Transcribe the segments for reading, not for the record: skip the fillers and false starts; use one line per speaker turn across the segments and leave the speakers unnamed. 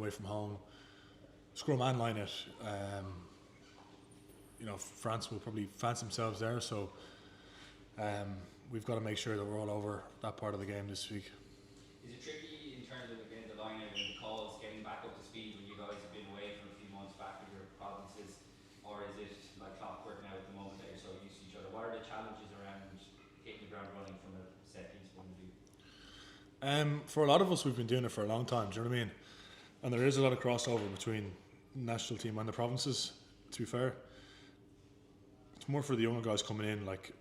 away from home. Scrum and line it. France will probably fancy themselves there, so we've got to make sure that we're all over that part of the game this week.
Is it tricky in terms of again the line out and the calls getting back up to speed when you guys have been away for a few months back with your provinces, or is it like clockwork now at the moment that you're so used to each other? What are the challenges around hitting the ground running from a set piece point of view?
For a lot of us, we've been doing it for a long time. Do you know what I mean? And there is a lot of crossover between the national team and the provinces. To be fair, it's more for the younger guys coming in. Like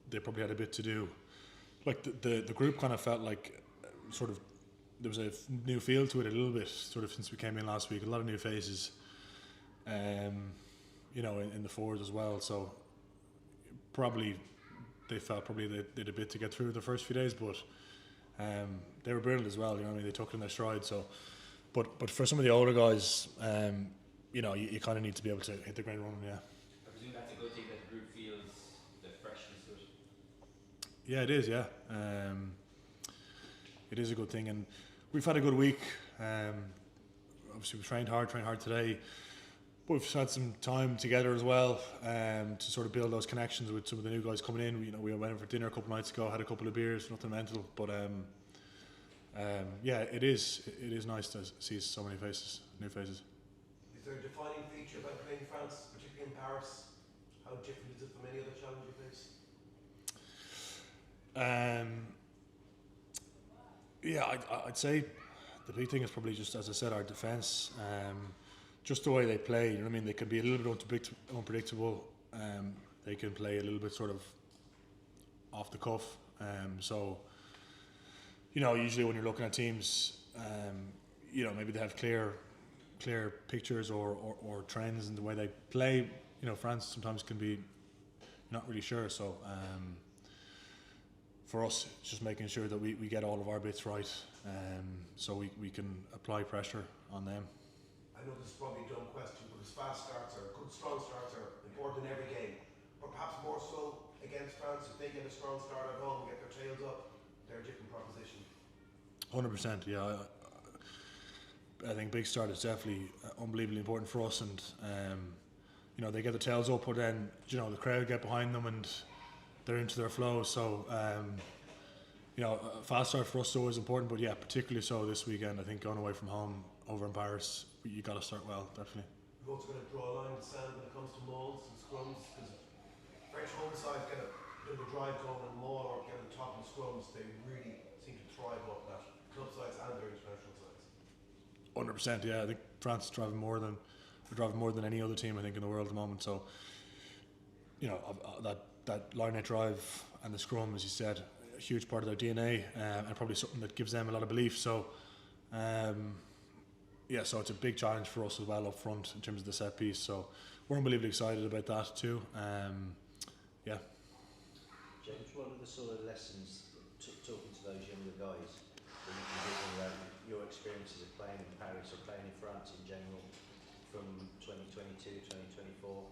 they probably had a bit to do. Like the group kind of felt like sort of there was a new feel to it a little bit. Sort of since we came in last week, a lot of new faces. In the forwards as well. So probably they felt probably they did a bit to get through the first few days, but they were brilliant as well. You know what I mean? They took it in their stride. So, but for some of the older guys, you kind of need to be able to hit the ground running. Yeah.
I presume that's a good thing that the group feels the freshness to it.
Yeah, it is. Yeah, it is a good thing, and we've had a good week. Obviously, we trained hard today. But we've had some time together as well to sort of build those connections with some of the new guys coming in. We went in for dinner a couple of nights ago, had a couple of beers, nothing mental. But it is nice to see so many faces, new faces.
Is there a defining feature about playing France, particularly in Paris? How different is it from any other challenge you face?
I'd say the big thing is probably just, as I said, our defence. Just the way they play, you know what I mean? They can be a little bit unpredictable. They can play a little bit sort of off the cuff. Usually when you're looking at teams, maybe they have clear pictures or trends in the way they play. France sometimes can be not really sure. So for us, it's just making sure that we get all of our bits right, so we can apply pressure on them.
I know this is probably a dumb question, but as fast starts or good strong starts are important in every game, but perhaps more so against France. If they get a strong start at home and get their tails up, they're a different proposition.
100%, yeah. I think big start is definitely unbelievably important for us, and they get the tails up, but then the crowd get behind them and they're into their flow. So a fast start for us is always important, but yeah, particularly so this weekend. I think going away from home over in Paris, you got to start well, definitely.
You've also got to draw a line in the sand when it comes to mauls and scrums, because French home side get a bit of a drive going and maul or get on top of the scrums. They really seem to thrive off that, club sides and their international sides.
100%, yeah. I think France is driving more than any other team, I think, in the world at the moment. So that line out drive and the scrum, as you said, a huge part of their DNA, and probably something that gives them a lot of belief. So so it's a big challenge for us as well up front in terms of the set piece. So we're unbelievably excited about that too.
James, what are the sort of lessons talking to those younger guys that you can give them about your experiences of playing in Paris or playing in France in general from 2022, 2024?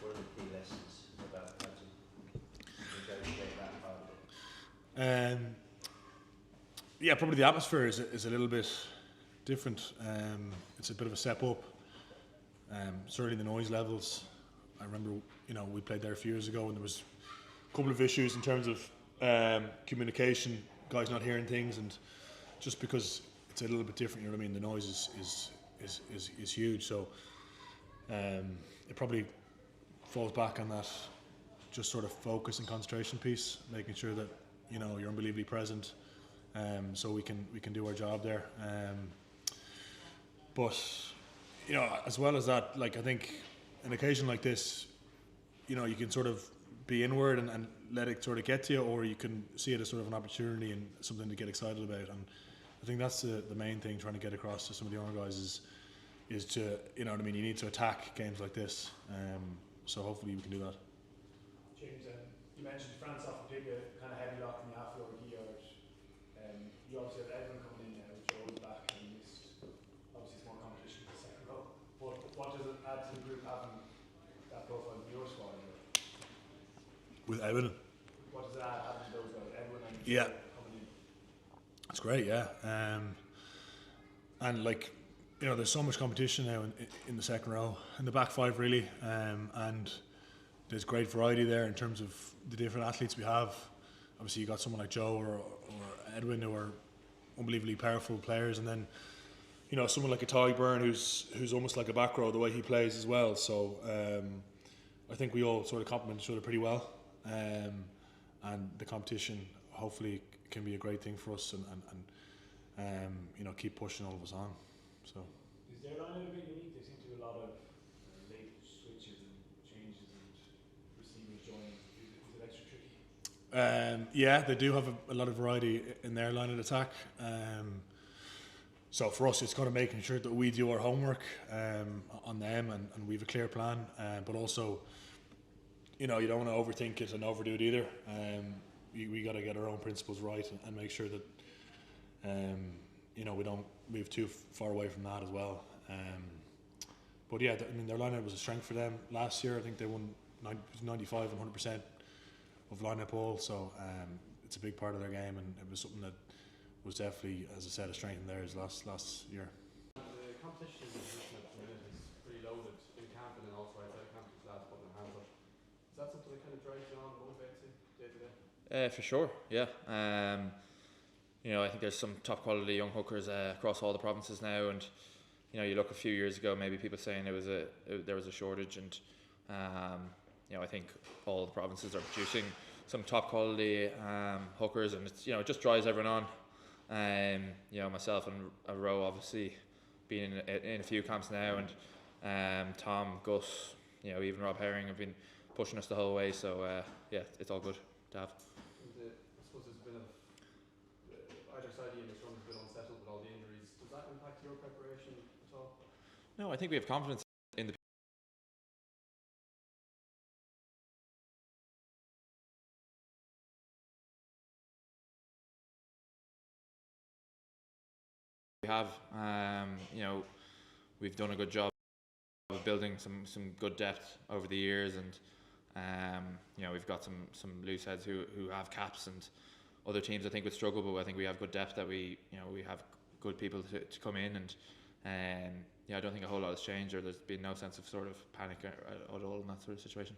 What are the key lessons about how to negotiate that part of it?
Probably the atmosphere is a little bit different. It's a bit of a step up. Certainly the noise levels. I remember, we played there a few years ago and there was a couple of issues in terms of communication, guys not hearing things, and just because it's a little bit different, you know what I mean. The noise is huge, so it probably falls back on that just sort of focus and concentration piece, making sure that you're unbelievably present, so we can do our job there. But as well as that, like, I think an occasion like this, you can sort of be inward and let it sort of get to you, or you can see it as sort of an opportunity and something to get excited about. And I think that's the main thing, trying to get across to some of the younger guys is to, you need to attack games like this. So hopefully we can do that.
James, you mentioned France often take a kind of heavy lock in the half over the yard. You obviously have everyone coming in now with Joe's back, and obviously it's more competition for the second row. But what does it add to the group having that profile in your squad?
With Evan?
What does it add having those guys, Edwin and
yeah.
coming in?
That's great, yeah. and like, you know, there's so much competition now in the second row, in the back five really, and there's great variety there in terms of the different athletes we have. Obviously, you got someone like Joe or Edwin, who are unbelievably powerful players, and then, you know, someone like a Ty Byrne who's almost like a back row the way he plays as well. So I think we all sort of complement each other pretty well, and the competition hopefully can be a great thing for us, and you know, keep pushing all of us on. So.
Is their line a bit unique? They seem to do a lot of late switches and changes and receivers joining. Is it extra tricky?
Yeah, they do have a lot of variety in their line of attack. So for us, it's kind of making sure that we do our homework on them, and we have a clear plan. But also, you know, you don't want to overthink it and overdo it either. We got to get our own principles right and make sure that you know, we don't move too far away from that as well. But yeah, I mean, their lineup was a strength for them last year. I think they won 95 and 100% of lineup all. So it's a big part of their game, and it was something that was definitely, as I said, a strength in theirs last year.
The competition in the position at the minute is pretty loaded in camp and then also outside camp. These lads putting their hands up. Is that something that kind of drives you on, motivates you day to day?
For sure, yeah. You know, I think there's some top quality young hookers across all the provinces now, and you know, you look a few years ago, maybe people saying there was a shortage, and you know, I think all the provinces are producing some top quality hookers, and it's, you know, it just drives everyone on. You know, myself and Roe obviously being in a few camps now, and Tom, Gus, you know, even Rob Herring have been pushing us the whole way. So yeah, it's all good to have.
I suppose there's been either side of you in this run has been unsettled with all the injuries. Does that impact your preparation at all?
No, I think we have confidence in the we have. You know, we've done a good job of building some good depth over the years, and you know, we've got some loose heads who have caps, and other teams I think would struggle, but I think we have good depth, that we have good people to come in, and yeah, I don't think a whole lot has changed, or there's been no sense of sort of panic at all in that sort of situation.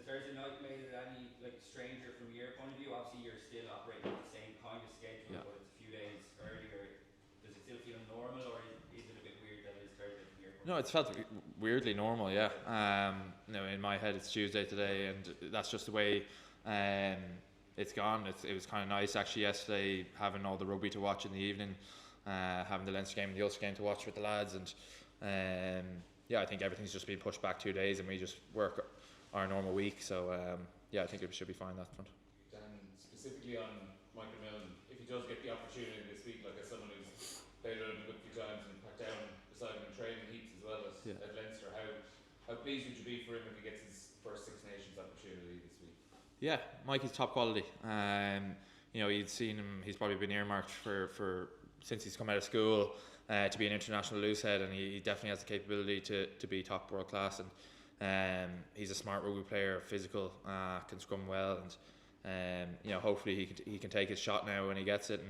Thursday night made it any like stranger from your point of view? Obviously, you're still operating with the same kind of schedule,
Yeah.
but it's a few days earlier. Does it still feel normal, or is it a bit weird that it is Thursday from your point of view?
No, it's felt weirdly normal, yeah. You know, in my head it's Tuesday today, and that's just the way it's gone. It was kind of nice actually yesterday, having all the rugby to watch in the evening, having the Leinster game and the Ulster game to watch with the lads, and yeah, I think everything's just been pushed back 2 days, and we just work our normal week. So yeah, I think it should be fine that front.
Dan, specifically on Michael Milne, if he does get the opportunity this week, like as someone who's played with him a good few times and back down beside him in training heaps as well as at Leinster, how pleased would you be for him if he gets his first Six Nations opportunity this week?
Yeah, Mikey's top quality. You know, you'd seen him. He's probably been earmarked for since he's come out of school to be an international loosehead, and he definitely has the capability to be top world class. And he's a smart rugby player, physical, can scrum well, and you know, hopefully he can take his shot now when he gets it.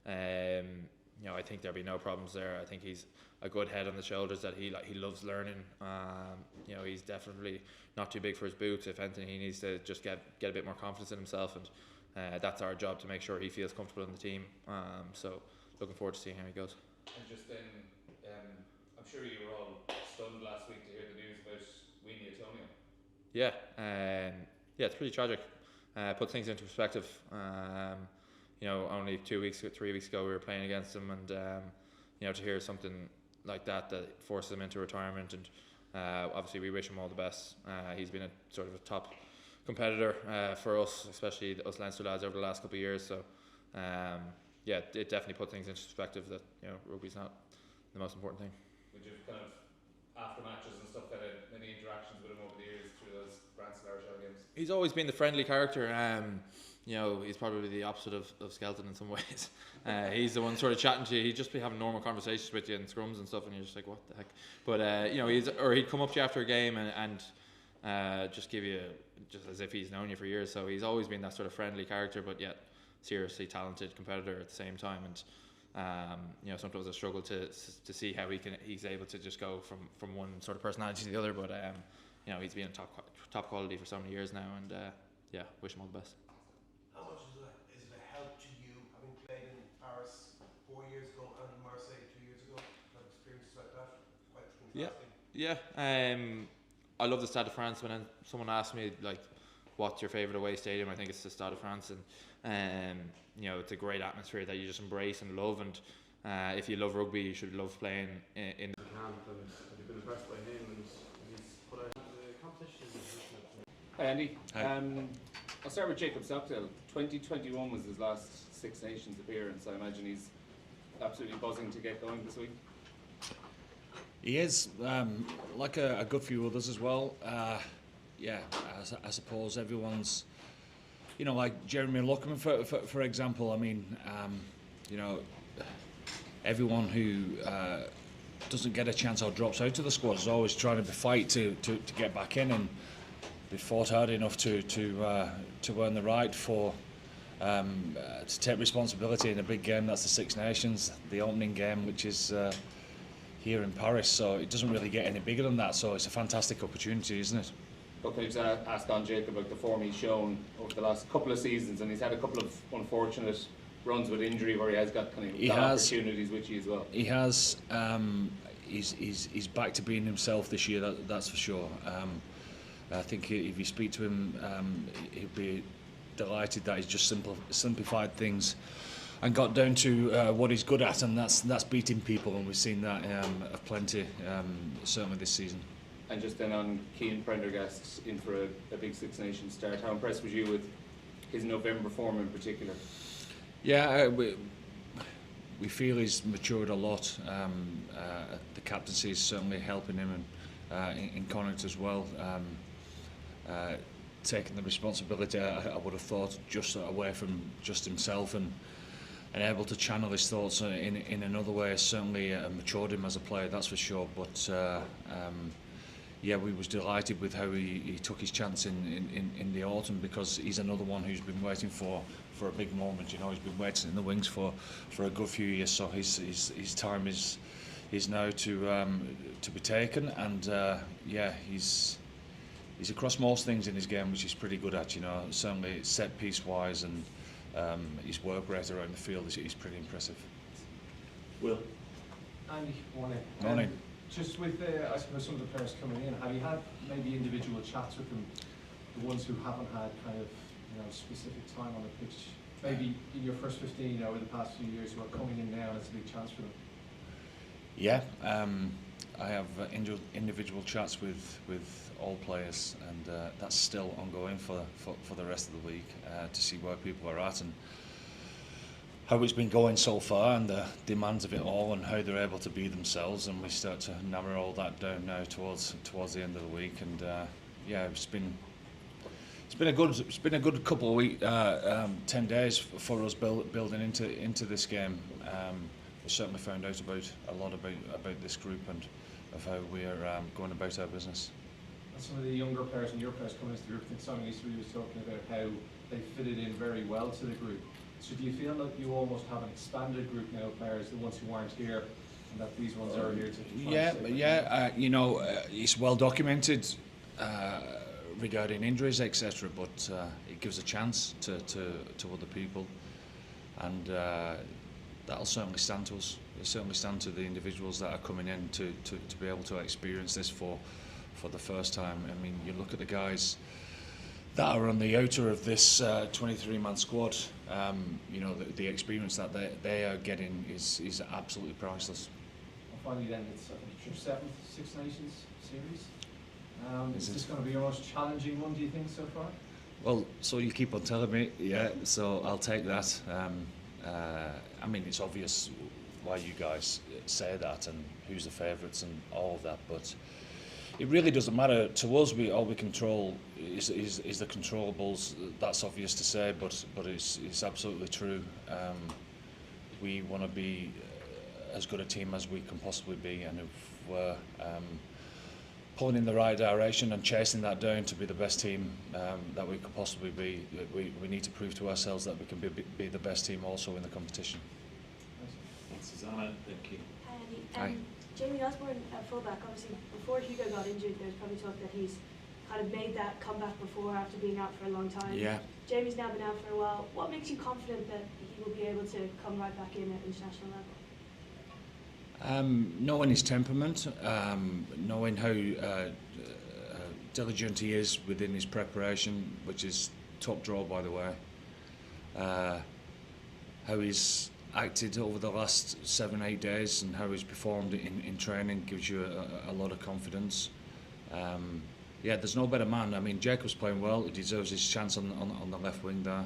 And you know, I think there'll be no problems there. I think he's a good head on the shoulders, that he loves learning. You know, he's definitely not too big for his boots. If anything, he needs to just get a bit more confidence in himself, and that's our job, to make sure he feels comfortable in the team. So looking forward to seeing how he goes.
And just then, I'm sure you were all stunned last week to hear the news about Weenie Antonio.
Yeah, yeah, it's pretty tragic. Put things into perspective. You know, only 3 weeks ago we were playing against him, and you know, to hear something like that forces him into retirement, and obviously we wish him all the best. He's been a sort of a top competitor for us, especially us Leinster lads, over the last couple of years. So yeah, it definitely put things into perspective that, you know, rugby's not the most important thing.
Would you have kind of, after matches and stuff, had many interactions with him over the years through those Grand Scarshell games?
He's always been the friendly character. You know, he's probably the opposite of Skelton in some ways. He's the one sort of chatting to you. He'd just be having normal conversations with you in scrums and stuff, and you're just like, what the heck? But you know, he'd come up to you after a game and just give you, just as if he's known you for years. So he's always been that sort of friendly character, but yet seriously talented competitor at the same time. You know, sometimes I struggle to see how he's able to just go from one sort of personality to the other. But you know, he's been top quality for so many years now, and yeah, wish him all the best.
How much is it a help to you, having played in Paris 4 years ago and in Marseille 2 years ago? Have experiences like that? Quite contrasting.
Yeah. I love the Stade de France. When someone asks me like, what's your favourite away stadium, I think it's the Stade de France, and you know, it's a great atmosphere that you just embrace and love. And if you love rugby, you should love playing in
The camp, and have you been impressed by him? And he's put out the competition.
Hi Andy.
Hi.
I'll start with Jacob Stockdale. 2021 was his last Six Nations appearance. I imagine he's absolutely buzzing to get going this week.
He is, like a good few others as well. Yeah, I suppose everyone's, you know, like Jeremy Luckman, for example. I mean, you know, everyone who doesn't get a chance or drops out of the squad is always trying to fight to get back in, and they fought hard enough to earn the right for to take responsibility in a big game. That's the Six Nations, the opening game, which is here in Paris. So it doesn't really get any bigger than that. So it's a fantastic opportunity, isn't it?
Okay, just ask on Jacob about the form he's shown over the last couple of seasons, and he's had a couple of unfortunate runs with injury where he has got kind of opportunities with you as well.
He has. He's back to being himself this year. That's for sure. I think if you speak to him, he'll be delighted that he's just simplified things and got down to what he's good at, and that's beating people, and we've seen that plenty, certainly this season.
And just then on Cian Prendergast in for a big Six Nations start, how impressed was you with his November form in particular?
Yeah, we feel he's matured a lot. The captaincy is certainly helping him, and in Connacht as well. Taking the responsibility, I would have thought, just away from just himself, and able to channel his thoughts in another way has certainly matured him as a player, that's for sure. But yeah, we was delighted with how he took his chance in the autumn, because he's another one who's been waiting for a big moment. You know, he's been waiting in the wings for a good few years, so his time is now to be taken, and yeah, he's across most things in his game, which he's pretty good at. You know, certainly set piece wise, and his work rate around the field is pretty impressive.
Will. Andy, morning.
Morning.
Just with, I suppose, some of the players coming in, have you had maybe individual chats with them, the ones who haven't had kind of, you know, specific time on the pitch, maybe in your first 15 over the past few years, who are coming in now and it's a big chance for them?
Yeah, I have individual chats with all players, and that's still ongoing for the rest of the week, to see where people are at and how it's been going so far, and the demands of it all, and how they're able to be themselves. And we start to narrow all that down now towards the end of the week. And yeah, it's been a good couple of weeks, 10 days for us building into this game. We certainly found out a lot about this group and of how we're going about our business.
And some of the younger players and your players coming into the group, I think Simon Easterby was talking about how they fitted in very well to the group. So do you feel like you almost have an expanded group now of players, the ones who aren't here, and that these ones are here to
you know, it's well documented regarding injuries, etc. But it gives a chance to other people, and that'll certainly stand to us. It'll certainly stand to the individuals that are coming in to be able to experience this for the first time. I mean, you look at the guys that are on the outer of this 23-man squad. You know, the experience that they are getting is absolutely priceless.
And finally, then, it's, I think it's your 7th Six Nations series. Is this going to be your most challenging one, do you think, so far?
Well, so you keep on telling me, yeah. So I'll take that. I mean, it's obvious why you guys say that and who's the favourites and all of that, but it really doesn't matter to us. All we control is the controllables. That's obvious to say, but it's absolutely true. We want to be as good a team as we can possibly be, and if we're pulling in the right direction and chasing that down to be the best team that we could possibly be, we need to prove to ourselves that we can be the best team also in the competition. Susanna, thank you.
Hi, Andy.
Hi.
Jamie Osborne at fullback, obviously before Hugo got injured, there's probably talk that he's kind of made that comeback before after being out for a long time.
Yeah.
Jamie's now been out for a while. What makes you confident that he will be able to come right back in at international level?
Knowing his temperament, knowing how diligent he is within his preparation, which is top draw by the way, how he's acted over the last 7-8 days and how he's performed in training gives you a lot of confidence. Yeah, there's no better man. I mean, Jacob's playing well. He deserves his chance on the left wing there.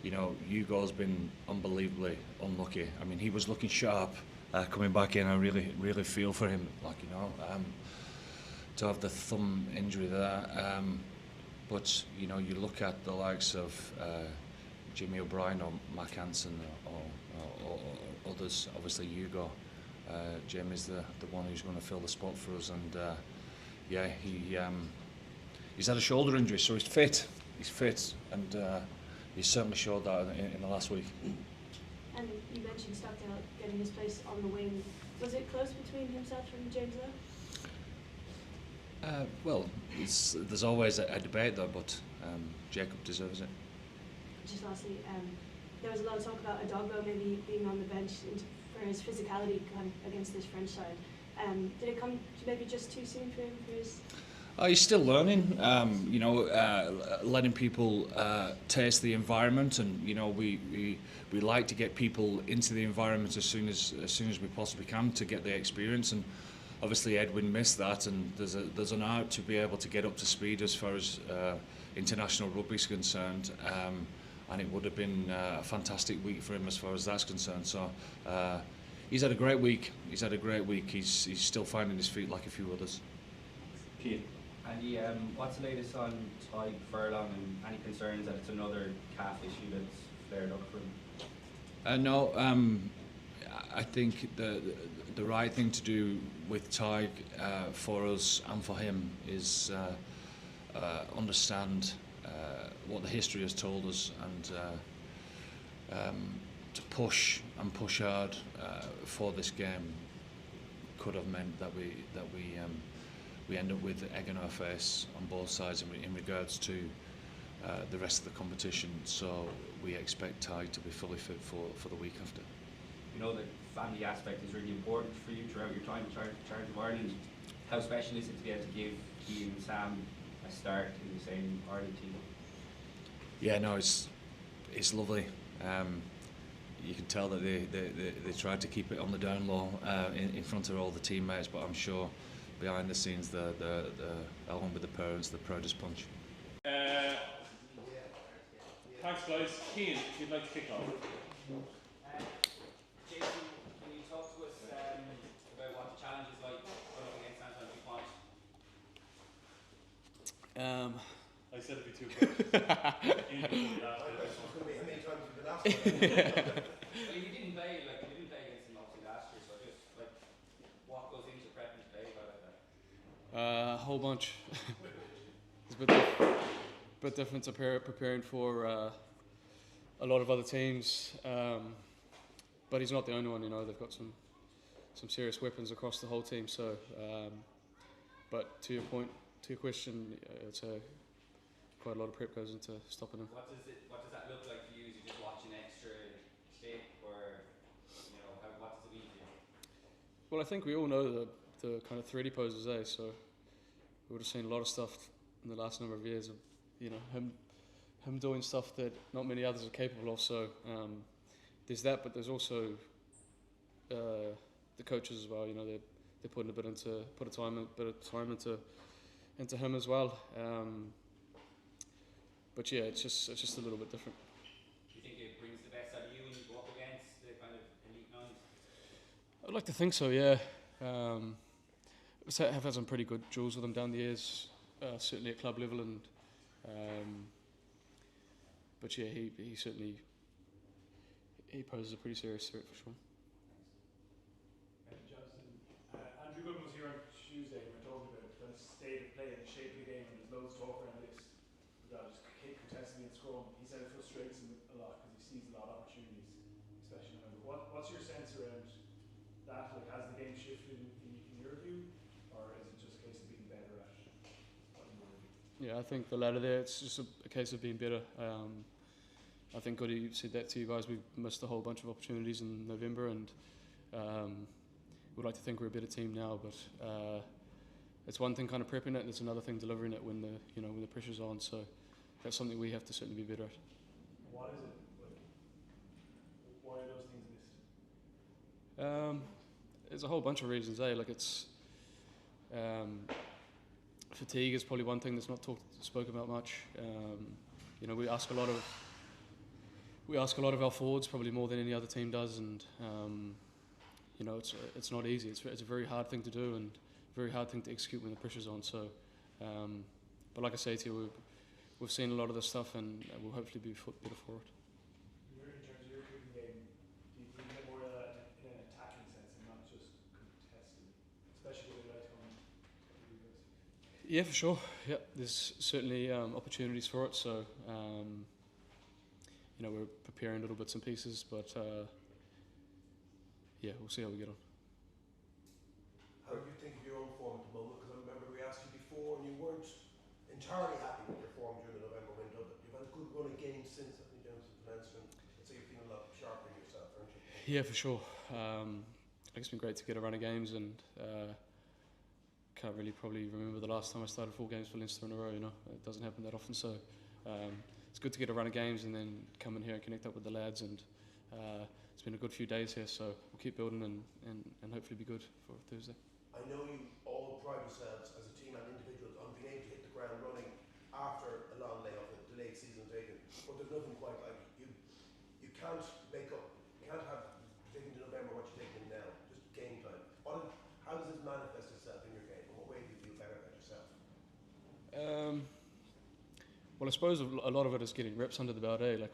You know, Hugo's been unbelievably unlucky. I mean, he was looking sharp coming back in. I really feel for him. Like, you know, to have the thumb injury there. But you know, you look at the likes of Jimmy O'Brien or Mac Hansen or others. Obviously, Hugo. Jamie's the one who's going to fill the spot for us, and yeah, he's had a shoulder injury, so he's fit. He's fit, and he certainly showed that in the last week.
And you mentioned Stockdale getting his place on the wing. Was it close between himself and James Lowe?
Well, there's always a debate though, but Jacob deserves it.
Just lastly, there was a lot of talk about Adogbo maybe being on the bench for his physicality against this French side. Did it come maybe just too soon for him for his?
He's still learning. You know, letting people taste the environment, and you know, we like to get people into the environment as soon as we possibly can to get the experience. And obviously, Edwin missed that, and there's an art to be able to get up to speed as far as international rugby is concerned. And it would have been a fantastic week for him as far as that's concerned. So he's had a great week. He's had a great week. He's still finding his feet like a few others.
Keith. Andy, what's the latest on Tig Furlong, and any concerns that it's another calf issue that's flared up for him?
No, I think the right thing to do with Tig for us and for him is understand what the history has told us, and to push hard for this game could have meant that we end up with egg on our face on both sides in regards to the rest of the competition. So we expect Tig to be fully fit for the week after.
You know, the family aspect is really important for you throughout your time in charge of Ireland. How special is it to be able to give Ian and Sam a start in the same Ireland team?
Yeah, no, it's lovely. You can tell that they tried to keep it on the down low in front of all the teammates, but I'm sure behind the scenes, the along with the parents, the proudest bunch.
Thanks, guys. Keane, if you'd like to kick off.
Jason, can you talk to us about what the challenge is like going up against Antoine Dupont?
I said it'd be too quick.
How many times have you been asked about that?
Well, you didn't play against him obviously last year, so just like what goes into prepping to play like that?
A whole bunch. It's a bit different to preparing for a lot of other teams, but he's not the only one. You know, they've got some serious weapons across the whole team. So, but to your point, to your question, it's quite a lot of prep goes into stopping him.
What does that look like for you? Is you just watching extra tape, or you know, what does it mean to you?
Well, I think we all know the kind of 3D poses, so we would have seen a lot of stuff in the last number of years of, you know, him doing stuff that not many others are capable of. So there's that, but there's also the coaches as well. You know, they're putting a bit of time into him as well. But yeah, it's just a little bit different.
Do you think it brings the best out of you when you go up against the kind of elite nines?
I'd like to think so, yeah. I've had some pretty good duels with him down the years, certainly at club level, and but yeah, he certainly poses a pretty serious threat for sure.
Jonathan, Andrew Goodman was here on Tuesday and we were talking about the state of play and the shape of the game, and there's loads of talk around this. Just kick contesting and scrum. He said it frustrates him a lot because he sees a lot of opportunities, especially in November. What's your sense around
Yeah, I think the latter there, it's just a case of being better. I think Goody said that to you guys. We missed a whole bunch of opportunities in November, and we'd like to think we're a better team now. But it's one thing kind of prepping it, and it's another thing delivering it when the pressure's on. So that's something we have to certainly be better at.
What is it? Like, why are those things missed?
There's a whole bunch of reasons. Like it's fatigue is probably one thing that's not spoken about much. We ask a lot of our forwards, probably more than any other team does, and it's not easy. It's a very hard thing to do and a very hard thing to execute when the pressure's on. So, but like I say to you, we've seen a lot of this stuff, and we'll hopefully be better for it.
In terms of your kicking game, do you get more of that in an attacking sense and not just contested, especially with the light on?
Yeah, for sure. Yeah, there's certainly opportunities for it. So, we're preparing little bits and pieces, but we'll see how we get on.
How do you think of your own form at the moment? Because I remember we asked you before and you weren't entirely happy with your form during the November window, but you've had a good run of games since, I think, James announcement. I'd say you're feeling a lot sharper in yourself, aren't you?
Yeah, for sure. It's been great to get a run of games, and can't really probably remember the last time I started 4 games for Leinster in a row. It doesn't happen that often, so it's good to get a run of games and then come in here and connect up with the lads. And it's been a good few days here, so we'll keep building and hopefully be good for Thursday.
I know you all pride yourselves as a team and individuals on being able to hit the ground running after a long layoff, a delayed season taken, but there's nothing quite like it. You can't make up, you can't have taken to November what you're taking now, just game time. How does this manifest itself in your game, and what way do you feel better about yourself?
Well, I suppose a lot of it is getting reps under the belt. Like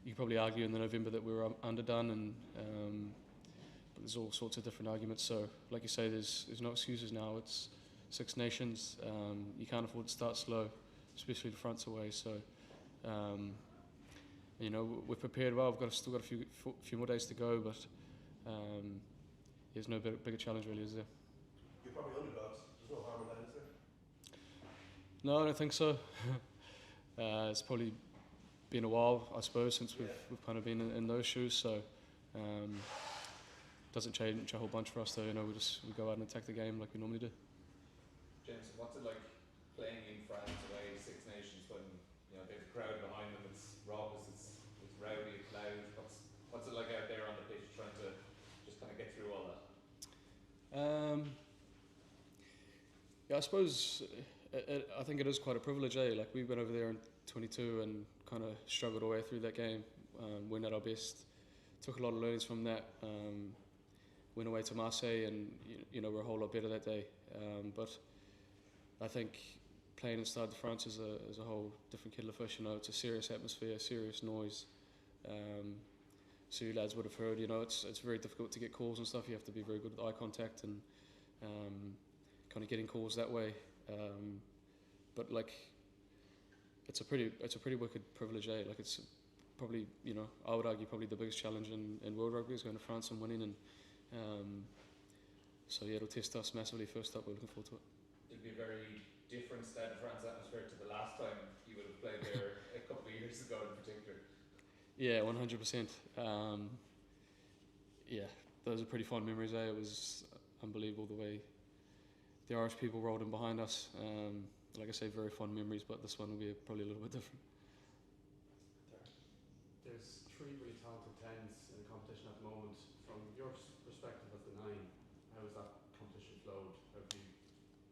you could probably argue in the November that we were underdone, and but there's all sorts of different arguments. So, like you say, there's no excuses now. It's 6 Nations. You can't afford to start slow, especially the fronts away. So, we're prepared well. We've still got a few more days to go, but there's no bigger challenge really, is there?
You're probably underdogs. There's no harm in that, is there?
No, I don't think so. It's probably been a while, I suppose, since we've kind of been in those shoes. So doesn't change a whole bunch for us, though. We go out and attack the game like we normally do.
James, what's it like playing in France away, 6 Nations, when there's a crowd behind them? It's raucous, it's rowdy, it's loud. What's it like out there on the pitch trying to just kind of get through all that?
I suppose I think it is quite a privilege. Like we went over there in 22 and kind of struggled our way through that game. Went at our best, took a lot of learnings from that. Went away to Marseille, and we're a whole lot better that day. But I think playing in Stade de France is a whole different kettle of fish. It's a serious atmosphere, serious noise. So you lads would have heard. It's very difficult to get calls and stuff. You have to be very good with eye contact and kind of getting calls that way. But like, it's a pretty wicked privilege. Like it's probably I would argue probably the biggest challenge in World Rugby is going to France and winning. And so it'll test us massively. First up, we're looking forward to it.
It'll be a very different Stade de France atmosphere to the last time you would have played there a couple of years ago in particular.
Yeah, 100%. Those are pretty fond memories. It was unbelievable the way the Irish people rolled in behind us. Like I say, very fond memories, but this one will be probably a little bit different.
There's 3 really talented 10s in the competition at the moment. From your perspective as the 9, how has that competition flowed?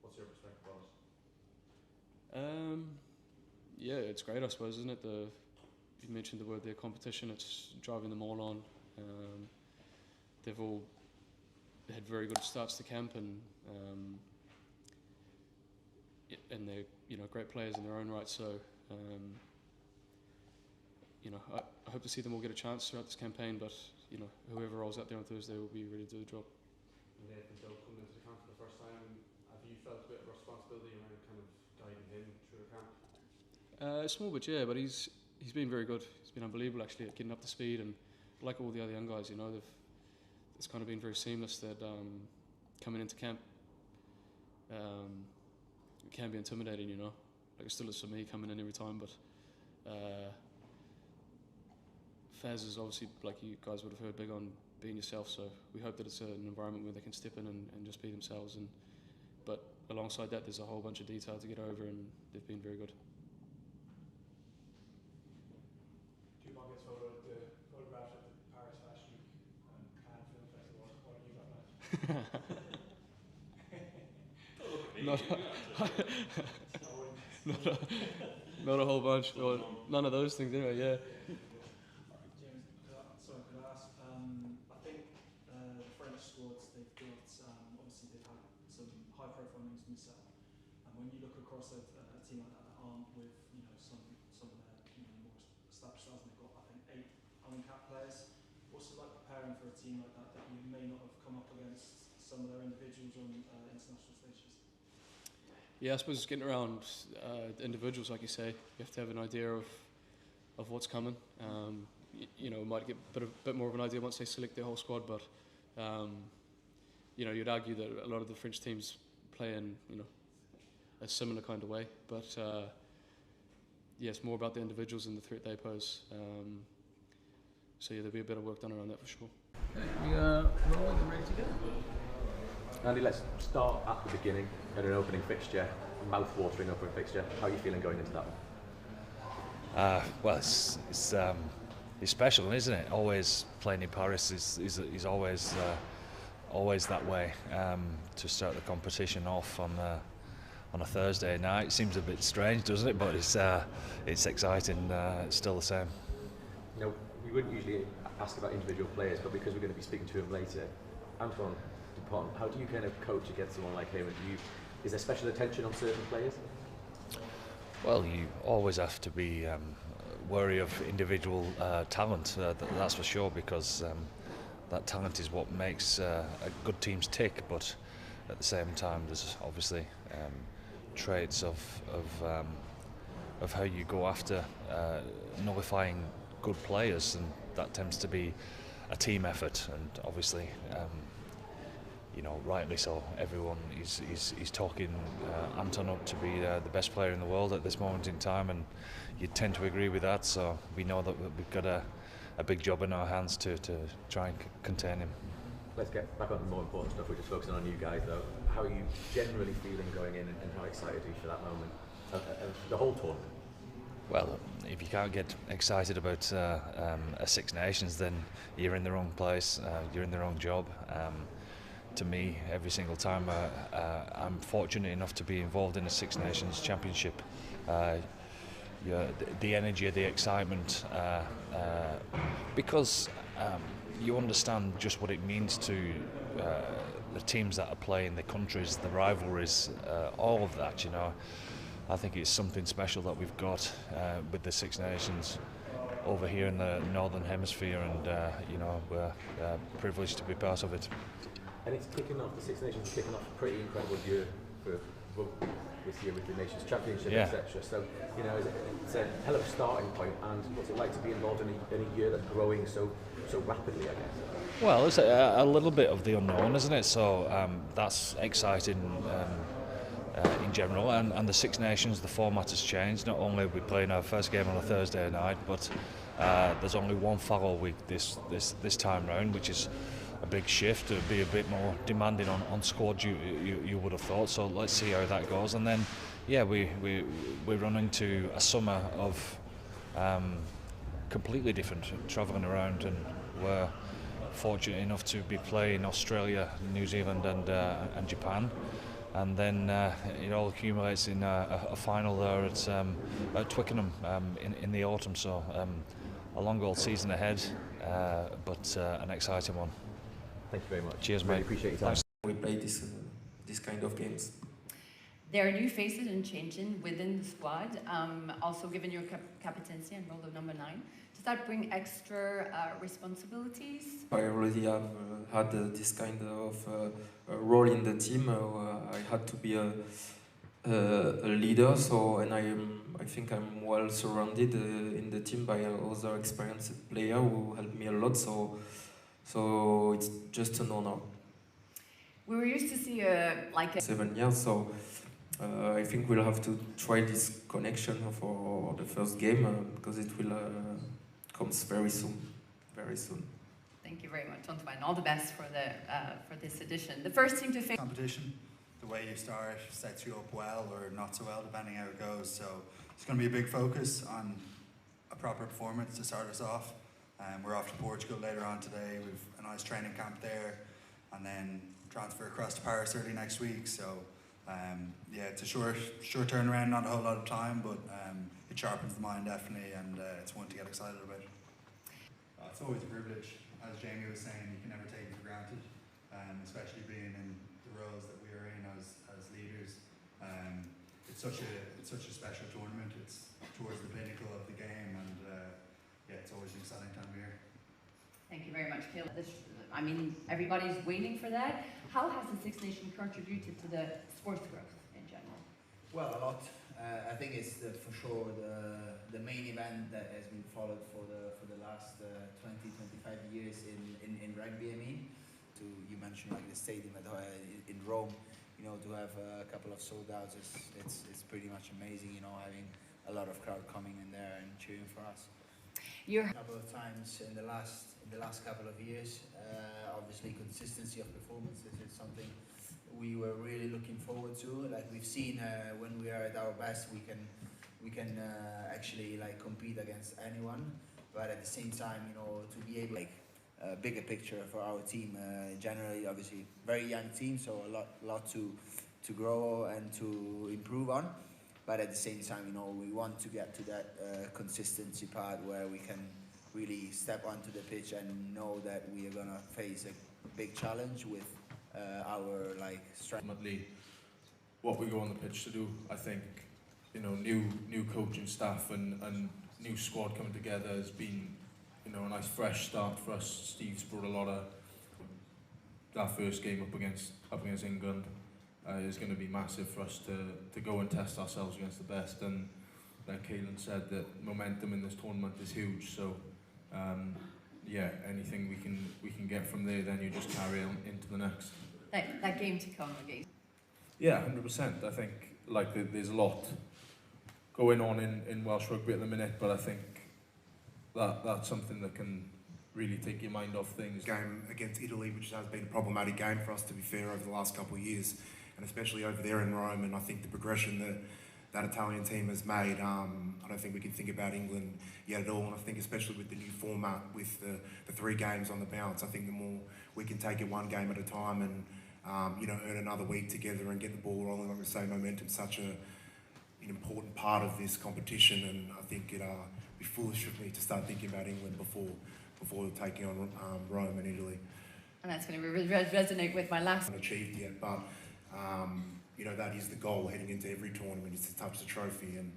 What's your perspective on it?
It's great, I suppose, isn't it? You mentioned the word there, competition. It's driving them all on. They've all had very good starts to camp, and they're great players in their own right. So I hope to see them all get a chance throughout this campaign. But whoever rolls out there on Thursday will be ready to do the job.
And Nathan Doe coming into the camp for the first time, have you felt a bit of responsibility around kind of guiding him through the camp?
Small bit, but he's been very good. He's been unbelievable actually at getting up to speed, and like all the other young guys, it's kind of been very seamless. That coming into camp, it can be intimidating, like it still is for me coming in every time. But Faz is obviously, like you guys would have heard, big on being yourself. So we hope that it's an environment where they can step in and just be themselves. But alongside that, there's a whole bunch of detail to get over, and they've been very good.
Dupont gets photographed at the Paris Fashion Week and Cannes Film Festival. What have you got,
Matt? Not a whole bunch. Well, none of those things anyway. Yeah.
James, could I ask? I think the French squads, they've got obviously they've had some high-profile names themselves, and when you look across a team like that aren't with some more established stars, and they've got I think 8 uncapped players. What's it like preparing for a team like that you may not have come up against some of their individuals on international stages?
Yeah, I suppose getting around individuals, like you say, you have to have an idea of what's coming. Might get a bit more of an idea once they select their whole squad, but you'd argue that a lot of the French teams play in a similar kind of way. But it's more about the individuals and the threat they pose. There'll be a bit of work done around that for sure.
We are rolling and ready to go.
Andy, let's start at the beginning at an opening fixture, mouth-watering opening fixture. How are you feeling going into that one?
It's special, isn't it? Always playing in Paris is always that way. To start the competition off on a Thursday night, it seems a bit strange, doesn't it? But it's exciting. It's still the same.
No, we wouldn't usually ask about individual players, but because we're going to be speaking to him later, Antoine Dupont, how do you kind of coach against someone like him? Is there special attention on certain players?
Well, you always have to be wary of individual talent, that's for sure, because that talent is what makes good teams tick. But at the same time, there's obviously traits of how you go after nullifying good players, and that tends to be a team effort. And obviously, rightly so, everyone is talking Anton up to be the best player in the world at this moment in time, and you tend to agree with that. So we know that we've got a big job in our hands to try and contain him.
Let's get back on the more important stuff. We're just focusing on you guys, though. How are you generally feeling going in, and how excited are you for that moment, the whole tournament?
Well, if you can't get excited about a Six Nations, then you're in the wrong place, you're in the wrong job. To me, every single time I'm fortunate enough to be involved in a Six Nations championship, the energy, the excitement, because you understand just what it means to the teams that are playing, the countries, the rivalries, all of that. I think it's something special that we've got with the Six Nations over here in the Northern Hemisphere, and we're privileged to be part of it.
And it's kicking off, the Six Nations is kicking off a pretty incredible year for this year with the Nations Championship, etc. So, it's a hell of a starting point. And what's it like to be involved in a year that's growing so rapidly, I guess?
Well, it's a little bit of the unknown, isn't it? So that's exciting in general. And the Six Nations, the format has changed. Not only are we playing our first game on a Thursday night, but there's only one Farrell week this time round, which is a big shift. It'd be a bit more demanding on squad, you would have thought. So let's see how that goes. And then, we're running to a summer of completely different, travelling around, and we're fortunate enough to be playing Australia, New Zealand, and Japan. And then it all accumulates in a final there at Twickenham in the autumn. So a long old season ahead, but an exciting one.
Thank you very much.
Cheers,
really
mate.
Appreciate your time.
We play this kind of games.
There are new faces and changing within the squad. Also, given your captaincy and role of number 9, does that bring extra responsibilities?
I already have had this kind of role in the team. I had to be a leader, and I think I'm well surrounded in the team by other experienced players who helped me a lot. So it's just an honor.
We were used to see
7 years, so I think we'll have to try this connection for the first game because it will comes very soon, very soon.
Thank you very much, Antoine. All the best for this edition. The first team to face
competition. The way you start sets you up well or not so well, depending how it goes. So it's going to be a big focus on a proper performance to start us off. We're off to Portugal later on today. We've a nice training camp there, and then transfer across to Paris early next week. So yeah, it's a short turnaround, not a whole lot of time, but it sharpens the mind definitely, and it's one to get excited about. It's always a privilege, as Jamie was saying. You can never take it for granted, especially being in the roles that we are in as leaders. It's such a special tournament. It's towards the pinnacle of the game, and yeah, it's always an exciting time of year.
Thank you very much, Phil. I mean, everybody's waiting for that. How has the Six Nations contributed to the sports growth in general?
Well, a lot. I think it's for sure the main event that has been followed for the last 20-25 years in rugby. I mean, you mentioned like the stadium in Rome. You know, to have a couple of sold outs, it's pretty much amazing. You know, having a lot of crowd coming in there and cheering for us. A couple of times in the last couple of years. Obviously, consistency of performances is something we were really looking forward to. Like we've seen, when we are at our best, we can actually like compete against anyone. But at the same time, you know, to be able like a bigger picture for our team. Generally, obviously, very young team, so a lot to grow and to improve on. But at the same time, you know, we want to get to that consistency part where we can really step onto the pitch and know that we are gonna face a big challenge with our like strength.
Ultimately, what we go on the pitch to do, I think, you know, new coaching staff and new squad coming together has been, you know, a nice fresh start for us. Steve's brought a lot of that first game up against England. Is going to be massive for us to go and test ourselves against the best, and like Caelan said, that momentum in this tournament is huge. So yeah, anything we can get from there, then you just carry on into the next.
That game to come again.
Yeah, 100%. I think like there's a lot going on in Welsh rugby at the minute, but I think that's something that can really take your mind off things.
Game against Italy, which has been a problematic game for us, to be fair, over the last couple of years, and especially over there in Rome. And I think the progression that Italian team has made, I don't think we can think about England yet at all. And I think especially with the new format, with the 3 games on the bounce, I think the more we can take it one game at a time and you know, earn another week together and get the ball rolling. Like I say, momentum's such an important part of this competition, and I think it'd be foolish of me to start thinking about England before taking on Rome and Italy.
And that's going to resonate with my last.
Not achieved yet, but you know, that is the goal heading into every tournament, is to touch the trophy, and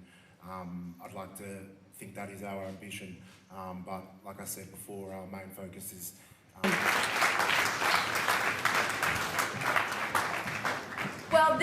I'd like to think that is our ambition. But like I said before, our main focus is.
Well.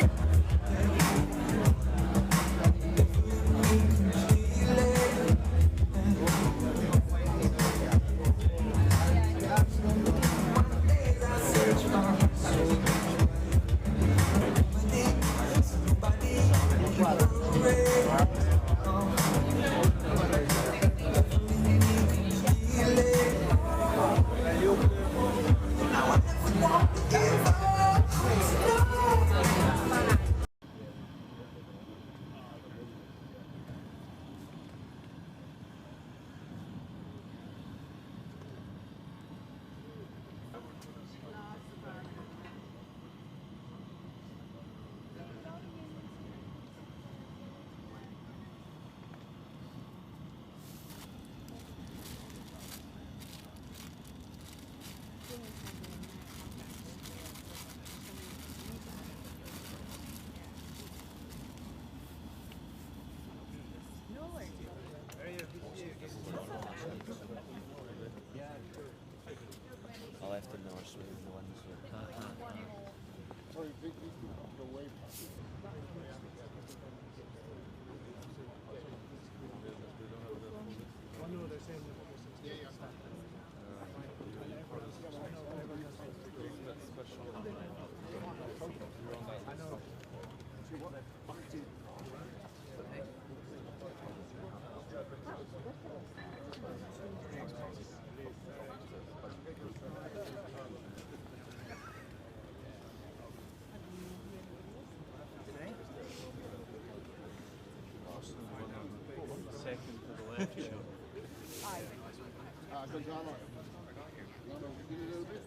I'll have to know the ones
I know.
Gonzalo. Give it a little bit.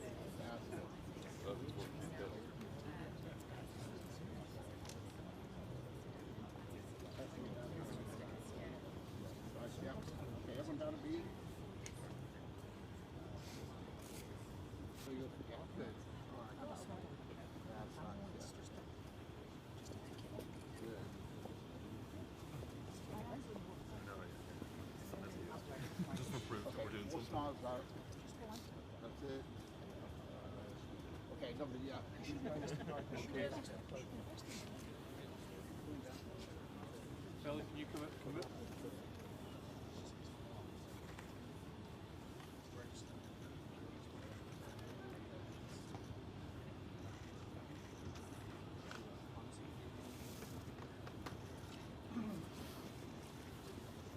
Okay, everyone down a beat. So you'll forget that.
Just for proof that we're doing something.
Smiles out. That's it. Okay, lovely, yeah. Okay.
Sally, can you come in?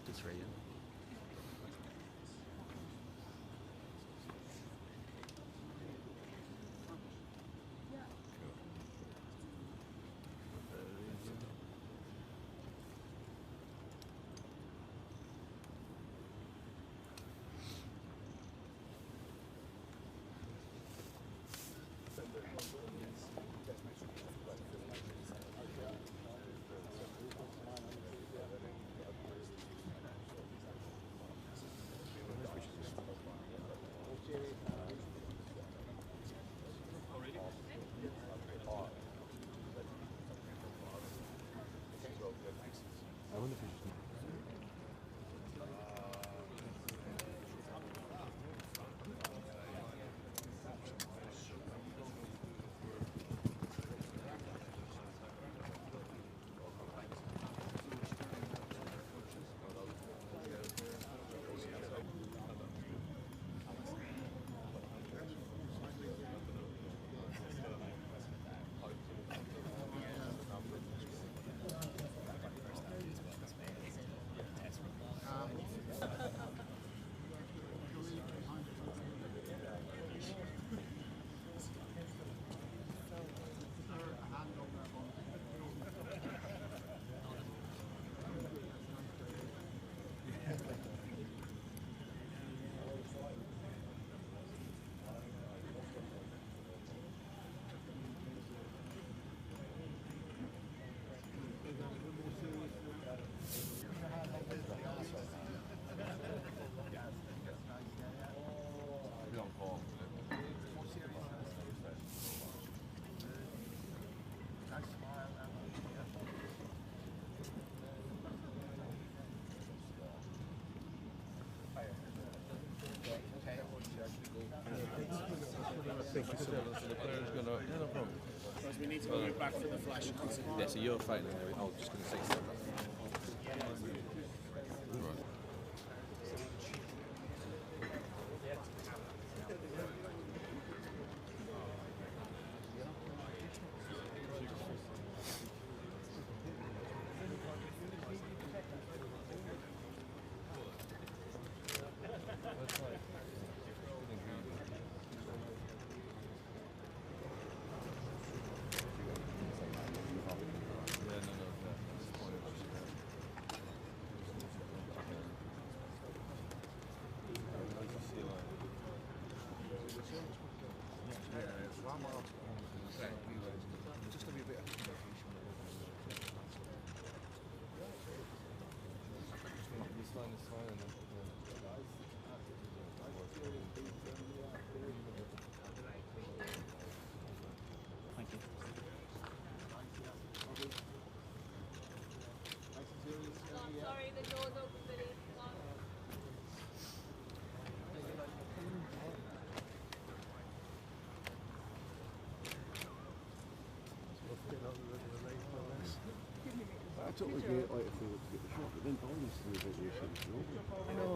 It's right, yeah. I wonder if you just
the player's gonna. Yeah, no problem.
We need to move back for the flash.
Yeah, so you're fighting there. I was just going to say something.
Sorry, the door's open, Billy.
I took the gate like if we were to get the shot, but then bonus to the big issue, you know? I know.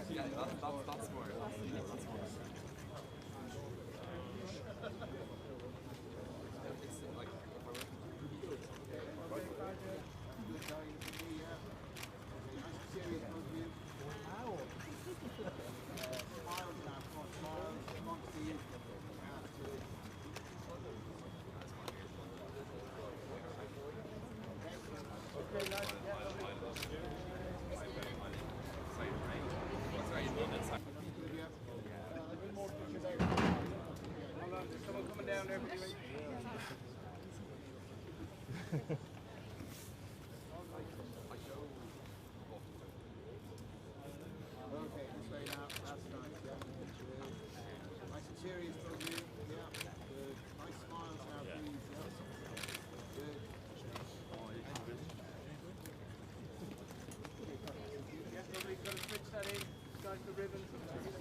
Yeah, that's more. That's more. It's like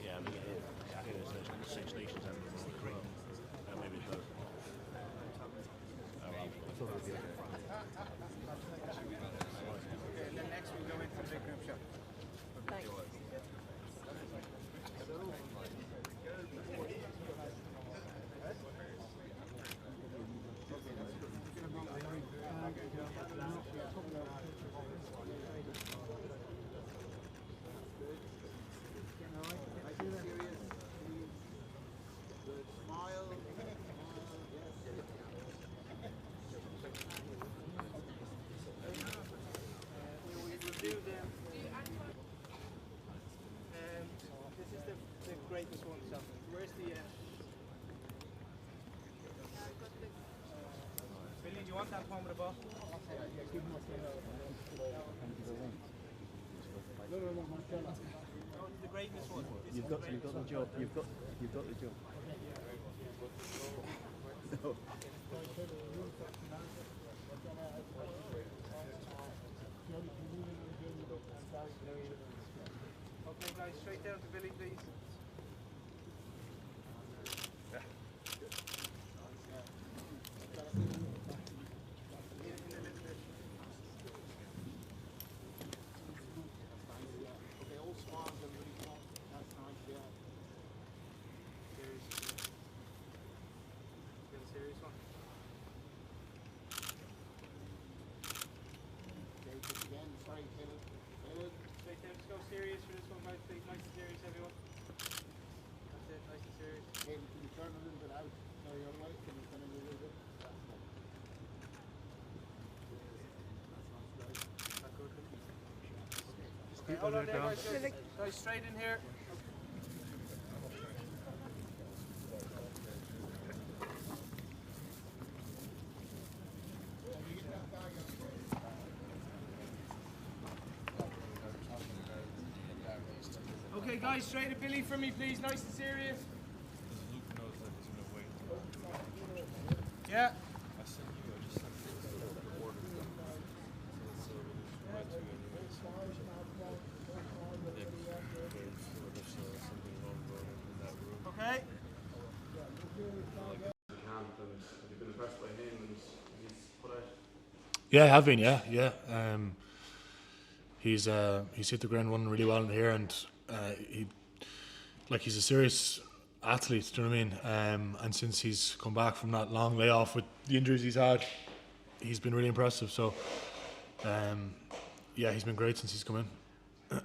Yeah, I mean, it's Six Nations and maybe it does. Oh, well.
Okay, and then next we go into the big group shot.
Thanks.
This is the greatest one. So where's the? Billy, do you want that one with the ball? No, the greatest one.
You've got the job. You've got the job. No.
Okay, guys, straight down to Billy, please. Okay, all smiles and really hot. That's nice, yeah. Serious. Get a serious one. Okay, just again, sorry, Caleb. Straight down, just go serious for this one, guys. Please, nice and serious, everyone. That's it, nice and serious. Caleb, can you turn a little bit out? Sorry, all right? Can you turn a little bit? Okay, hold on there, guys. Guys, straight in here. Okay, guys, straight at Billy for me, please. Nice and serious. Yeah. Okay.
Yeah, I have been. Yeah. He's hit the ground running really well in here, and he's a serious athlete. Do you know what I mean? And since he's come back from that long layoff with the injuries he's had, he's been really impressive. So, yeah, he's been great since he's come in.
That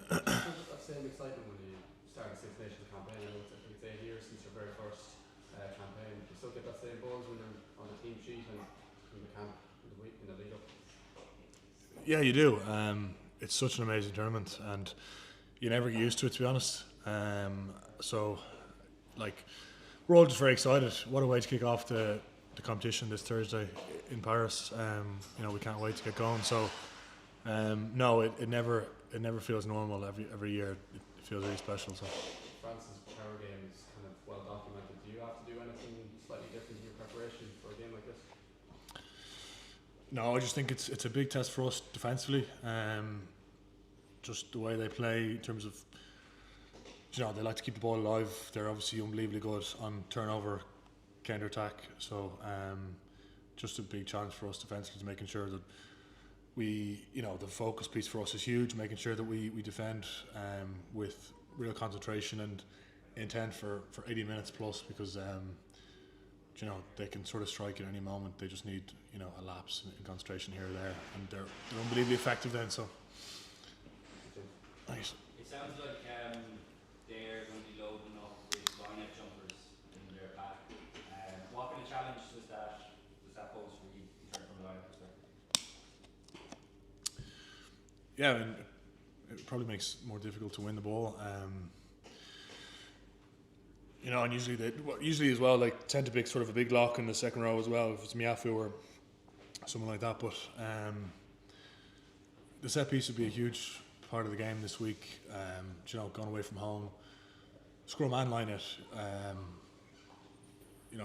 same excitement when you started the Six Nations campaign. I think it's 8 years since your very first campaign. Do you still get that same buzz when you're on the team sheet and in the camp in the week in the lead up?
Yeah, you do. It's such an amazing tournament, and you never get used to it, to be honest. So, we're all just very excited. What a way to kick off the competition this Thursday in Paris. We can't wait to get going. So, no, it never feels normal. Every year it feels really special. So.
France's power game is kind of well documented. Do you have to do anything slightly different in your preparation for a game like this?
No, I just think it's a big test for us defensively. Just the way they play in terms of, they like to keep the ball alive. They're obviously unbelievably good on turnover counter attack. So just a big challenge for us defensively, to making sure that we, the focus piece for us is huge, making sure that we defend with real concentration and intent for 80 minutes plus, because they can sort of strike at any moment. They just need a lapse in concentration here or there, and they're unbelievably effective then. So nice.
It sounds like they're going to be loading up with line-out jumpers in their pack. What kind of challenge does that pose for you in terms from a line-out perspective?
Yeah, I mean, it probably makes it more difficult to win the ball. And usually as well, like, tend to pick sort of a big lock in the second row as well, if it's Miafu or something like that. But the set piece would be a huge part of the game this week. Going away from home, scrum and line it.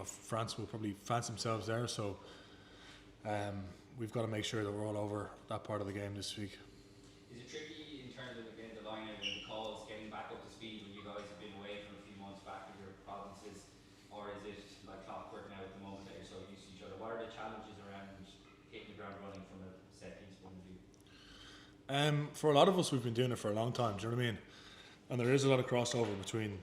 France will probably fancy themselves there, so we've got to make sure that we're all over that part of the game this week.
Is it tricky in terms of, again, the line out and the calls, getting back up to speed when you guys have been away from a few months back in your provinces, or is it like clockwork now at the moment that you're so used to each other? What are the challenges around hitting the ground running from a set piece point of view?
For a lot of us, we've been doing it for a long time, do you know what I mean? And there is a lot of crossover between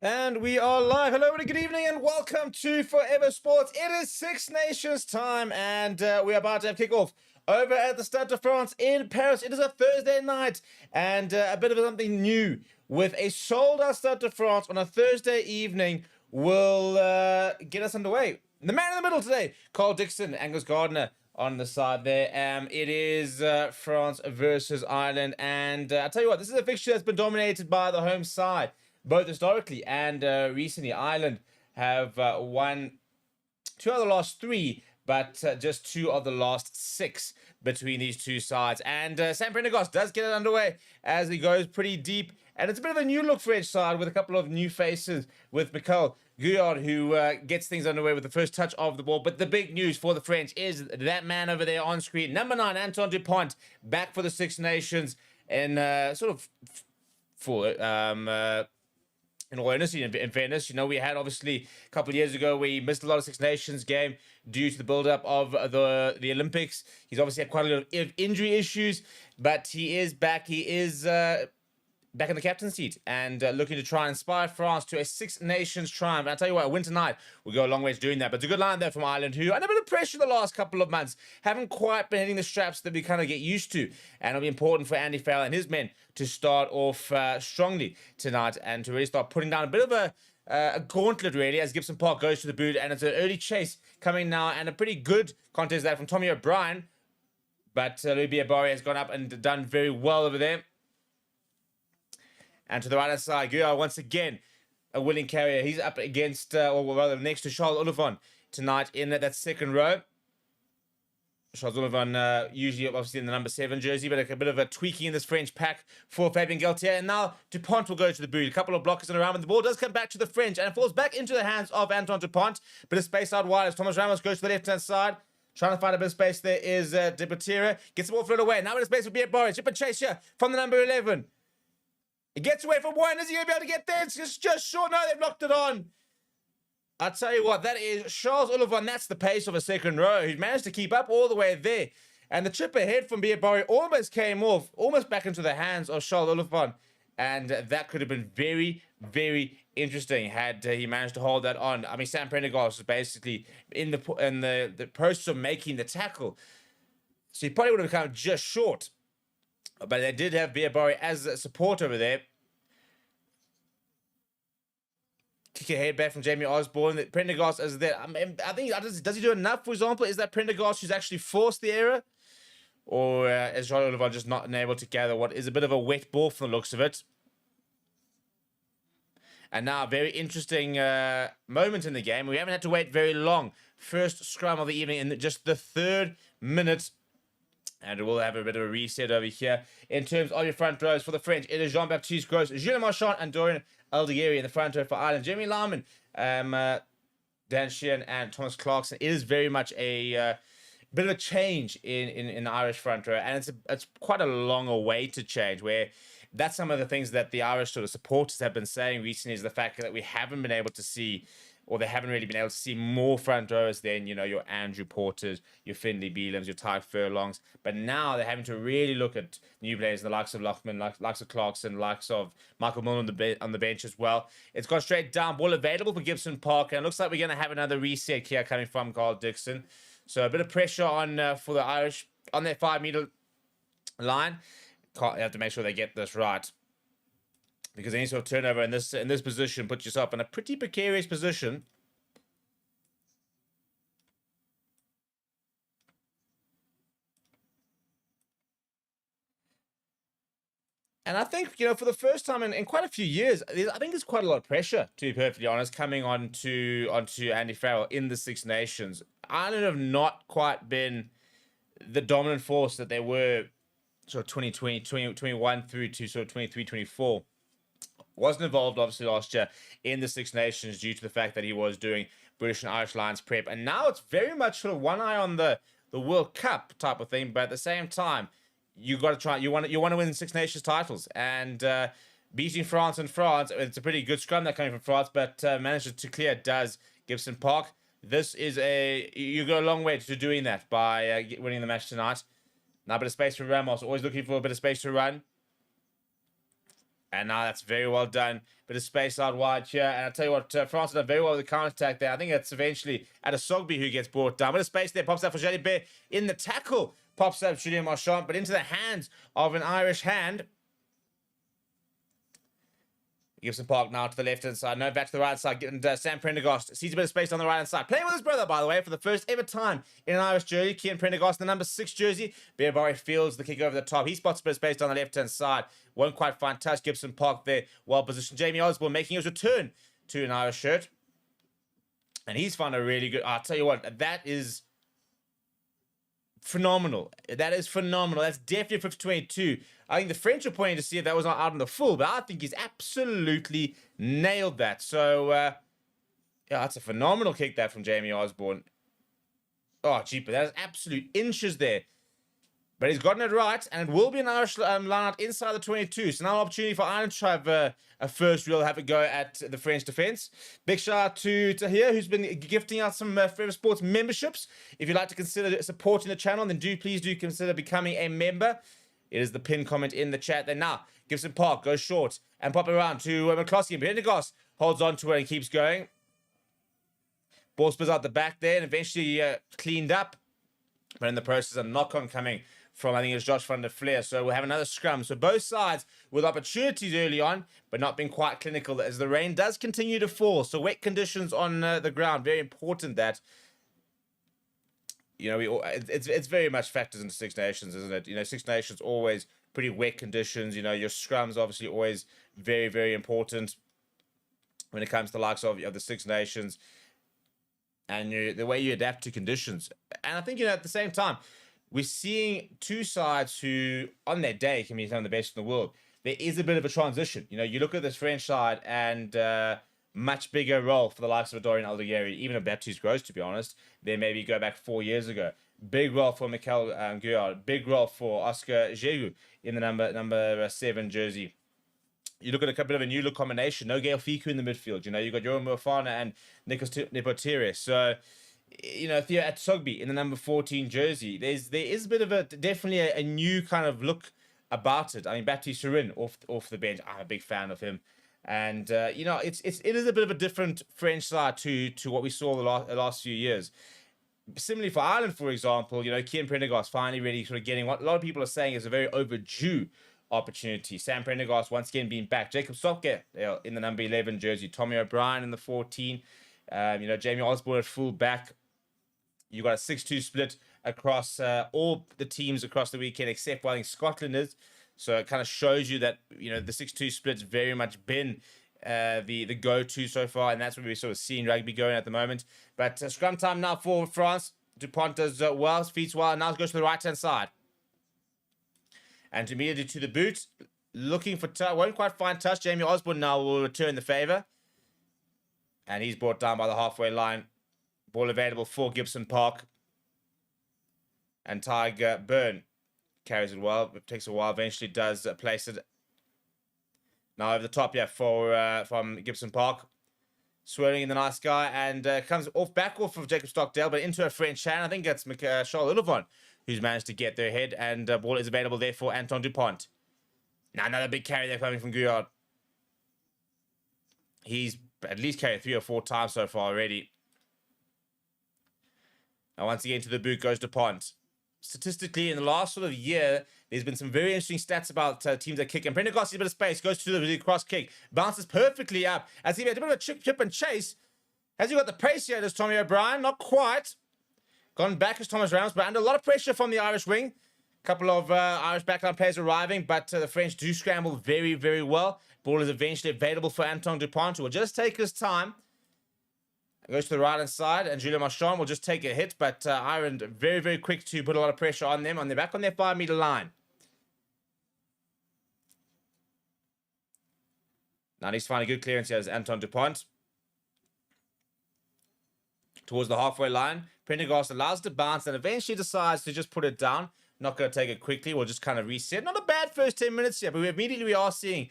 And we are live. Hello, everybody. Good evening and welcome to Forever Sports. It is Six Nations time and we are about to have kickoff over at the Stade de France in Paris. It is a Thursday night and a bit of something new with a sold-out Stade de France on a Thursday evening will get us underway. The man in the middle today, Carl Dixon, Angus Gardner on the side there. It is France versus Ireland. And I'll tell you what, this is a fixture that's been dominated by the home side, both historically and recently. Ireland have won 2 out of the last 3, but just 2 of the last 6 between these two sides. And Sam Prendergast does get it underway as he goes pretty deep. And it's a bit of a new look for each side with a couple of new faces with Michael Guyard, who gets things underway with the first touch of the ball. But the big news for the French is that man over there on screen, number 9, Antoine Dupont, back for the Six Nations. And sort of for in all honesty, in fairness, you know, we had obviously a couple of years ago we missed a lot of Six Nations game due to the build-up of the Olympics. He's obviously had quite a lot of injury issues, but he is back. He is back in the captain's seat and looking to try and inspire France to a Six Nations triumph. And I'll tell you what, a win tonight will go a long way to doing that. But it's a good line there from Ireland, who under a bit of pressure the last couple of months haven't quite been hitting the straps that we kind of get used to. And it'll be important for Andy Farrell and his men to start off strongly tonight and to really start putting down a bit of a gauntlet, really, as Gibson Park goes to the boot. And it's an early chase coming now, and a pretty good contest there from Tommy O'Brien. But Louis Biabari has gone up and done very well over there. And to the right-hand side, Guyard once again a willing carrier. He's up against, or rather next to Charles Olivon tonight in that second row. Charles Olivon usually obviously in the number 7 jersey, but a bit of a tweaking in this French pack for Fabien Galtier. And now Dupont will go to the boot. A couple of blockers in around, but the ball does come back to the French, and it falls back into the hands of Antoine Dupont. Bit of space out wide as Thomas Ramos goes to the left-hand side. Trying to find a bit of space there is De Botera. Gets the ball floated away. Now in space will be at Boris. Chip and chase here from the number 11. He gets away from one. Is he going to be able to get there? It's just short. No, they've locked it on. I'll tell you what, that is Charles Olivon. That's the pace of a second row. Who's managed to keep up all the way there. And the chip ahead from Biabari almost came off, almost back into the hands of Charles Olivon. And that could have been very, very interesting had he managed to hold that on. I mean, Sam Prendergast was basically in the process of making the tackle. So he probably would have come just short. But they did have Biabari as a support over there. Kick ahead back from Jamie Osborne. Prendergast is there. I mean, I think, does he do enough, for example? Is that Prendergast who's actually forced the error? Or is Jean Oliver just not able to gather what is a bit of a wet ball from the looks of it? And now a very interesting moment in the game. We haven't had to wait very long. First scrum of the evening in just the 3rd minute. And we'll have a bit of a reset over here. In terms of your front rows for the French, it is Jean-Baptiste Gros, Julien Marchand, and Dorian Aldegheri in the front row for Ireland. Jeremy Lyman, Dan Sheehan, and Thomas Clarkson. It is very much a bit of a change in the Irish front row. And it's quite a long way to change, where that's some of the things that the Irish sort of supporters have been saying recently, is the fact that we haven't been able to see, or they haven't really been able to see more front rowers than, you know, your Andrew Porters, your Finlay Beelams, your Ty Furlongs. But now they're having to really look at new players, the likes of Lochman, likes of Clarkson, likes of Michael Mullen on the bench as well. It's gone straight down, ball available for Gibson Park, and it looks like we're going to have another reset here coming from Carl Dixon. So a bit of pressure on for the Irish on their 5-meter line. You have to make sure they get this right, because any sort of turnover in this position puts yourself in a pretty precarious position. And I think, you know, for the first time in quite a few years, I think there's quite a lot of pressure, to be perfectly honest, coming onto Andy Farrell in the Six Nations. Ireland have not quite been the dominant force that they were sort of 2020, 2021 through to sort of 23, 24. Wasn't involved, obviously, last year in the Six Nations due to the fact that he was doing British and Irish Lions prep. And now it's very much sort of one eye on the World Cup type of thing. But at the same time, you got to try. You want to win Six Nations titles. And beating France in France, it's a pretty good scrum that coming from France. But managed to clear does Gibson Park. This is you go a long way to doing that by winning the match tonight. Now a bit of space for Ramos. Always looking for a bit of space to run. And now that's very well done. Bit of space out wide here. And I'll tell you what, France have done very well with the counter-attack there. I think it's eventually Adesogbi who gets brought down. Bit of space there. Pops out for Jalibert in the tackle. Pops up Julien Marchand, but into the hands of an Irish hand. Gibson Park now to the left-hand side. No, back to the right side. Getting Sam Prendergast. Sees a bit of space on the right-hand side. Playing with his brother, by the way, for the first ever time in an Irish jersey. Cian Prendergast, the number 6 jersey. Biabari fields the kick over the top. He spots a bit of space on the left-hand side. Won't quite find touch. Gibson Park there. Well-positioned. Jamie Osborne making his return to an Irish shirt. And he's found a really good... I'll tell you what, that is phenomenal. That is phenomenal. That's definitely 50-22. I think the French are pointing to see if that was not out in the full, but I think he's absolutely nailed that. So, yeah, that's a phenomenal kick that from Jamie Osborne. Oh, jeeper, that is absolute inches there. But he's gotten it right, and it will be an Irish line-out inside the 22. So now an opportunity for Ireland to have a first real have a go at the French defence. Big shout out to Tahir, who's been gifting out some Forever Sports memberships. If you'd like to consider supporting the channel, then please do consider becoming a member. It is the pinned comment in the chat. Then now, Gibson Park goes short and pop it around to McCloskey. Prendergast holds on to it and keeps going. Ball spills out the back there and eventually cleaned up. But in the process, a knock-on coming from, I think it's Josh van der Fleer. So we'll have another scrum. So both sides with opportunities early on, but not being quite clinical as the rain does continue to fall. So wet conditions on the ground, very important that, you know, it's very much factors into Six Nations, isn't it? You know, Six Nations always pretty wet conditions. You know, your scrums obviously always very, very important when it comes to the likes of the Six Nations and the way you adapt to conditions. And I think, you know, at the same time, we're seeing two sides who, on their day, can be some of the best in the world. There is a bit of a transition. You know, you look at this French side and much bigger role for the likes of Dorian Aldegheri, even if Baptiste Gross, to be honest, than maybe go back 4 years ago. Big role for Mikel Guillard. Big role for Oscar Giroux in the number 7 jersey. You look at a couple of a new look combination. No Gael Fiku in the midfield. You know, you got Yoram Mufana and Nikos Nipotiris. So, you know, Theo Atsogby in the number 14 jersey. There is a bit of definitely a new kind of look about it. I mean, Baptiste Surin off the bench. I'm a big fan of him. And, you know, it is a bit of a different French side to what we saw the last few years. Similarly for Ireland, for example, you know, Cian Prendergast finally really sort of getting what a lot of people are saying is a very overdue opportunity. Sam Prendergast once again being back. Jacob Stocke in the number 11 jersey. Tommy O'Brien in the 14. You know, Jamie Osborne at full back. You got a 6-2 split across all the teams across the weekend, except I think Scotland is. So it kind of shows you that, you know, the 6-2 split's very much been the go-to so far, and that's where we're sort of seeing rugby going at the moment. But scrum time now for France. Dupont does well, feeds well, and now goes to the right-hand side. And immediately to the boot, looking for touch, won't quite find touch. Jamie Osborne now will return the favour. And he's brought down by the halfway line. Ball available for Gibson Park. And Tiger Byrne carries it well. It takes a while, eventually does place it. Now over the top, yeah, from Gibson Park. Swirling in the nice guy and comes back off of Jacob Stockdale, but into a French hand. I think that's Charles Illevon who's managed to get their head, and ball is available there for Anton Dupont. Now another big carry there coming from Guillard. He's at least carried 3 or 4 times so far already. Now once again to the boot goes Dupont. Statistically, in the last sort of year, there's been some very interesting stats about teams that kick. And Prendergast sees a bit of space, goes to the cross kick, bounces perfectly up. As he had a bit of a chip and chase. Has he got the pace here, does Tommy O'Brien? Not quite. Gone back as Thomas Ramos, but under a lot of pressure from the Irish wing. A couple of Irish backline players arriving, but the French do scramble very, very well. Ball is eventually available for Anton Dupont, who will just take his time. Goes to the right-hand side, and Julien Marchand will just take a hit, but Ireland very, very quick to put a lot of pressure on them, back on their 5-metre line. Now he's finding good clearance here as Anton Dupont. Towards the halfway line. Prendergast allows it to bounce and eventually decides to just put it down. Not going to take it quickly. We'll just kind of reset. Not a bad first 10 minutes here, but we are seeing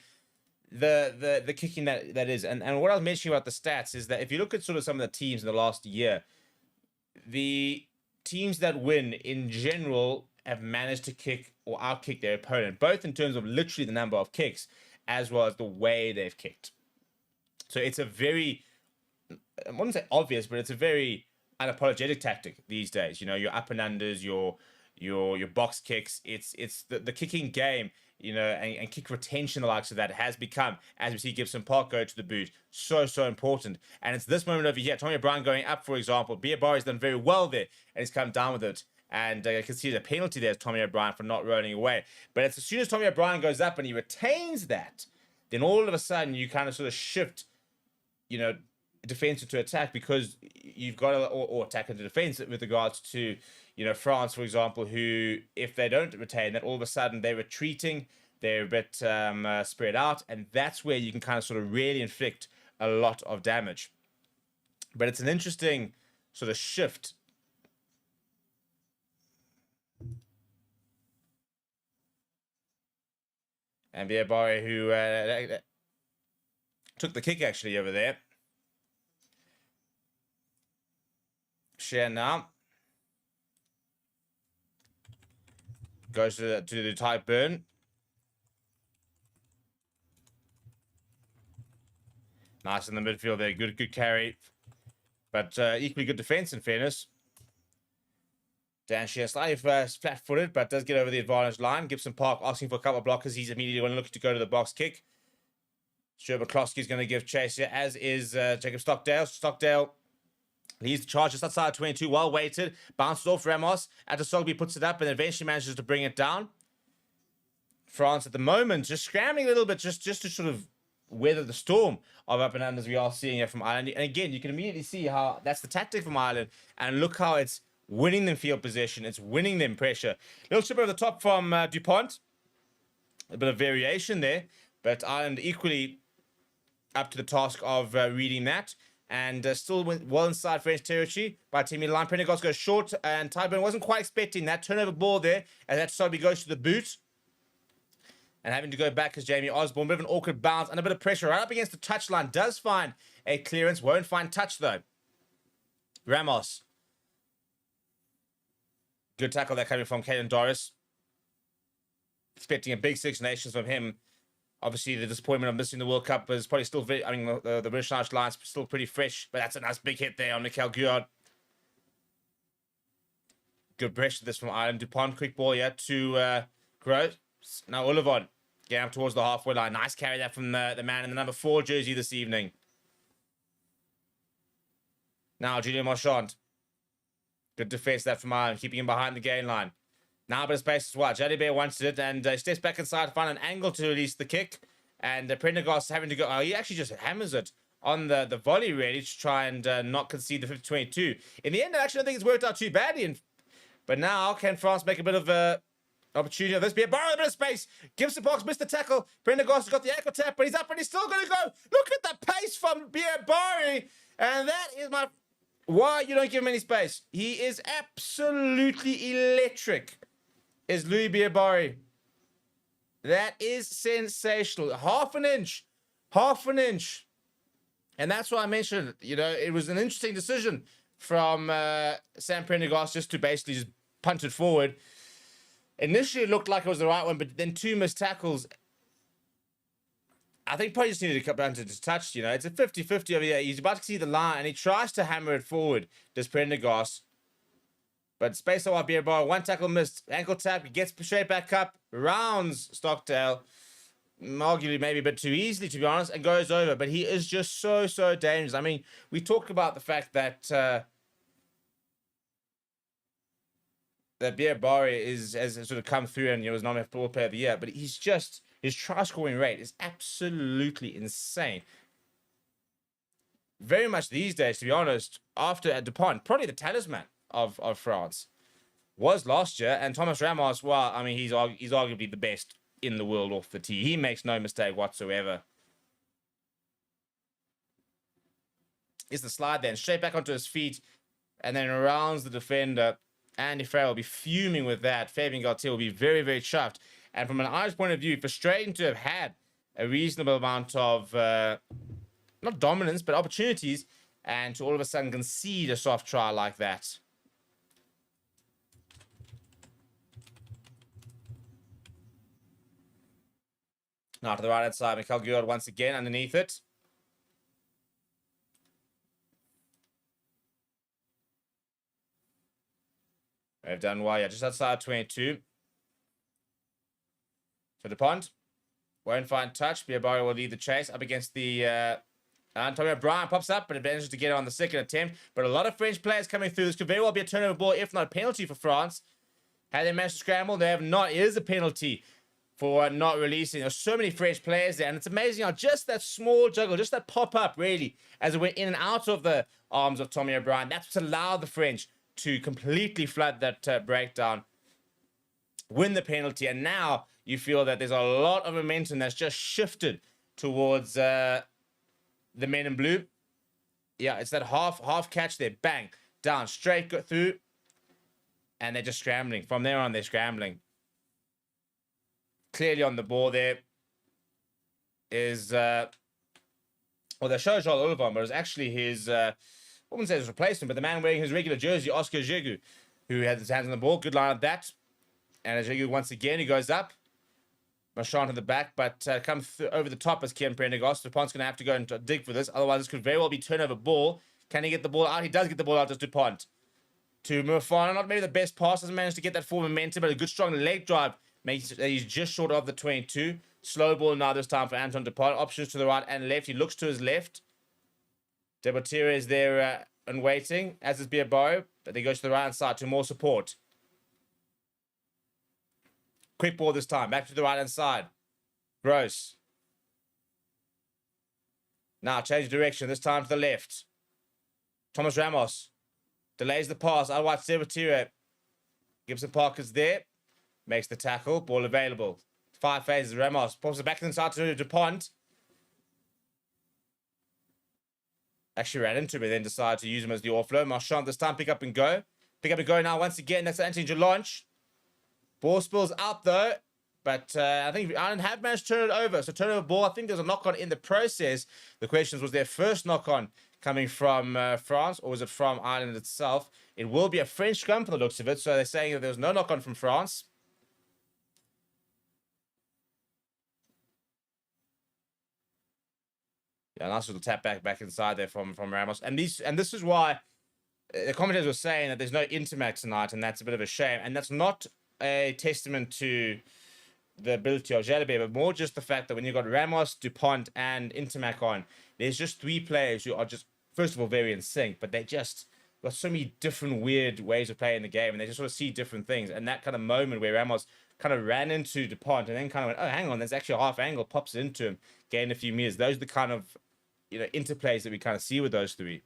the kicking that is. And what I was mentioning about the stats is that if you look at sort of some of the teams in the last year, the teams that win in general have managed to kick or outkick their opponent, both in terms of literally the number of kicks as well as the way they've kicked. So it's a very, I wouldn't say obvious, but it's a very unapologetic tactic these days. You know, your up and unders, your box kicks. It's the kicking game, you know, and kick retention, the likes of that, has become, as we see Gibson Park go to the boot, so important. And it's this moment over here. Tommy O'Brien going up, for example. Biabari's done very well there, and he's come down with it. And you can see the penalty there is Tommy O'Brien for not rolling away. But as soon as Tommy O'Brien goes up and he retains that, then all of a sudden you kind of sort of shift, you know, defense into attack, because you've got to, or attack into defense with regards to, you know, France, for example, who, if they don't retain that, all of a sudden they're retreating, they're a bit spread out, and that's where you can kind of sort of really inflict a lot of damage. But it's an interesting sort of shift. And Biabari, who took the kick actually over there. Share now. Goes to the tight burn. Nice in the midfield there. Good carry. But equally good defense, in fairness. Dan Shear slightly flat-footed, but does get over the advantage line. Gibson Park asking for a couple of blockers. He's immediately going to look to go to the box kick. Stuart McCloskey is going to give chase here, as is Jacob Stockdale. Stockdale leads the charge just outside 22. Well weighted. Bounces off Ramos. Atasogby puts it up and eventually manages to bring it down. France at the moment just scrambling a little bit just to sort of weather the storm of up and unders we are seeing here from Ireland. And again, you can immediately see how that's the tactic from Ireland. And look how it's winning them field possession. It's winning them pressure. Little chip over the top from Dupont. A bit of variation there. But Ireland equally up to the task of reading that. And still well inside French territory by Timmy Line. Prendergast goes short, and Tyburn wasn't quite expecting that turnover ball there. And that Sobi goes to the boot. And having to go back as Jamie Osborne. Bit of an awkward bounce and a bit of pressure right up against the touchline. Does find a clearance. Won't find touch though. Ramos. Good tackle there coming from Caden Doris. Expecting a big Six Nations from him. Obviously, the disappointment of missing the World Cup is probably still very... I mean, the British Irish line's still pretty fresh. But that's a nice big hit there on Mikel Guillard. Good pressure this from Ireland. Dupont, quick ball here to Gross. Now Olivon getting up towards the halfway line. Nice carry there from the man in the number 4 jersey this evening. Now Julien Marchand. Good defense there from Ireland, keeping him behind the gain line. Now a bit of space as well. Jalibert wanted it and steps back inside to find an angle to release the kick. And Prendergast having to go... Oh, he actually just hammers it on the volley, really, to try and not concede the 50-22. In the end, I actually don't think it's worked out too badly. But now, can France make a bit of a opportunity of this? Be a bar, a bit of space. Gibson Parks missed the tackle. Prendergast has got the ankle tap, but he's up and he's still going to go. Look at the pace from Biabari. And that is my... Why you don't give him any space? He is absolutely electric. Is Louis Biabari. That is sensational. Half an inch. And that's why I mentioned, you know, it was an interesting decision from Sam Prendergast just to basically just punt it forward. Initially, it looked like it was the right one, but then 2 missed tackles. I think probably just needed to cut down to just touch, you know. It's a 50-50 over here. He's about to see the line, and he tries to hammer it forward, does Prendergast. But space out Biabari, 1 tackle missed. Ankle tap, he gets straight back up, rounds Stockdale. Arguably maybe a bit too easily, to be honest, and goes over. But he is just so dangerous. I mean, we talk about the fact that that Biabari has sort of come through and, you know, was nominated for World Player of the Year, but he's just... His try scoring rate is absolutely insane. Very much these days, to be honest, after Dupont, probably the talisman of France. Was last year, and Thomas Ramos, well, I mean, he's arguably the best in the world off the tee. He makes no mistake whatsoever. Is the slide then, straight back onto his feet, and then rounds the defender. Andy Farrell will be fuming with that. Fabian Gaultier will be very chuffed. And from an Irish point of view, frustrating to have had a reasonable amount of, not dominance, but opportunities, and to all of a sudden concede a soft try like that. Now to the right-hand side, Mikel Guillard once again underneath it. They've done well, yeah, just outside 22. So Dupont won't find touch. Biabari will lead the chase up against the... Antonio Bryan pops up, but it manages to get it on the second attempt. But a lot of French players coming through. This could very well be a turnover ball, if not a penalty for France. Have they managed to scramble? They have not. It is a penalty. for not releasing. There's so many French players there, and it's amazing how just that small juggle, just that pop-up, really, as it went in and out of the arms of Tommy O'Brien, that's what allowed the French to completely flood that breakdown, win the penalty, and now you feel that there's a lot of momentum that's just shifted towards the men in blue. Yeah, it's that half catch there, bang, down, straight, go through, and they're just scrambling. From there on, they're scrambling. Clearly on the ball there is, well, they show Charles Oliver, but it's actually his, I wouldn't say his replacement, but the man wearing his regular jersey, Oscar Giroud, who had his hands on the ball. Good line of that. And Giroud once again, he goes up. Marchand in the back, but come over the top as Kian Prendergast. Dupont's going to have to go and dig for this. Otherwise, this could very well be turnover ball. Can he get the ball out? He does get the ball out to Dupont. To Mufana, not maybe the best pass. Doesn't manage to get that full momentum, but a good strong leg drive makes he's just short of the 22. Slow ball now this time for Anton Dupont. Options to the right and left. He looks to his left. Debatira is there and waiting, as is Biabaro, but he goes to the right hand side to more support. Quick ball this time. Back to the right hand side. Gross. Now change direction. This time to the left. Thomas Ramos delays the pass. Otherwise, Debatira. Gibson Park is there. Makes the tackle. Ball available. 5 phases. Ramos pops it back inside to Dupont. Actually ran into him and then decided to use him as the offload. Marchand this time pick up and go. Pick up and go now once again. That's Anthony Jelonch. Ball spills out though, but I think Ireland have managed to turn it over. So turnover ball, I think there's a knock-on in the process. The question was their first knock-on coming from France, or was it from Ireland itself? It will be a French scrum from the looks of it, so they're saying that there was no knock-on from France. Yeah, nice little tap back inside there from Ramos. And this is why the commentators were saying that there's no Intermac tonight, and that's a bit of a shame. And that's not a testament to the ability of Jalabert, but more just the fact that when you've got Ramos, Dupont, and Intermac on, there's just 3 players who are just, first of all, very in sync, but they just got so many different weird ways of playing the game, and they just sort of see different things. And that kind of moment where Ramos kind of ran into Dupont and then kind of went, oh, hang on, there's actually a half angle, pops into him, gained a few meters. Those are the kind of, interplays that we kind of see with those 3.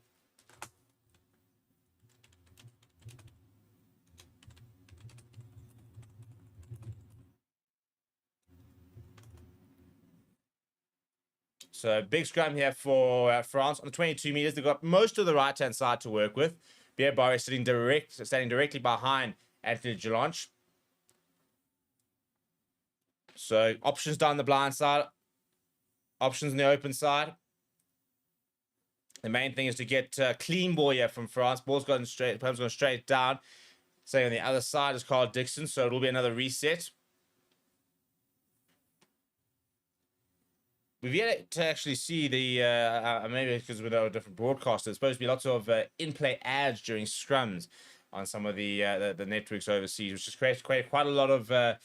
So big scrum here for France on the 22 meters. They've got most of the right-hand side to work with. Biabaro is standing directly behind Anthony Jelonch. So options down the blind side, options in the open side. The main thing is to get clean ball here from France. Ball's going straight, Perm's going straight down. Say on the other side is Carl Dixon, so it'll be another reset. We've yet to actually see the, maybe because we're a different broadcaster, there's supposed to be lots of in-play ads during scrums on some of the networks overseas, which has created quite a lot of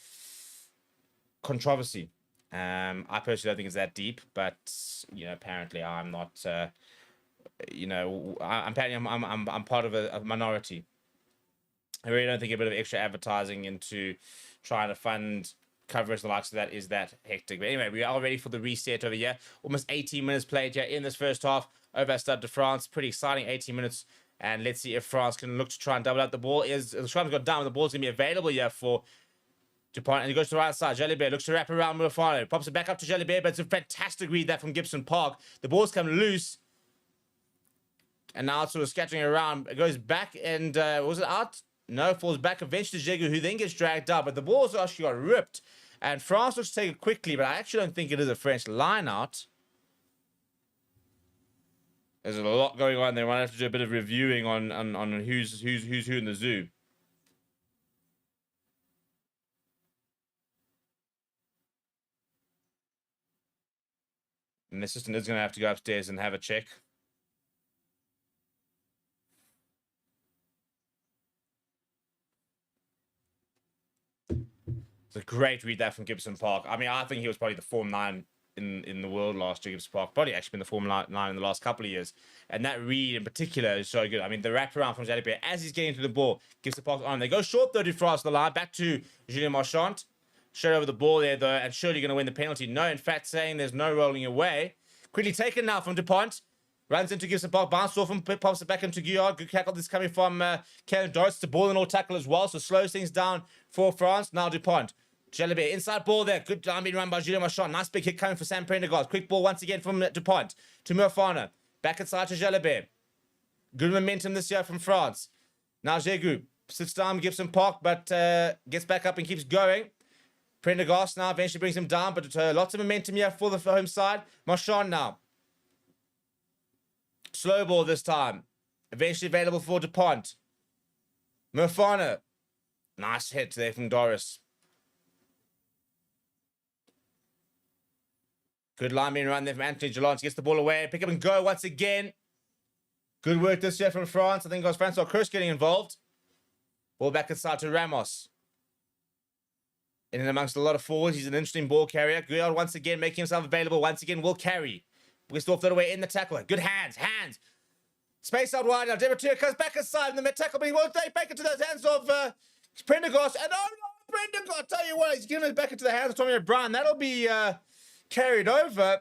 controversy. I personally don't think it's that deep, but, apparently I'm not, I'm part of a minority. I really don't think a bit of extra advertising into trying to fund coverage the likes of that is that hectic. But anyway, we are ready for the reset over here. Almost 18 minutes played here in this first half over at Stade de France. Pretty exciting 18 minutes. And let's see if France can look to try and double up. The ball is, the scrum's got down. The ball's going to be available here for Dupont. And he goes to the right side. Jalabert looks to wrap around Mufano. Pops it back up to Jalabert, but it's a fantastic read there from Gibson Park. The ball's come loose. And now it's sort of scattering around. It goes back and, was it out? No, falls back eventually to Jegu, who then gets dragged out. But the ball's actually got ripped. And France looks to take it quickly, but I actually don't think it is a French line-out. There's a lot going on there. We'll have to do a bit of reviewing on who's who in the zoo. And the assistant is going to have to go upstairs and have a check. It's a great read there from Gibson Park. I mean, I think he was probably the Form 9 in the world last year, Gibson Park. Probably actually been the Form 9 in the last couple of years. And that read in particular is so good. I mean, the wraparound from Jalabert as he's getting to the ball, Gibson Park on. They go short 30 France the line, back to Julien Marchand. Straight over the ball there, though, and surely going to win the penalty. No, in fact, saying there's no rolling away. Quickly taken now from DuPont. Runs into Gibson Park, bounces off him, pops it back into Guyard. Good tackle this coming from Kevin Doris. It's a ball and all tackle as well, so slows things down for France. Now DuPont. Jalabert, inside ball there. Good line being run by Julien Marchand. Nice big hit coming for Sam Prendergast. Quick ball once again from DuPont to Mofana. Back inside to Jalabert. Good momentum this year from France. Now Jegu sits down Gibson Park, but gets back up and keeps going. Prendergast now eventually brings him down, but lots of momentum here for the home side. Marchand now. Slow ball this time. Eventually available for DuPont. Mofana. Nice hit there from Doris. Good line being run there from Anthony Gellant. Gets the ball away. Pick up and go once again. Good work this year from France. I think it was Francois Cruz getting involved. Ball back inside to Ramos. In and amongst a lot of forwards. He's an interesting ball carrier. Guyard once again making himself available. Once again will carry. We're still off that away in the tackle. Good hands. Space out wide now. Demetriou comes back inside in the mid tackle, but he won't take back into the hands of Prendergast. And oh no, Prendergast, tell you what, he's giving it back into the hands of Tommy O'Brien. That'll be carried over.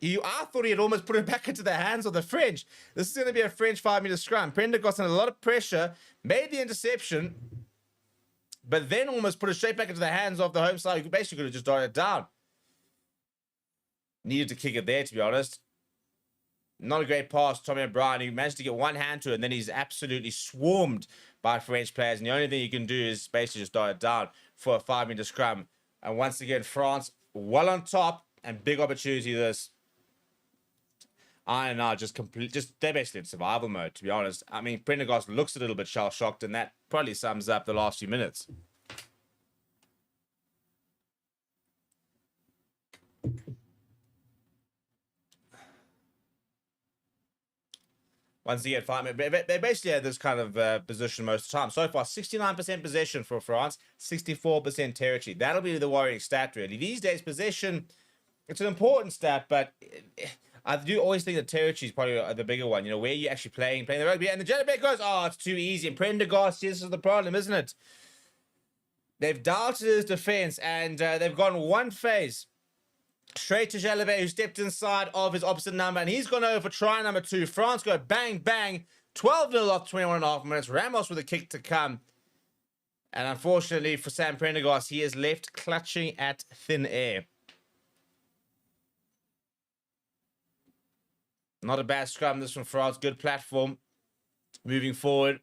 I thought he had almost put it back into the hands of the French. This is going to be a French 5-meter scrum. Prendergast under a lot of pressure, made the interception, but then almost put it straight back into the hands of the home side, who basically could have just darted it down. Needed to kick it there, to be honest. Not a great pass, Tommy O'Brien. He managed to get one hand to it, and then he's absolutely swarmed by French players. And the only thing you can do is basically just dart it down for a 5-meter scrum. And once again, France well on top, and big opportunity this. I don't know, they're basically in survival mode, to be honest. I mean, Prendergast looks a little bit shell-shocked, and that probably sums up the last few minutes. Once again, they basically had this kind of position most of the time. So far, 69% possession for France, 64% territory. That'll be the worrying stat, really. These days, possession, it's an important stat, but I do always think that territory is probably the bigger one. You know, where you're actually playing the rugby. And the Jalabert goes, oh, it's too easy. And Prendergast, this is the problem, isn't it? They've doubted his defense, and they've gone one phase straight to Jalabert, who stepped inside of his opposite number, and he's gone over for try number 2. France go bang, bang, 12-0 off 21.5 minutes. Ramos with a kick to come. And unfortunately for Sam Prendergast, he is left clutching at thin air. Not a bad scrum, this from France. Good platform. Moving forward.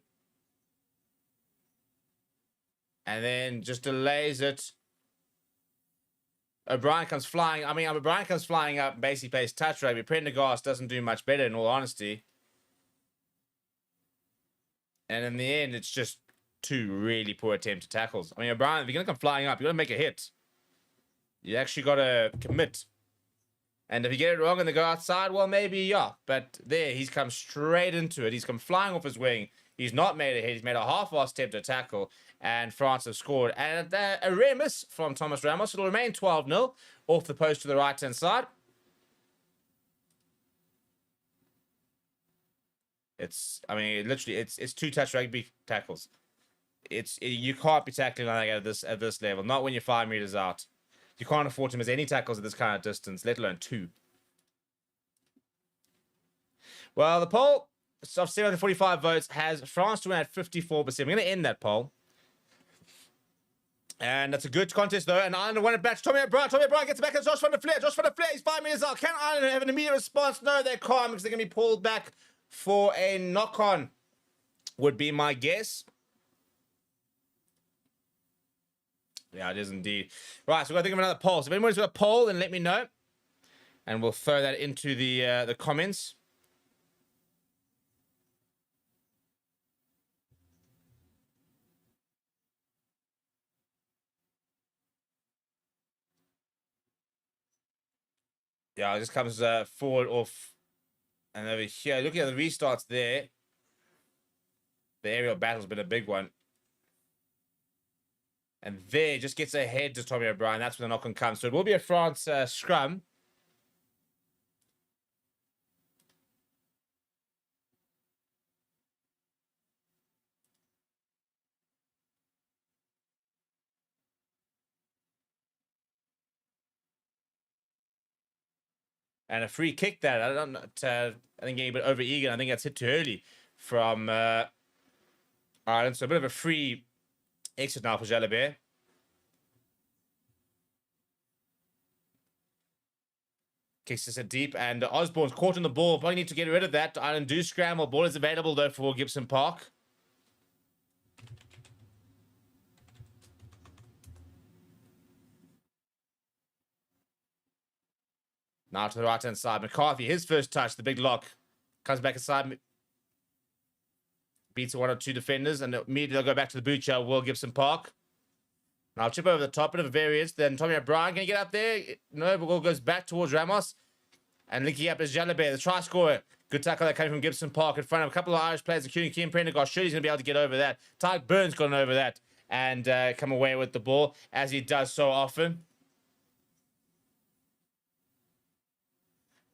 And then just delays it. O'Brien comes flying. O'Brien comes flying up and basically plays touch rugby. Prendergast doesn't do much better, in all honesty. And in the end, it's just 2 really poor attempted tackles. O'Brien, if you're going to come flying up, you've got to make a hit. You actually got to commit. And if you get it wrong and they go outside, well, maybe, yeah. But there, he's come straight into it. He's come flying off his wing. He's not made a hit. He's made a half-ass attempt to tackle. And France have scored. And a rare miss from Thomas Ramos. It'll remain 12-0 off the post to the right-hand side. Literally, it's 2 touch rugby tackles. You can't be tackling like that at this level. Not when you're 5 meters out. You can't afford to miss any tackles at this kind of distance, let alone 2. Well, the poll of 745 votes has France to win at 54%. We're going to end that poll. And that's a good contest, though. And Ireland won it back to Tommy O'Brien. Tommy O'Brien gets it back to Josh van der Fleer. Josh van der Fleer, he's 5 meters out. Can Ireland have an immediate response? No, they can't, because they're going to be pulled back for a knock-on, would be my guess. Yeah, it is indeed. Right, so we've got to think of another poll. So if anyone's got a poll, then let me know. And we'll throw that into the comments. Yeah, it just comes forward off. And over here, looking at the restarts there. The aerial battle's been a big one. And there, just gets ahead to Tommy O'Brien. That's when the knock-on comes. So it will be a France scrum. And a free kick that I think getting a bit over eager. I think that's hit too early from Ireland. So a bit of a free exit now for Jalabert. Kicks us deep, and Osborne's caught on the ball. Probably need to get rid of that. Ireland do scramble. Ball is available though for Gibson Park. Now to the right-hand side. McCarthy, his first touch, the big lock. Comes back inside. Beats one or two defenders, and immediately they'll go back to the butcher, Will Gibson Park. Now chip over the top, bit of a variance. Then Tommy O'Brien, can he get up there? No, the ball goes back towards Ramos. And linking up is Jalabert, the try scorer. Good tackle that coming from Gibson Park in front of a couple of Irish players, including Keane Prendergast. Sure, he's going to be able to get over that. Tyke Burns gone over that and come away with the ball, as he does so often.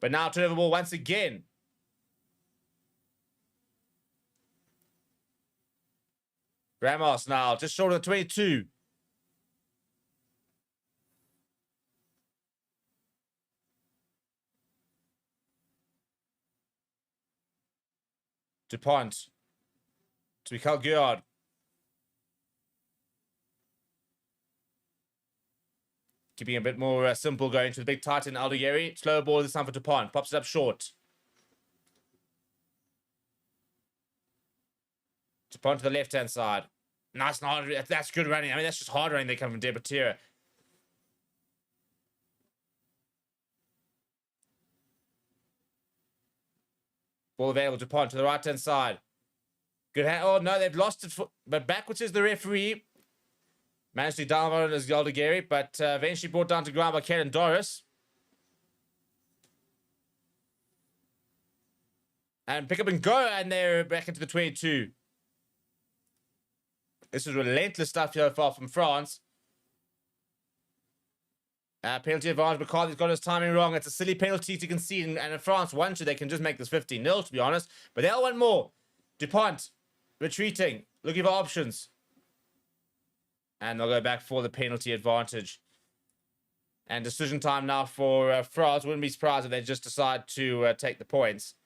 But now turn over the ball once again. Ramos now, just short of the 22. DuPont to Mikael Gerard. Keeping a bit more simple going to the big titan Aldigeri. Slow ball this time for DuPont. Pops it up short. DuPont to the left-hand side. Nice and hard. That's good running. I mean, that's just hard running. They come from Debatera. Ball available. DuPont to the right-hand side. Good hand. Oh, no, they've lost it. But backwards is the referee. Managed to download it as Aldigeri, but eventually brought down to ground by Karen Doris. And pick up and go, and they're back into the 22. This is relentless stuff so far from France. Penalty advantage. McCarthy's got his timing wrong. It's a silly penalty to concede, and if France want to, they can just make this 15-0, to be honest. But they'll want more. DuPont retreating, looking for options. And they'll go back for the penalty advantage. And decision time now for France. Wouldn't be surprised if they just decide to take the points.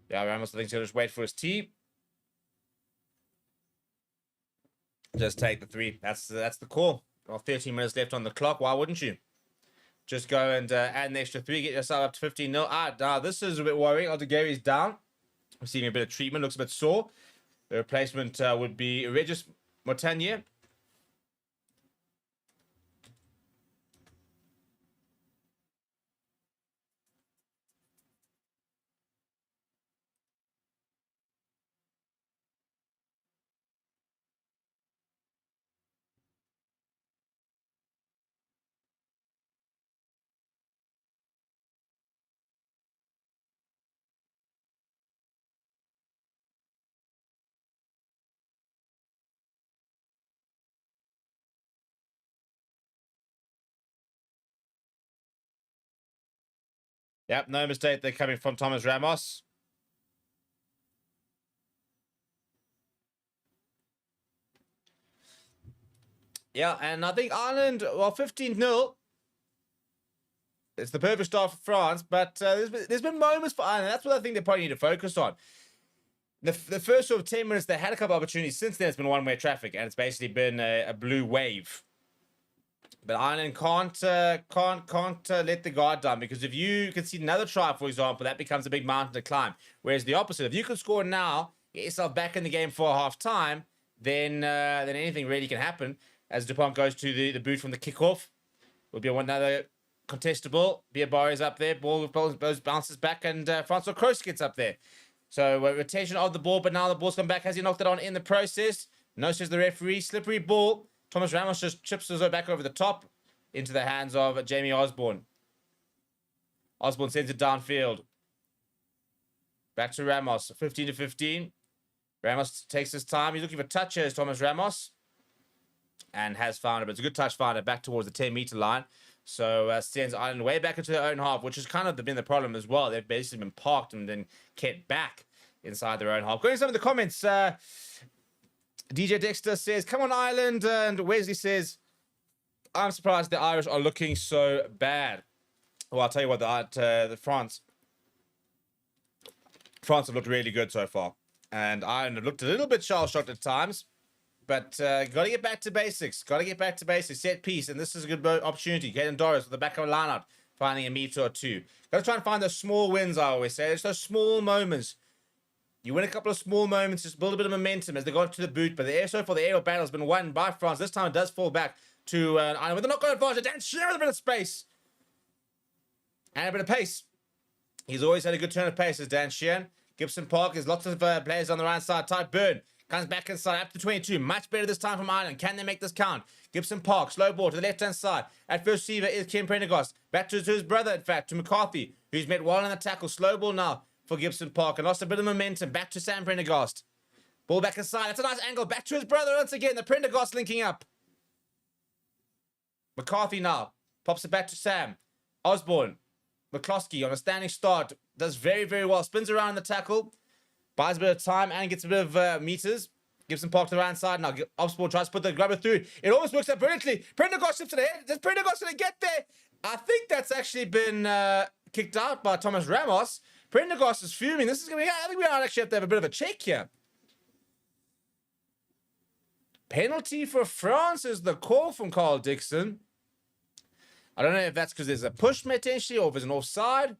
Yeah, Ramos, I think he'll just wait for his tee. Just take the 3. That's the call. Well, 13 minutes left on the clock. Why wouldn't you? Just go and add an extra 3. Get yourself up to 15-0. Now this is a bit worrying. Aldigeri's down. Receiving a bit of treatment. Looks a bit sore. The replacement would be Regis Montagnier. Yep, no mistake. They're coming from Thomas Ramos. Yeah, and I think Ireland, well, 15-0. It's the perfect start for France, but there's been moments for Ireland. That's what I think they probably need to focus on. The first sort of 10 minutes, they had a couple of opportunities. Since then, it's been one-way traffic, and it's basically been a blue wave. But Ireland can't let the guard down, because if you concede another try, for example, that becomes a big mountain to climb. Whereas the opposite, if you can score now, get yourself back in the game for half time, then anything really can happen. As DuPont goes to the boot from the kickoff, will be another contestable. Biabari is up there, ball bounces back, and Francois Kroos gets up there. So rotation of the ball, but now the ball's come back. Has he knocked it on in the process? No, says the referee. Slippery ball. Thomas Ramos just chips it back over the top into the hands of Jamie Osborne. Osborne sends it downfield. Back to Ramos. 15-15. Ramos takes his time. He's looking for touches, Thomas Ramos. And has found it. But it's a good touch finder back towards the 10-meter line. So sends Ireland way back into their own half, which has kind of been the problem as well. They've basically been parked and then kept back. inside their own half. Going to some of the comments. DJ Dexter says, come on, Ireland. And Wesley says, I'm surprised the Irish are looking so bad. Well, I'll tell you what, the France have looked really good so far. And Ireland have looked a little bit shell-shocked at times. But got to get back to basics. Got to get back to basics. Set piece. And this is a good opportunity. Caden Doris with the back of a line out. Finding a meter or two. Got to try and find those small wins, I always say. It's those small moments. You win a couple of small moments. Just build a bit of momentum as they go to the boot. But so far, the aerial battle has been won by France. This time it does fall back to Ireland. With a knock-on advantage. Dan Sheeran with a bit of space. And a bit of pace. He's always had a good turn of pace, as Dan Sheeran. Gibson Park, there's lots of players on the right side. Type Burn comes back inside up to 22. Much better this time from Ireland. Can they make this count? Gibson Park, slow ball to the left-hand side. At first receiver is Kim Prendergast. Back to his brother, in fact, to McCarthy, who's met well in the tackle. Slow ball now for Gibson Park and lost a bit of momentum. Back to Sam Prendergast. Ball back inside. That's a nice angle. Back to his brother once again. The Prendergast linking up. McCarthy now. Pops it back to Sam. Osborne. McCloskey on a standing start. Does very, very well. Spins around in the tackle. Buys a bit of time and gets a bit of meters. Gibson Park to the right side. Now Osborne tries to put the grubber through. It almost works out brilliantly. Prendergast shifts it ahead. Does Prendergast going to get there? I think that's actually been kicked out by Thomas Ramos. Prendergast is fuming. This is going to be... I think we might actually have to have a bit of a check here. Penalty for France is the call from Carl Dixon. I don't know if that's because there's a push potentially or if it's an offside.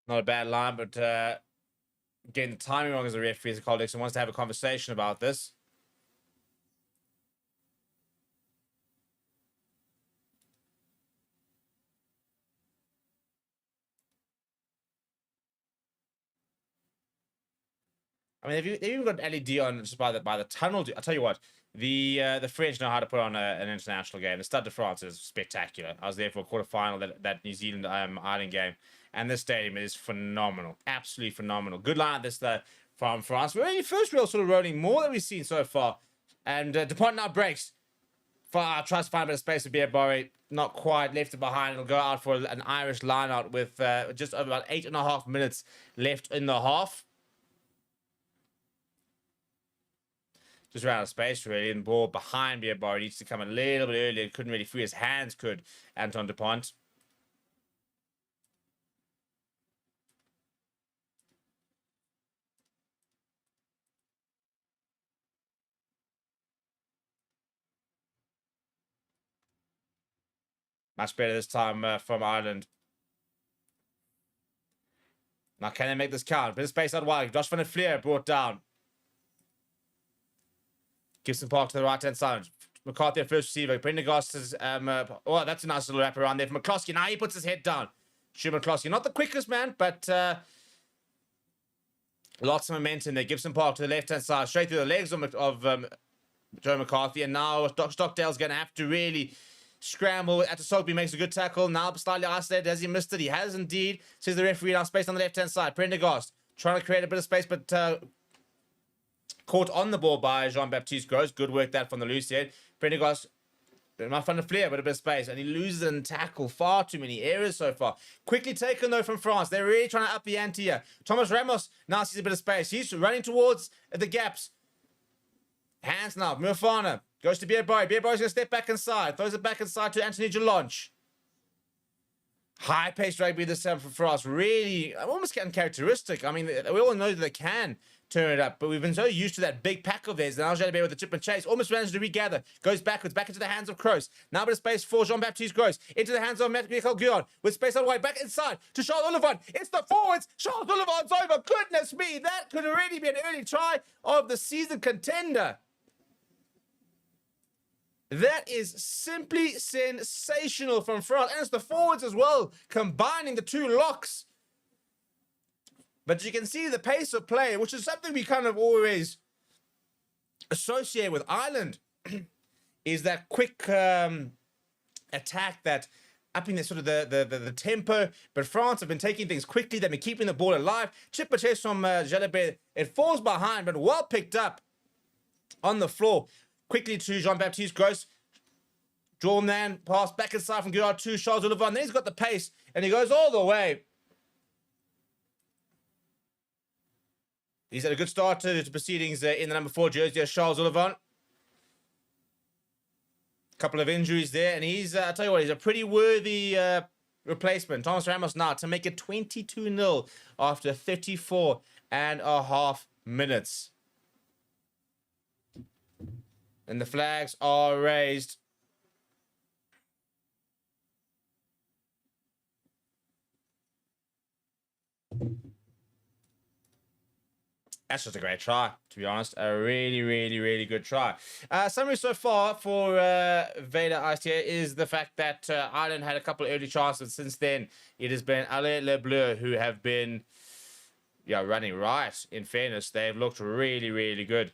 Not a bad line, but getting the timing wrong as a referee, as Carl Dixon wants to have a conversation about this. I mean, they've even got LED on just by the tunnel. I'll tell you what, the French know how to put on an international game. The Stade de France is spectacular. I was there for a quarterfinal that New Zealand Ireland game, and this stadium is phenomenal, absolutely phenomenal. Good line this from France. We're only first real sort of rolling more than we've seen so far, and Dupont now breaks. Tries to find a bit of space with Biabari. Not quite, left it behind. It'll go out for an Irish line out with just over about 8.5 minutes left in the half. Just ran out of space, really, and ball behind Biabari needs to come a little bit earlier. Couldn't really free his hands, could Anton Dupont. Much better this time from Ireland. Now, can they make this count? Bit of space out wide. Josh van der Fleer brought down. Gibson Park to the right-hand side. McCarthy, first receiver. Prendergast is... oh, that's a nice little wrap around there for McCloskey. Now he puts his head down. Stu McCloskey. Not the quickest man, but... lots of momentum there. Gibson Park to the left-hand side. Straight through the legs of Joe McCarthy. And now Stockdale's going to have to really... scramble. Atasogby makes a good tackle. Now slightly isolated. Has he missed it? He has indeed. Says the referee. Now space on the left-hand side. Prendergast trying to create a bit of space, but caught on the ball by Jean-Baptiste Gros. Good work that from the loose head. Prendergast, not fun to flare, but a bit of space. And he loses in tackle. Far too many errors so far. Quickly taken, though, from France. They're really trying to up the ante here. Thomas Ramos now sees a bit of space. He's running towards the gaps. Hands now. Mufana goes to Biabari. Biabari's going to step back inside. Throws it back inside to Anthony Jalonch. High-paced rugby this time for France. Really, almost uncharacteristic. I mean, we all know that they can turn it up, but we've been so used to that big pack of theirs. Now Jalabert with the chip and chase. Almost manages to regather. Goes backwards, back into the hands of Kroos. Now a bit of space for Jean-Baptiste Gros. Into the hands of Michael Guillon. With space on the way. Back inside to Charles Olivan. It's the forwards. Charles Olivan's over. Goodness me, that could already be an early try of the season contender. That is simply sensational from France. And it's the forwards as well, combining the two locks. But you can see the pace of play, which is something we kind of always associate with Ireland, is that quick attack, that upping the sort of the tempo. But France have been taking things quickly. They've been keeping the ball alive. Chip chase from Jalabert. It falls behind, but well picked up on the floor. Quickly to Jean-Baptiste Gross. Drawn man, pass back inside from Girard to Charles Olivan. Then he's got the pace, and he goes all the way. He's had a good start to proceedings in the number 4 jersey, Charles Olivan. Couple of injuries there, and he's, I'll tell you what, he's a pretty worthy replacement. Thomas Ramos now to make it 22-0 after 34.5 minutes. And the flags are raised. That's just a great try, to be honest. A really, really, really good try. Summary so far for Vader Ice here is the fact that Ireland had a couple of early chances. Since then, it has been Les Bleus who have been running right. In fairness, they've looked really, really good.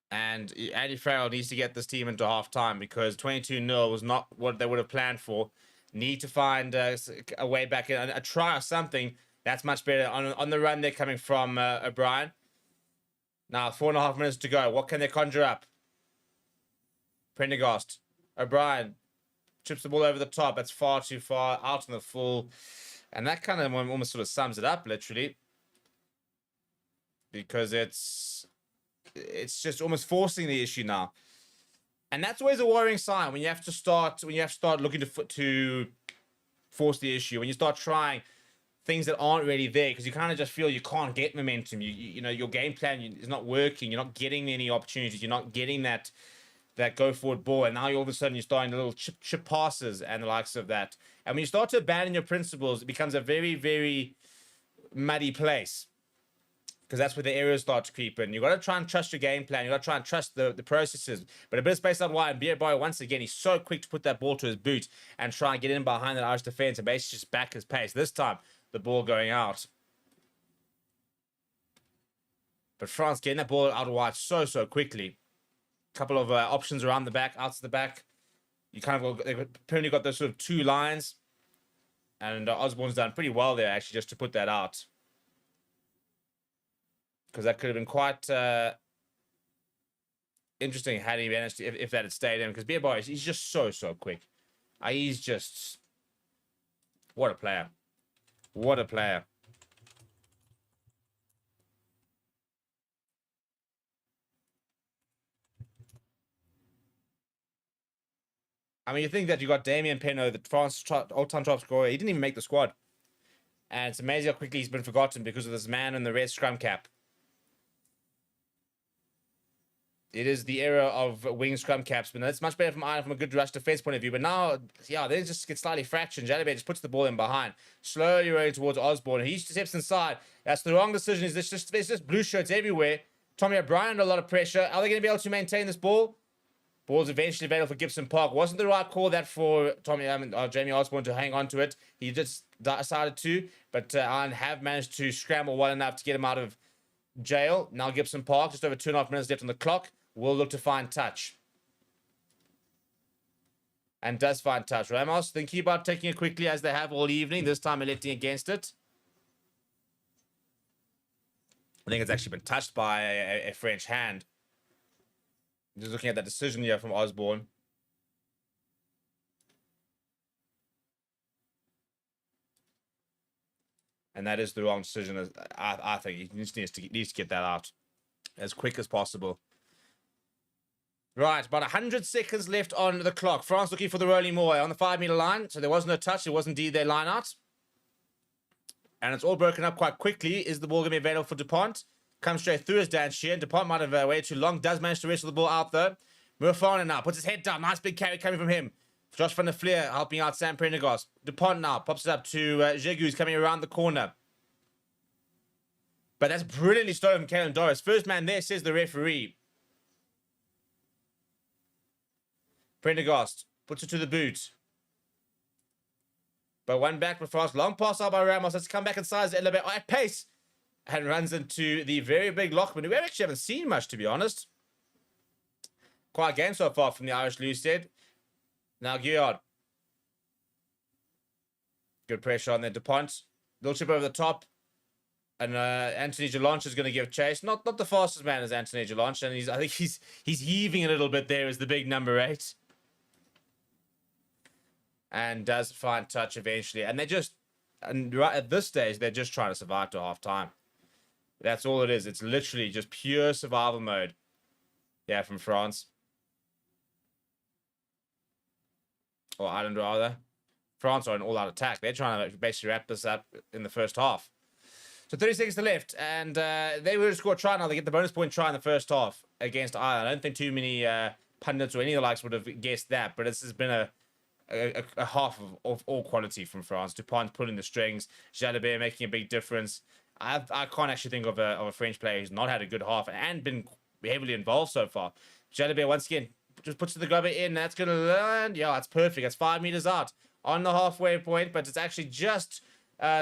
And Andy Farrell needs to get this team into half-time because 22-0 was not what they would have planned for. Need to find a way back in, a try or something. That's much better. On the run, they're coming from O'Brien. Now, 4.5 minutes to go. What can they conjure up? Prendergast. O'Brien chips the ball over the top. That's far too far. Out on the full. And that kind of almost sort of sums it up, literally. Because it's just almost forcing the issue now, and that's always a worrying sign when you have to start looking to force the issue, when you start trying things that aren't really there because you kind of just feel you can't get momentum. You know your game plan is not working. You're not getting any opportunities. You're not getting that go forward ball, and now all of a sudden you're starting little chip passes and the likes of that. And when you start to abandon your principles, it becomes a very, very muddy place. Because that's where the errors start to creep in. You've got to try and trust your game plan. You've got to try and trust the processes. But a bit of space out wide. And Beerboy, once again, he's so quick to put that ball to his boot and try and get in behind that Irish defence and basically just back his pace. This time, the ball going out. But France getting that ball out wide so quickly. Couple of options around the back, out to the back. You kind of they've apparently got those sort of two lines. And Osborne's done pretty well there, actually, just to put that out. Because that could have been quite interesting had he managed to, if that had stayed in. Because Beerboy, he's just so quick. He's just... What a player. What a player. I mean, you think that you got Damien Penaud, the France all-time top scorer. He didn't even make the squad. And it's amazing how quickly he's been forgotten because of this man in the red scrum cap. It is the era of wing scrum caps, but that's much better from Ireland from a good rush defense point of view. But now, they just get slightly fractured. Jalabert just puts the ball in behind, slowly rolling towards Osborne. He steps inside. That's the wrong decision. There's just blue shirts everywhere. Tommy O'Brien under a lot of pressure. Are they going to be able to maintain this ball? Ball's eventually available for Gibson Park. Wasn't the right call that for Jamie Osborne to hang on to it. He just decided to, but Ireland have managed to scramble well enough to get him out of jail. Now Gibson Park, just over 2.5 minutes left on the clock. Will look to find touch. And does find touch. Ramos thinking about taking it quickly as they have all evening. This time electing against it. I think it's actually been touched by a French hand. Just looking at that decision here from Osborne. And that is the wrong decision. I think he needs to get that out as quick as possible. Right, about 100 seconds left on the clock. France looking for the rolling Moy on the 5-meter line. So there was no touch. It was indeed their line out. And it's all broken up quite quickly. Is the ball going to be available for Dupont? Comes straight through as Dan Sheehan. Dupont might have waited too long. Does manage to wrestle the ball out though. Murfana now puts his head down. Nice big carry coming from him. Josh van der Fleer helping out Sam Prendergast. Dupont now pops it up to Jegu, who's coming around the corner. But that's brilliantly stolen from Kalen Doris. First man there, says the referee. Prendergast puts it to the boot. But one back for France. Long pass out by Ramos. Let's come back inside the elevator at pace. And runs into the very big Lockman, who we actually haven't seen much, to be honest. Quite a game so far from the Irish Lucid. Now Guillard. Good pressure on there. DuPont. Little chip over the top. And Anthony Jalanche is going to give chase. Not the fastest man as Anthony Jalanche. And I think he's heaving a little bit there as the big number 8. And does find touch eventually. And right at this stage, they're just trying to survive to half time. That's all it is. It's literally just pure survival mode. Yeah, from France. Or Ireland, rather. France are in all-out attack. They're trying to basically wrap this up in the first half. So 30 seconds to left. And they were to score a try now. They get the bonus point try in the first half against Ireland. I don't think too many pundits or any of the likes would have guessed that. But this has been a half of all quality from France. Dupont pulling the strings. Jalabert making a big difference. I can't actually think of a French player who's not had a good half and been heavily involved so far. Jalabert, once again, just puts the grubber in. That's going to land. Yeah, that's perfect. That's 5 meters out on the halfway point, but it's actually just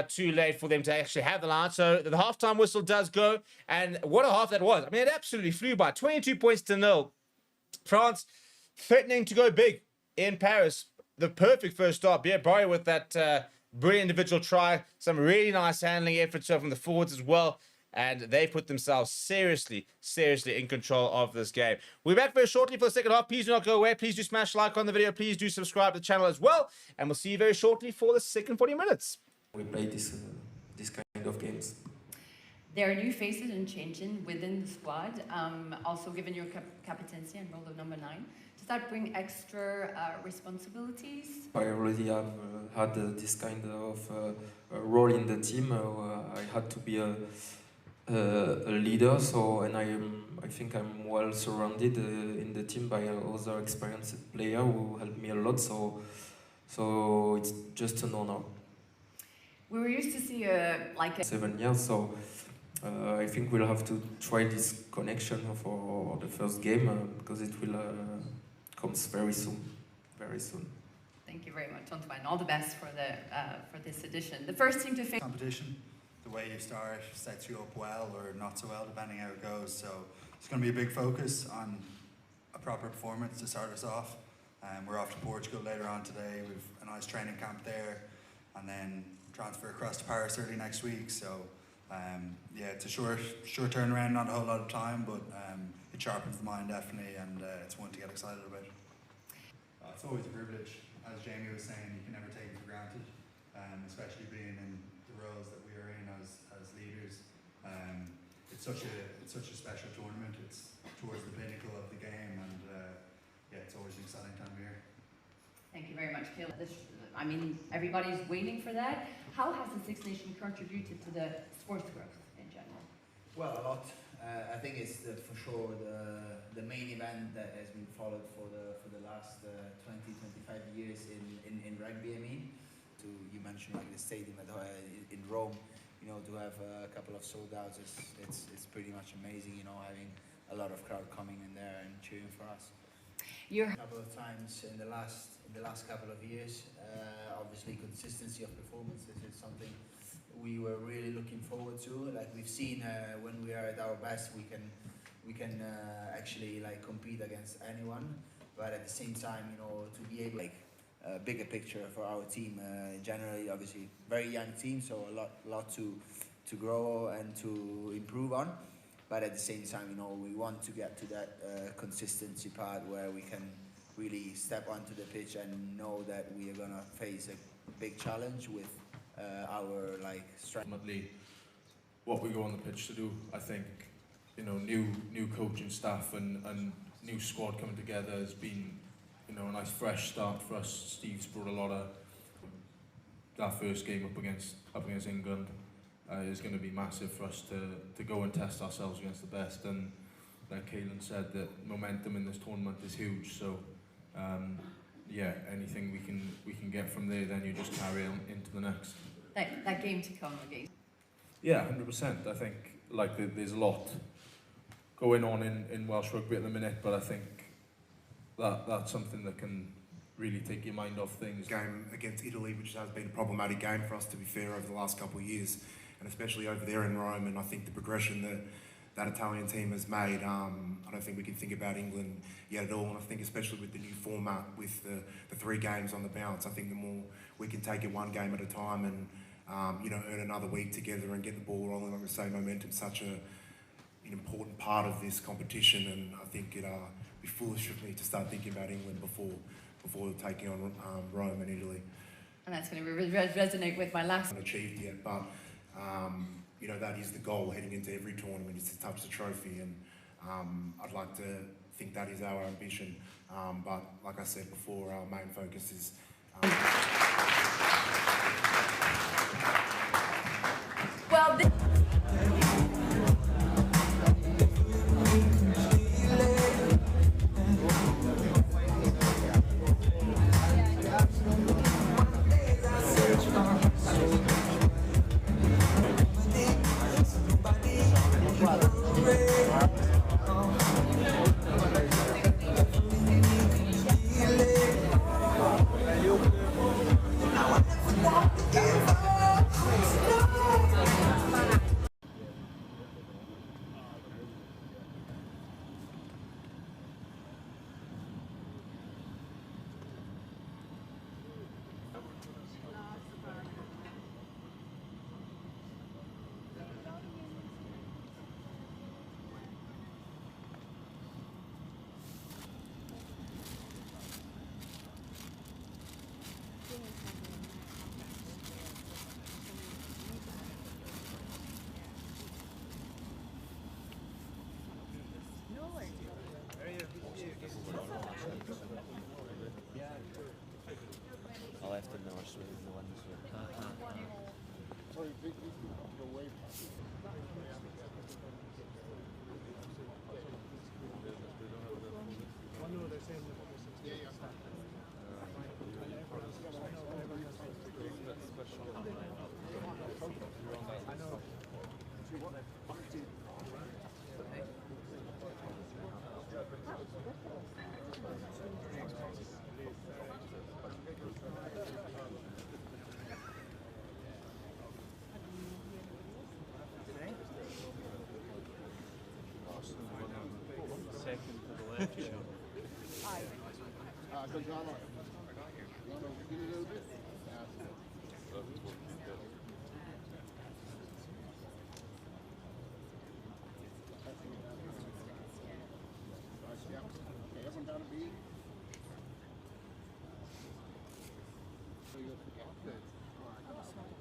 too late for them to actually have the line. So the halftime whistle does go, and what a half that was. I mean, it absolutely flew by. 22 points to 0. France threatening to go big in Paris. The perfect first start. Pierre Barry with that brilliant individual try. Some really nice handling efforts from the forwards as well. And they put themselves seriously in control of this game. We'll be back very shortly for the second half. Please do not go away. Please do smash like on the video. Please do subscribe to the channel as well. And we'll see you very shortly for the second 40 minutes.
We play this kind of games.
There are new faces and changing within the squad. Also, given your captaincy and role of number 9, does that bring extra responsibilities?
I already have had this kind of role in the team. I had to be a leader, and I think I'm well surrounded in the team by other experienced players who helped me a lot. So it's just an honor.
We were used to see
7 years, so I think we'll have to try this connection for the first game because it will come very soon, very soon.
Thank you very much, Antoine. All the best for this edition. The first team to face
competition. The way you start sets you up well or not so well, depending how it goes. So it's going to be a big focus on a proper performance to start us off. We're off to Portugal later on today. We've a nice training camp there, and then transfer across to Paris early next week. So yeah, it's a short turnaround, not a whole lot of time, but it sharpens the mind definitely, and it's one to get excited about. It's always a privilege, as Jamie was saying. You can never take it for granted, especially being in the roles that we are in as leaders. It's such a special tournament. It's towards the pinnacle of the game, and yeah, it's always an exciting time of year.
Thank you very much, Phil. I mean, everybody's waiting for that. How has the Six Nations contributed to the sports growth in general?
Well, a lot. I think it's for sure the main event that has been followed for the last 20-25 years in rugby. I mean, you mentioned like the stadium in Rome. You know, to have a couple of sold outs, it's pretty much amazing. You know, having a lot of crowd coming in there and cheering for us. A couple of times in the last couple of years. Obviously, consistency of performances is something we were really looking forward to. Like we've seen, when we are at our best, we can actually like compete against anyone. But at the same time, you know, to be able a bigger picture for our team. Generally, obviously, very young team, so a lot to grow and to improve on. But at the same time, you know, we want to get to that consistency part where we can really step onto the pitch and know that we are gonna face a big challenge with our strength.
Ultimately, what we go on the pitch to do, I think, you know, new coaching staff and new squad coming together has been, you know, a nice fresh start for us. Steve's brought a lot of that first game up against England. Is going to be massive for us to go and test ourselves against the best, and like Kaelan said, that momentum in this tournament is huge. So yeah, anything we can get from there, then you just carry on into the next.
That game to come again.
Yeah, 100%. I think, like there's a lot going on in Welsh rugby at the minute, but I think that's something that can really take your mind off things.
Game against Italy, which has been a problematic game for us, to be fair, over the last couple of years, and especially over there in Rome. And I think the progression that Italian team has made, I don't think we can think about England yet at all. And I think especially with the new format, with the 3 games on the bounce, I think the more we can take it one game at a time and earn another week together and get the ball rolling. Like I say, momentum's such an important part of this competition, and I think it'd be foolish of me to start thinking about England before taking on Rome and Italy.
And that's going to resonate with my last.
Not achieved yet, but that is the goal heading into every tournament, is to touch the trophy, and I'd like to think that is our ambition. But like I said before, our main focus is.
Well.
I'll have to know the ones
Sorry, big go away.
Second to the left, sure.
Gonzalo. Give it a little bit. Okay, everyone down to B. So you good. All right. That's fine.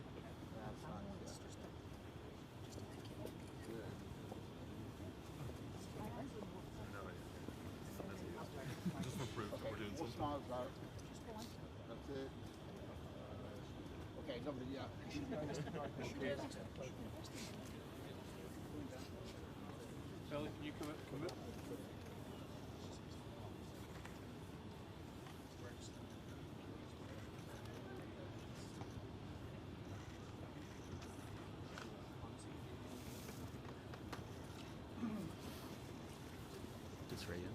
Just for proof that we're doing something.
That's it. Okay, lovely, yeah.
Sally, can you commit?
to 3, yeah.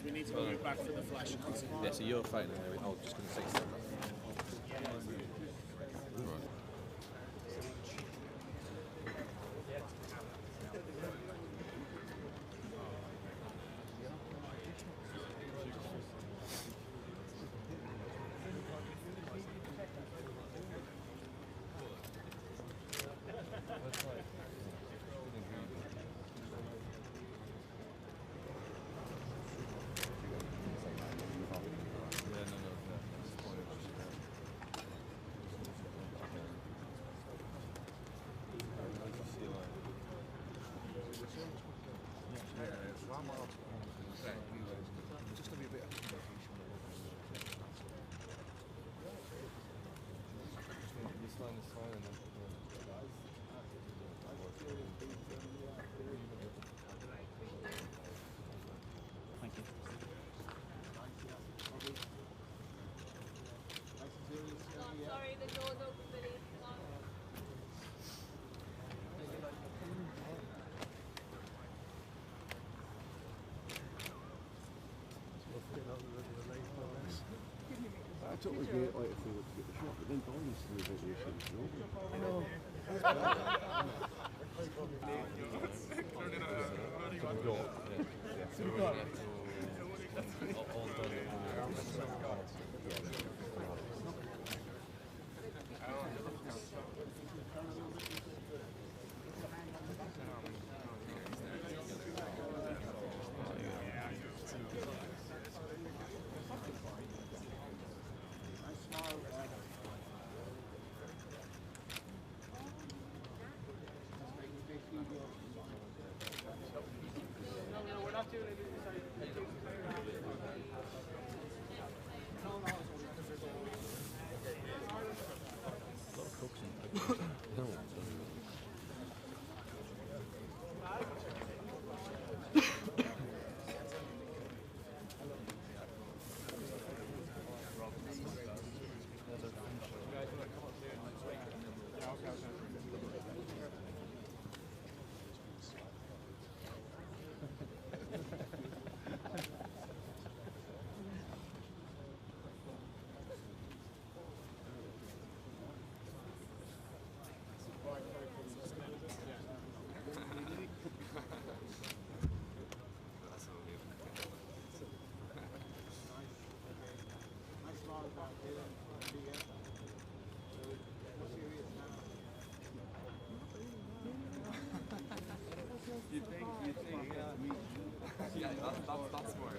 We need to move back for the flash.
Yeah, so you're fighting. I was just going to say something.
Sorry, the door's open, Billy.
I thought we'd get like if we were to get the shot, but then bonus to the resolution.
We're not doing it.
You think, yeah, that's smart. That's smart.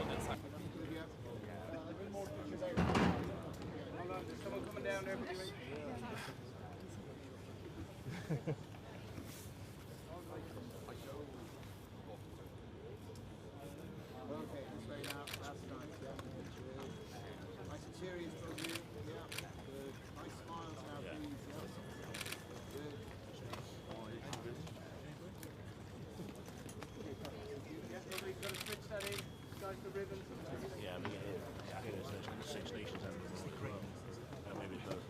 It's like,
Someone coming down there for you. Okay, straight out. That's nice. Yeah. Nice and serious from you. Yeah. Good. Nice smiles now, please. Yeah. Good. Yeah, everybody's got to switch that in. Guys, the ribbons.
Yeah, I mean, it's Six Nations and World Rugby. Maybe both.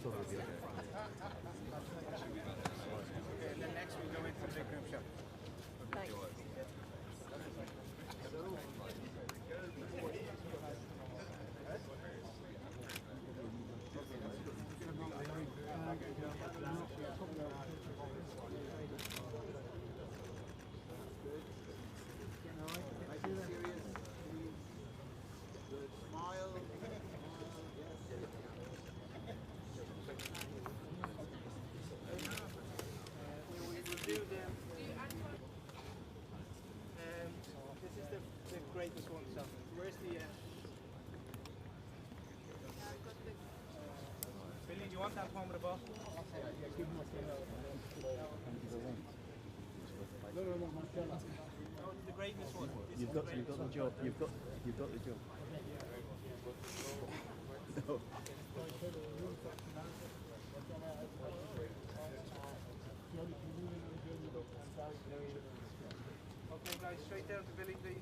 Okay, and then next we go into the big group shot.
Thanks.
Greatest one, so where's the Billy, do you want that palm of the ball? Yeah, give him a The greatest one.
You've got the job. You've got the job. No.
Okay, guys, straight down to Billy, please.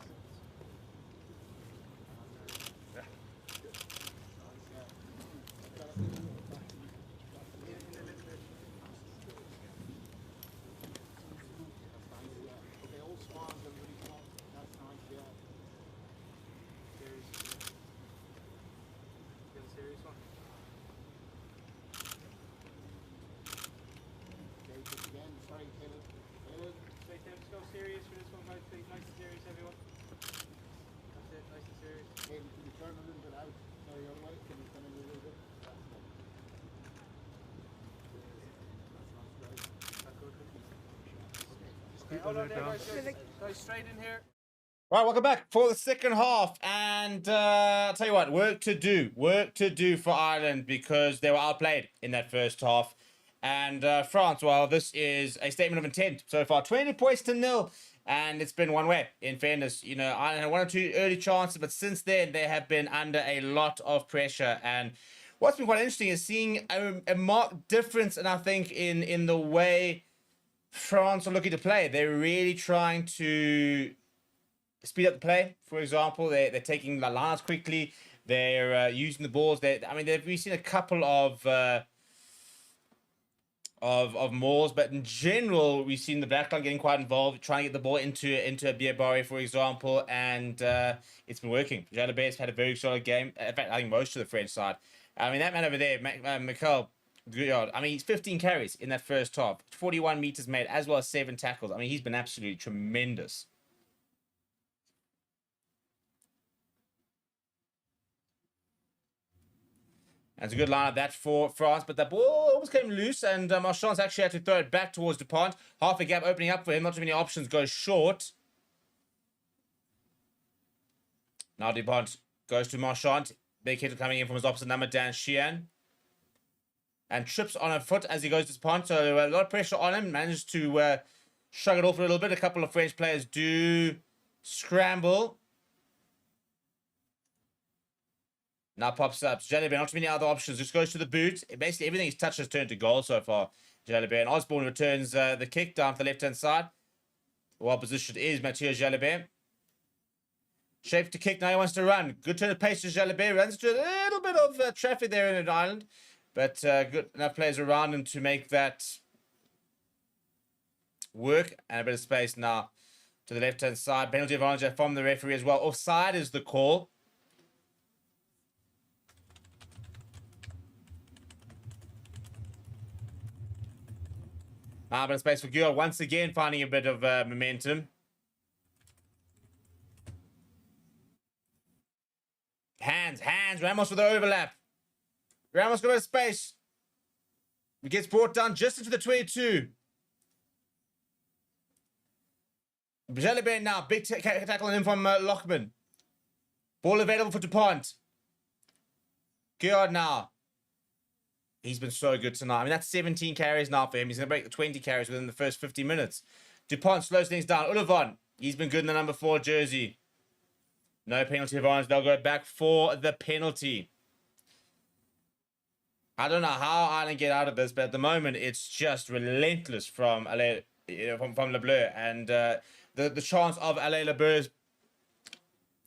Serious for this one, guys, please. Nice and serious, everyone. That's it, nice and serious.
Maybe can you turn a little bit out? Sorry, other way. Can you turn a little bit?
Okay, hold on there, guys. Guys, straight in here.
Right, welcome back for the second half. And I'll tell you what, work to do for Ireland because they were outplayed in that first half. And France, well, this is a statement of intent so far. 20 points to 0. And it's been one way, in fairness. You know, Ireland had one or two early chances, but since then, they have been under a lot of pressure. And what's been quite interesting is seeing a marked difference, and I think, in the way France are looking to play. They're really trying to speed up the play, for example. They're taking the lines quickly. They're using the balls. We've seen a couple of mauls, but in general, we've seen the backline getting quite involved, trying to get the ball into a Biabari, for example, and it's been working. Jalibert had a very solid game. In fact, I think most of the French side. I mean, that man over there, Michael, he's 15 carries in that first half, 41 meters made, as well as 7 tackles. I mean, he's been absolutely tremendous. That's a good line of that for France, but the ball almost came loose, and Marchand's actually had to throw it back towards Dupont. Half a gap opening up for him, not too many options, goes short. Now Dupont goes to Marchand. Big hit coming in from his opposite number, Dan Sheehan. And trips on a foot as he goes to Dupont, so a lot of pressure on him. Manages to shrug it off a little bit. A couple of French players do scramble. Now pops up. Jalibert, not too many other options. Just goes to the boot. Basically, everything he's touched has turned to goal so far. Jalibert. And Osborne returns the kick down to the left-hand side. Well positioned is Mathieu Jalibert. Shape to kick. Now he wants to run. Good turn of pace to Jalibert. Runs into a little bit of traffic there in Ireland. But good enough players around him to make that work. And a bit of space now to the left-hand side. Penalty advantage from the referee as well. Offside is the call. But space for Gure once again finding a bit of momentum. Hands. Ramos with the overlap. Ramos got a bit of space. He gets brought down just into the 22. Jalibert now. Big tackle on him from Lochman. Ball available for Dupont. Gure now. He's been so good tonight. I mean, that's 17 carries now for him. He's going to break the 20 carries within the first 50 minutes. Dupont slows things down. Ullevon, he's been good in the number 4 jersey. No penalty advantage. They'll go back for the penalty. I don't know how Ireland get out of this, but at the moment, it's just relentless from Les Bleus. And the chance of Les Bleus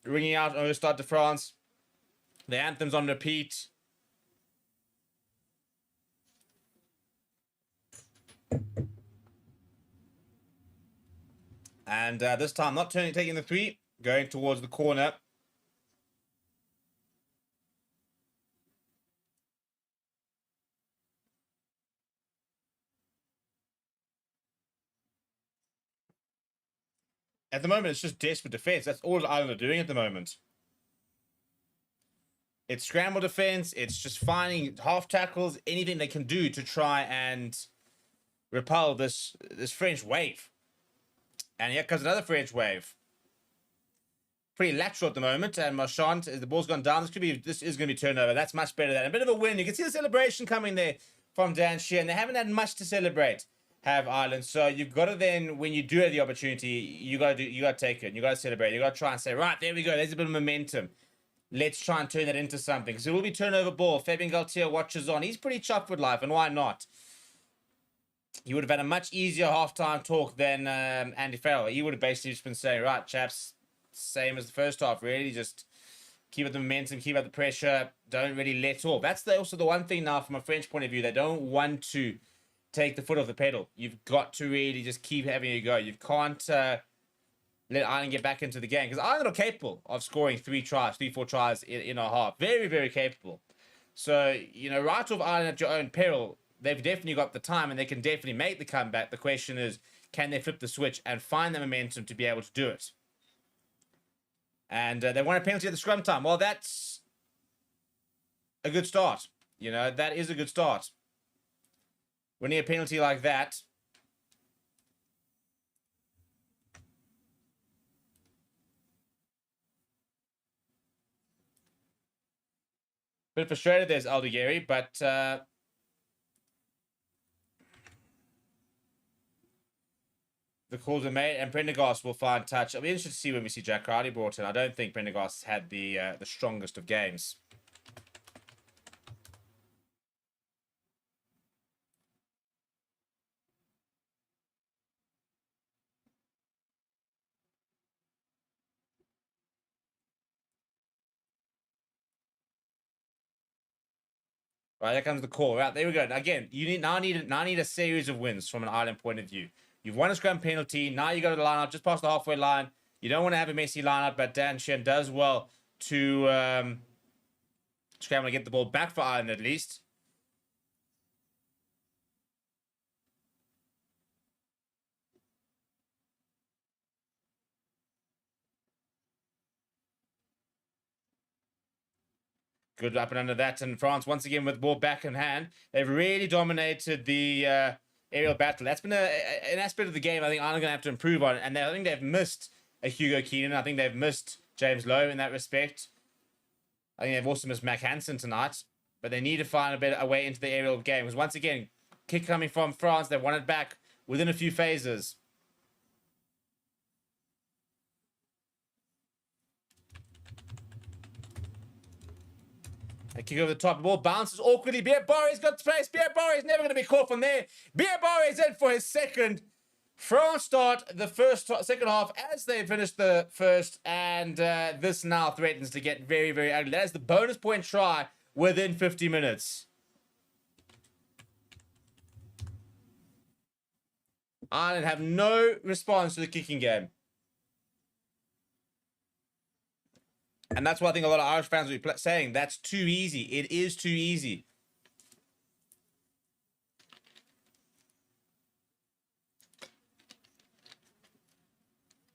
ringing out on the Stade de France. The anthem's on repeat. And this time, not taking the 3, going towards the corner. At the moment, it's just desperate defense. That's all Ireland are doing at the moment. It's scramble defense. It's just finding half tackles, anything they can do to try and repel this French wave. And here comes another French wave. Pretty lateral at the moment. And Marchand, as the ball's gone down, this is going to be turnover. That's much better than a bit of a win. You can see the celebration coming there from Dan Sheehan. They haven't had much to celebrate. have Ireland. So you've got to then, when you do have the opportunity, you got to take it. You got to celebrate. You got to try and say, right, there we go. There's a bit of momentum. Let's try and turn that into something. So it will be turnover ball. Fabian Galtier watches on. He's pretty chuffed with life, and why not? He would have had a much easier halftime talk than Andy Farrell. He would have basically just been saying, right, chaps, same as the first half, really. Just keep up the momentum, keep up the pressure. Don't really let off. That's also the one thing now from a French point of view. They don't want to take the foot off the pedal. You've got to really just keep having a go. You can't let Ireland get back into the game, because Ireland are capable of scoring 3-4 tries in a half. Very, very capable. So, you know, right off Ireland at your own peril, they've definitely got the time and they can definitely make the comeback. The question is, can they flip the switch and find the momentum to be able to do it? And they want a penalty at the scrum time. Well, that's a good start. You know, that is a good start. Winning a penalty like that. Bit frustrated there's Aldegheri, but the calls are made, and Prendergast will find touch. I'll be interested to see when we see Jack Crowley brought in. I don't think Prendergast had the strongest of games. Right, there comes the call. Right, there we go. Again, you now need a series of wins from an Ireland point of view. You've won a scrum penalty. Now you go to the lineup just past the halfway line. You don't want to have a messy lineup, but Dan Shen does well to scramble to get the ball back for Ireland at least. Good up and under that, and France once again with the ball back in hand. They've really dominated the aerial battle. That's been an aspect of the game I think Ireland are going to have to improve on, and I think they've missed a Hugo Keenan. I think they've missed James Lowe in that respect. I think they've also missed Mac Hansen tonight, but they need to find a way into the aerial game, because once again, kick coming from France, they've won it back within a few phases. A kick over the top. The ball bounces awkwardly. Biabari's got space. Biabari's never going to be caught from there. Biabari's in for his second. France start the second half as they finish the first. And this now threatens to get very, very ugly. That is the bonus point try within 50 minutes. Ireland have no response to the kicking game. And that's why I think a lot of Irish fans will be saying that's too easy. It is too easy.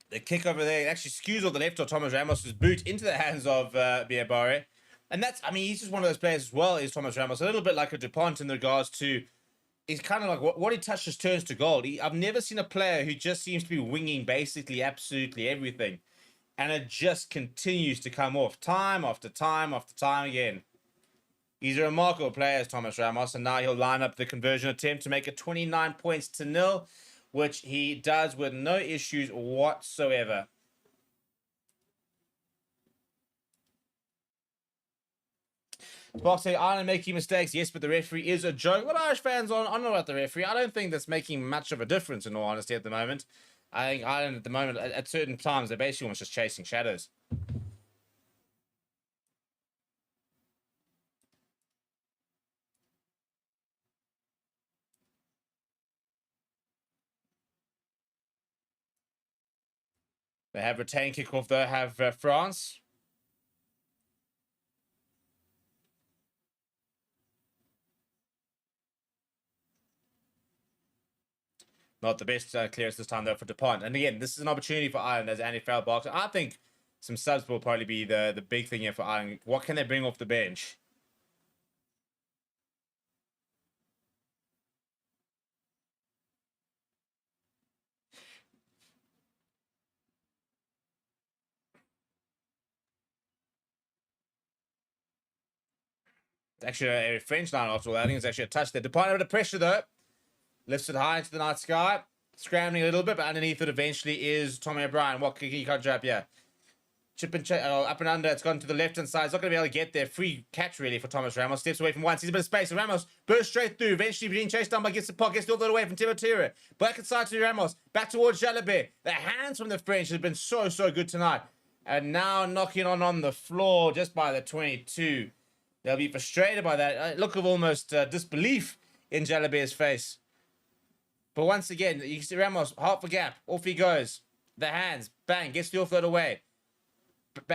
The kick over there actually skews all the left of Thomas Ramos' boot into the hands of Biabari. And that's, I mean, he's just one of those players as well, is Thomas Ramos. A little bit like a DuPont in regards to, he's kind of like what he touches turns to gold. I've never seen a player who just seems to be winging basically absolutely everything. And it just continues to come off time after time after time again. He's a remarkable player, Thomas Ramos, and now he'll line up the conversion attempt to make it 29 points to 0, which he does with no issues whatsoever. Sparks say Ireland making mistakes, yes, but the referee is a joke. What Irish fans on? I don't know about the referee. I don't think that's making much of a difference, in all honesty, at the moment. I think Ireland at the moment, at certain times, they're basically almost just chasing shadows. They have retained kickoff, though, have France. Not the best clearance this time, though, for DuPont. And again, this is an opportunity for Ireland as Andy Farrell box. I think some subs will probably be the big thing here for Ireland. What can they bring off the bench? It's actually a French line after all. I think it's actually a touch there. DuPont under pressure, though. Lifts it high into the night sky. Scrambling a little bit, but underneath it eventually is Tommy O'Brien. What can he conjure up here? Chip and up and under. It's gone to the left-hand side. It's not going to be able to get there. Free catch, really, for Thomas Ramos. Steps away from one. Sees a bit of space. And Ramos bursts straight through. Eventually being chased down by Gibson Park. Gets all the way away from Timotira. Back inside to Ramos. Back towards Jalabert. The hands from the French have been so good tonight. And now knocking on the floor just by the 22. They'll be frustrated by that. Look of almost disbelief in Jalabert's face. But once again, you can see Ramos, half a gap. Off he goes. The hands. Bang. Gets the offload away.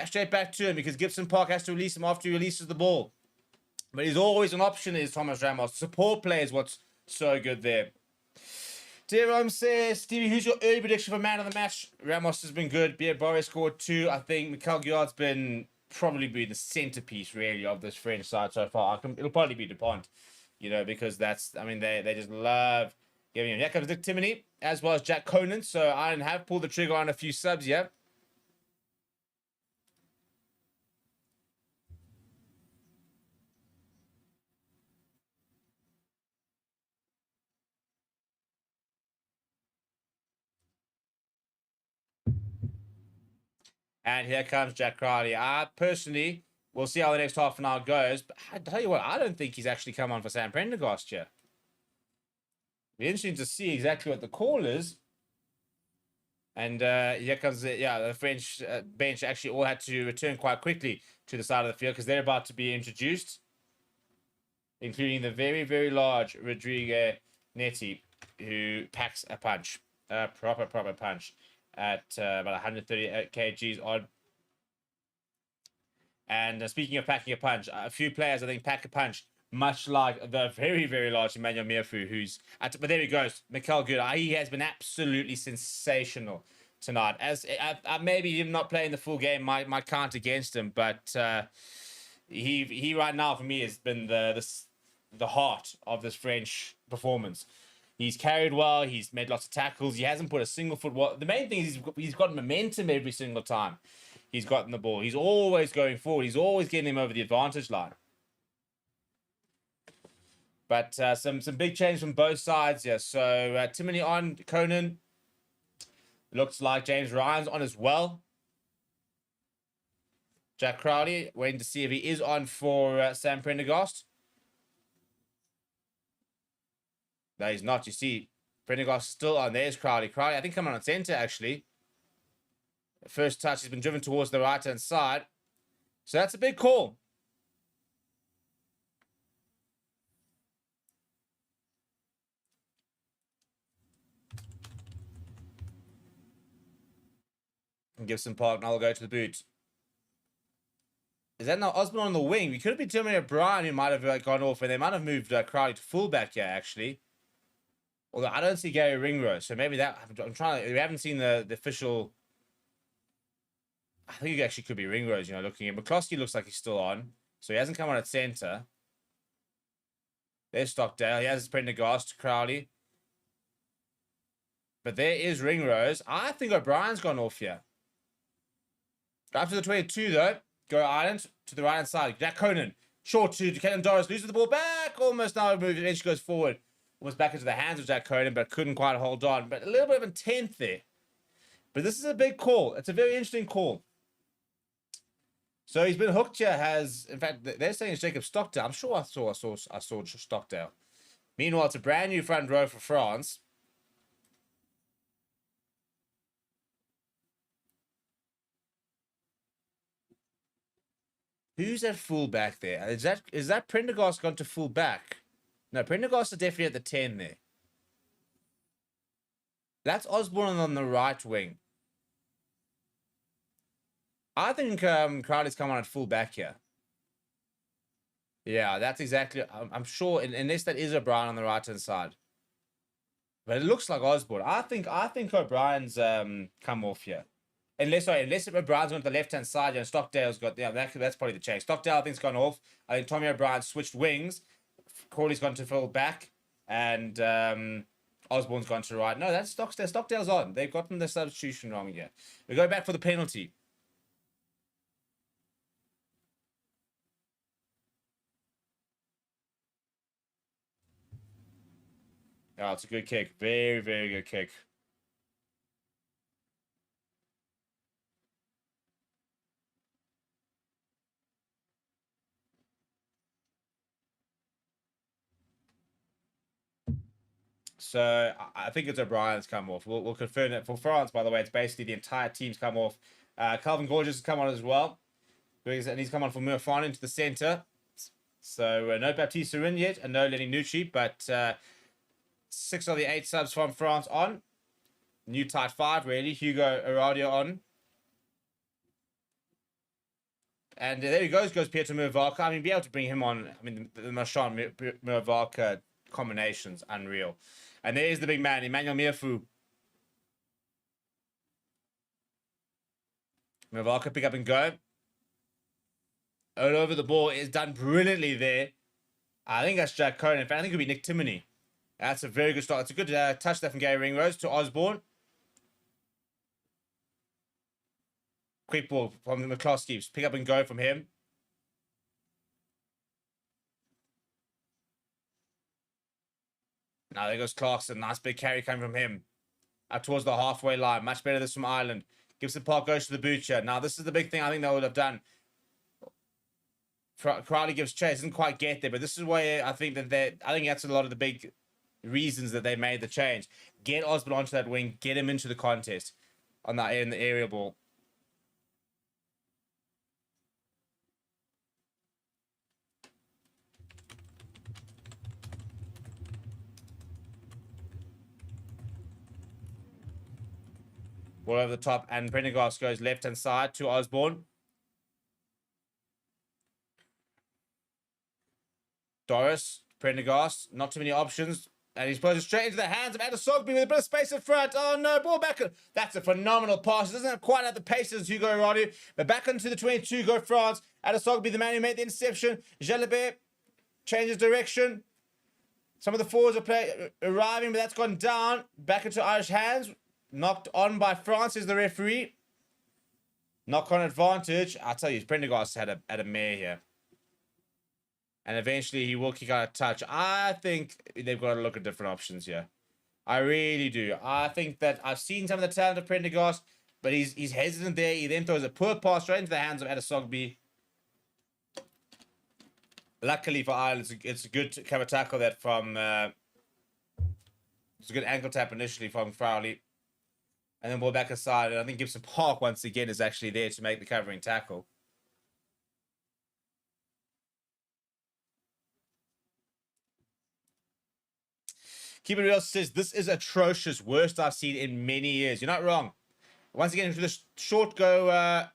Straight back to him because Gibson Park has to release him after he releases the ball. But he's always an option, is Thomas Ramos. Support play is what's so good there. Jerome says, Stevie, who's your early prediction for man of the match? Ramos has been good. Pierre Boris scored 2. I think Mikel Guillard's been probably the centerpiece, really, of this French side so far. It'll probably be Dupont, because they just love giving him. Here comes Dick Timoney, as well as Jack Conan. So I have pulled the trigger on a few subs here. And here comes Jack Crowley. I personally will see how the next half an hour goes. But I tell you what, I don't think he's actually come on for Sam Prendergast yet. Be interesting to see exactly what the call is. And here comes the French bench actually all had to return quite quickly to the side of the field because they're about to be introduced, including the very, very large Rodrigo Netti, who packs a punch, a proper punch. At about 130 kgs odd. And speaking of packing a punch, a few players I think pack a punch, much like the very, very large Emmanuel Mierfu, but there he goes, Mikel Guillard. He has been absolutely sensational tonight. As maybe him not playing the full game might count against him, but he right now for me has been the heart of this French performance. He's carried well. He's made lots of tackles. He hasn't put a single foot. The main thing is he's got momentum every single time he's gotten the ball. He's always going forward. He's always getting him over the advantage line. But some big change from both sides here. So Timoney on, Conan. Looks like James Ryan's on as well. Jack Crowley waiting to see if he is on for Sam Prendergast. No, he's not. You see, Prendergast is still on. There's Crowley. Crowley, I think, coming on centre, actually. First touch, he's been driven towards the right-hand side. So that's a big call. And Gibson Park now will go to the boot. Is that now Osborne on the wing? We could have been Timothy O'Brien who might have gone off, and they might have moved Crowley to fullback here, actually. Although I don't see Gary Ringrose, so maybe that... we haven't seen the official... I think it actually could be Ringrose, looking at... McCloskey looks like he's still on, so he hasn't come on at centre. There's Stockdale. He has Prendergast, Crowley. But there is Ringrose. I think O'Brien's gone off here. After the 22, though, go Ireland to the right-hand side. Jack Conan, short to Caitlin Doris, loses the ball back. Almost now moves, eventually goes forward. Almost back into the hands of Jack Conan, but couldn't quite hold on. But a little bit of intent there. But this is a big call. It's a very interesting call. So he's been hooked here. In fact, they're saying it's Jacob Stockdale. I'm sure I saw Stockdale. Meanwhile, it's a brand new front row for France. Who's at fullback there? Is that Prendergast gone to fullback? No, Prendergast is definitely at the 10 there. That's Osborne on the right wing. I think Crowley's come on at fullback here. Yeah, that's exactly... I'm sure, unless that is O'Brien on the right-hand side. But it looks like Osborne. I think O'Brien's come off here. Unless O'Brien's on the left-hand side and Stockdale's got... Yeah, that's probably the change. Stockdale, I think, has gone off. I think Tommy O'Brien switched wings. Crawley's gone to full back. And Osborne's gone to the right. No, that's Stockdale. Stockdale's on. They've gotten the substitution wrong here. We go back for the penalty. Oh, it's a good kick. Very, very good kick. So I think it's O'Brien's come off. We'll confirm that for France, by the way. It's basically the entire team's come off. Calvin Gorgeous has come on as well. And he's come on for Murfan into the centre. So no Baptiste Serin yet, and no Lenny Nucci, but 6 of the 8 subs from France on. New tight 5, really. Hugo Aradio on. And there he goes Pietro Murvalka. I mean, be able to bring him on. I mean, the Marchand Murvalka combination's unreal. And there's the big man, Emmanuel Mierfu. Murvalka pick up and go. All over the ball is done brilliantly there. I think that's Jack Cohen. In fact, I think it'll be Nick Timoney. That's a very good start. It's a good touch there from Gary Ringrose to Osborne. Quick ball from McCloskey. Pick up and go from him. Now there goes Clarkson. Nice big carry coming from him. Up towards the halfway line. Much better this from Ireland. Gibson Park goes to the butcher. Now this is the big thing I think they would have done. Crowley gives chase. Doesn't quite get there. But this is where I think that I think that's a lot of the big reasons that they made the change. Get Osborne onto that wing. Get him into the contest on that in the aerial ball. Ball over the top, and Prendergast goes left-hand side to Osborne. Doris, Prendergast, not too many options. And he's put it straight into the hands of Adesogby with a bit of space in front. Oh no, ball back. That's a phenomenal pass. It doesn't have quite have the pace as Hugo Radu. But back into the 22 go France. Adesogby, the man who made the interception. Jalabert changes direction. Some of the forwards are arriving, but that's gone down. Back into Irish hands. Knocked on by France is the referee. Knock on advantage. I tell you, Prendergast had a mare here. And eventually he will kick out a touch. I think they've got to look at different options here. I really do. I think that I've seen some of the talent of Prendergast, but he's hesitant there. He then throws a poor pass straight into the hands of Adesogby. Luckily for Ireland, it's a good cover tackle that from... it's a good ankle tap initially from Crowley. And then ball back aside. And I think Gibson Park, once again, is actually there to make the covering tackle. Keep It Real says, this is atrocious. Worst I've seen in many years. You're not wrong. Once again, into the short go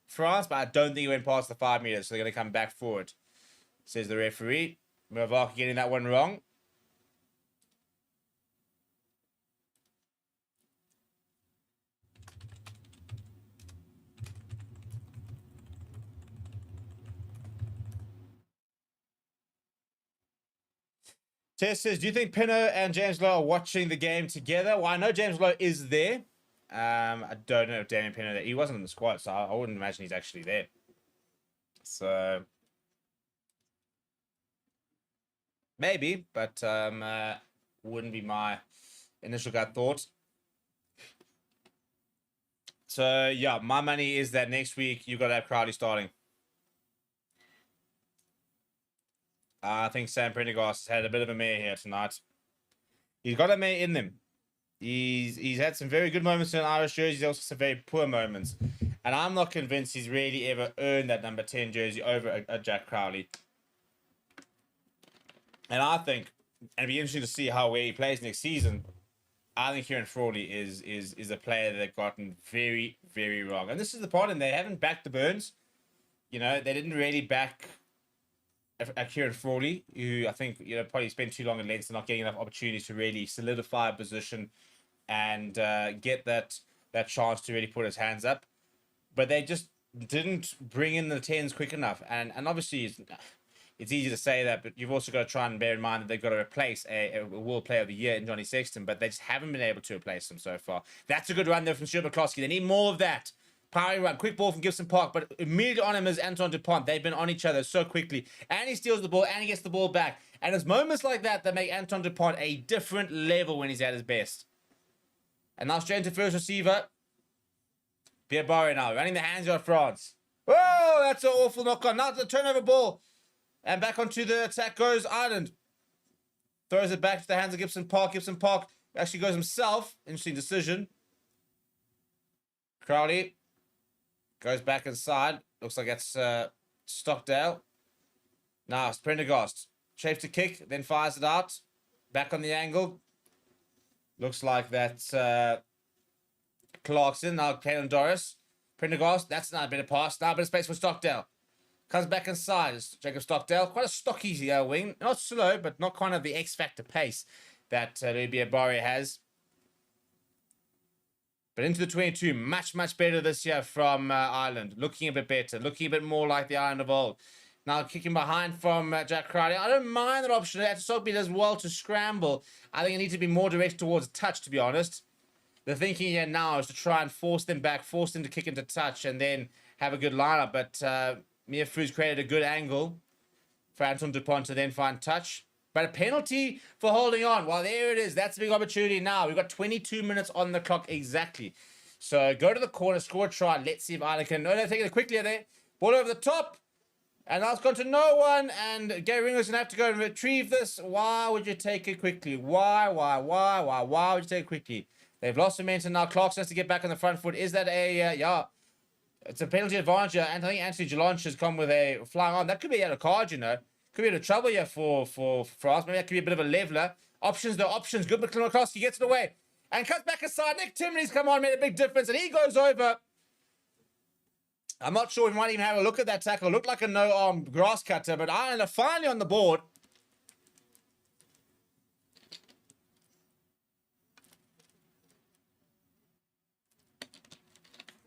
France, but I don't think he went past the 5 meters. So they're going to come back forward, says the referee. Murvalka getting that one wrong. Tess says, do you think Pinot and James Lowe are watching the game together? Well, I know James Lowe is there. I don't know if Damien Pinot, he wasn't in the squad, so I wouldn't imagine he's actually there. So, maybe, but wouldn't be my initial gut thought. So, yeah, my money is that next week you've got to have Crowley starting. I think Sam Prendergast had a bit of a mare here tonight. He's got a mare in them. He's had some very good moments in Irish jersey. He's also some very poor moments. And I'm not convinced he's really ever earned that number 10 jersey over a Jack Crowley. And I think, and it'd be interesting to see how he plays next season. I think Kieran Frawley is a player that they've gotten very, very wrong. And this is the problem. They haven't backed the Burns. You know, they didn't really back Kieran Frawley, who I think, you know, probably spent too long in Leinster, not getting enough opportunities to really solidify a position and get that chance to really put his hands up. But they just didn't bring in the 10s quick enough. And obviously, it's easy to say that, but you've also got to try and bear in mind that they've got to replace a World Player of the Year in Johnny Sexton, but they just haven't been able to replace him so far. That's a good run there from Stuart McCloskey. They need more of that. powering run, quick ball from Gibson Park, but immediately on him is Anton Dupont. They've been on each other so quickly. And he steals the ball, and he gets the ball back. And it's moments like that that make Anton Dupont a different level when he's at his best. And now straight into first receiver. Pierre Barre now, running the hands of France. Whoa, that's an awful knock-on. Now it's a turnover ball. And back onto the attack goes Ireland. Throws it back to the hands of Gibson Park. Gibson Park actually goes himself. Interesting decision. Crowley goes back inside. Looks like it's Stockdale. Now it's Prendergast. Shapes to kick, then fires it out. Back on the angle. Looks like that's Clarkson. Now Caelan Doris. Prendergast. That's not a bit of pass. Now a bit of space for Stockdale. Comes back inside. It's Jacob Stockdale. Quite a stocky wing. Not slow, but not kind of the X-Factor pace that Louis Barre has. But into the 22. Much, much better this year from Ireland. Looking a bit better. Looking a bit more like the Ireland of old. Now kicking behind from Jack Crowley. I don't mind that option. Atisopi does well to scramble. I think it needs to be more direct towards touch, to be honest. The thinking here now is to try and force them back, force them to kick into touch, and then have a good lineup. But Mia Foo's created a good angle for Anton Dupont to then find touch. But a penalty for holding on. Well, there it is. That's a big opportunity now. We've got 22 minutes on the clock exactly. So go to the corner, score a try. Let's see if Ireland can... No, they're taking it quickly there. Ball over the top. And now it's gone to no one. And Gary Ringo's going to have to go and retrieve this. Why would you take it quickly? Why would you take it quickly? They've lost momentum now. Clarkson has to get back on the front foot. Is that a... yeah. It's a penalty advantage. And I think Anthony Gelanche has come with a flying arm. That could be out of card, you know. Could be a bit of trouble here for us. Maybe that could be a bit of a leveler. Options, though. Options. Good, but McCloskey gets it away. And cuts back aside. Nick Timoney's come on, made a big difference. And he goes over. I'm not sure we might even have a look at that tackle. It looked like a no-arm grass cutter. But Ireland are finally on the board.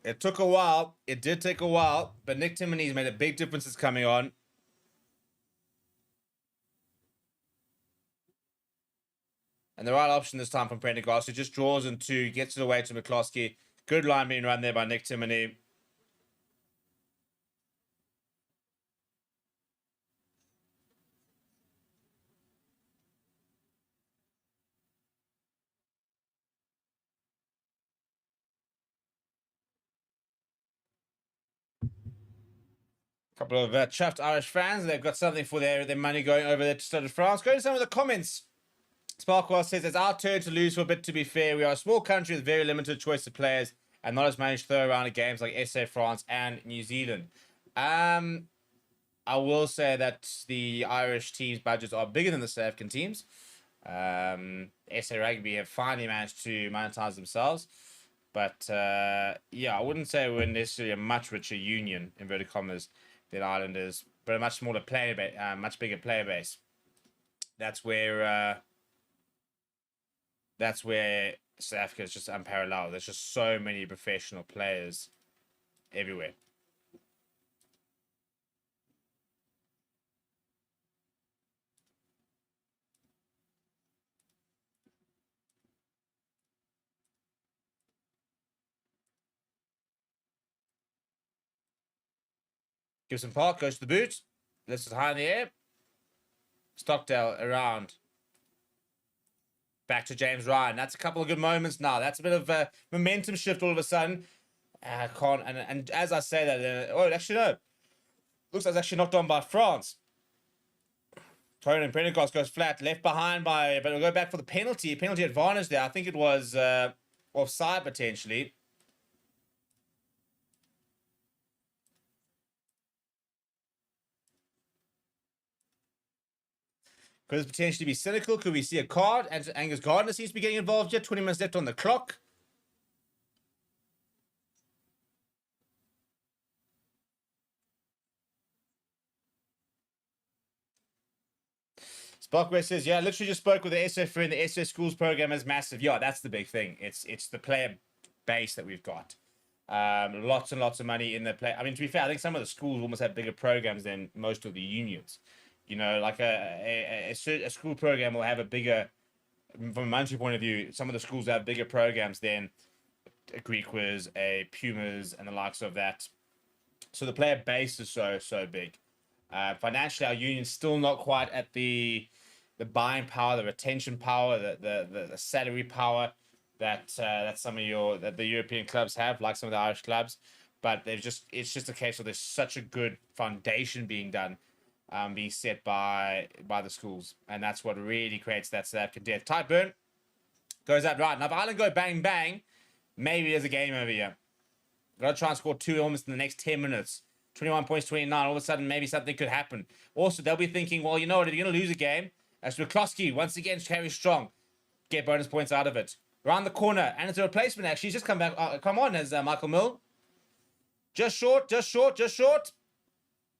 It took a while. It did take a while. But Nick Timoney's made a big difference that's coming on. And the right option this time from Prendergast, who just draws into, gets it away to McCloskey. Good line being run there by Nick Timoney. Couple of chuffed Irish fans. They've got something for their money going over there to Stade de France. Go to some of the comments. Sparkwell says, it's our turn to lose for a bit, to be fair. We are a small country with very limited choice of players and not as managed to throw around at games like SA, France, and New Zealand. I will say that the Irish team's budgets are bigger than the South African teams. SA Rugby have finally managed to monetize themselves. But, yeah, I wouldn't say we're necessarily a much richer union, inverted commas, than Ireland is, but a much smaller player base, much bigger player base. That's where South Africa is just unparalleled. There's just so many professional players everywhere. Gibson Park goes to the boot. Lifts it high in the air. Stockdale around. Back to James Ryan. That's a couple of good moments now. That's a bit of a momentum shift all of a sudden. And as I say that, actually no. Looks like it's actually knocked on by France. Tony and Prendergast goes flat, left behind by, but we'll go back for the penalty. Penalty advantage there. I think it was offside potentially. Could this potentially be cynical? Could we see a card? And Angus Gardner seems to be getting involved here. 20 minutes left on the clock. Sparkway says, yeah, I literally just spoke with the SF and the SS Schools program is massive. Yeah, that's the big thing. It's the player base that we've got. Lots and lots of money in the play. I mean, to be fair, I think some of the schools almost have bigger programs than most of the unions. You know, like a school program will have a bigger, from a monetary point of view, some of the schools have bigger programs than Greequas, a Pumas, and the likes of that. So the player base is so big. Financially, our union's still not quite at the buying power, the retention power, the salary power that some of the European clubs have, like some of the Irish clubs. But it's just a case of there's such a good foundation being done, being set by the schools, and that's what really creates that South African depth. Tight burn goes out right. Now if Ireland go bang bang, maybe there's a game over here. Got to try and score 2 almost in the next 10 minutes. 21 points, 29. All of a sudden, maybe something could happen. Also, they'll be thinking, well, you know what? If you're going to lose a game, as McCloskey, once again, carry strong. Get bonus points out of it. Around the corner. And it's a replacement, actually. He's just come back. Come on, as Michael Mill. Just short.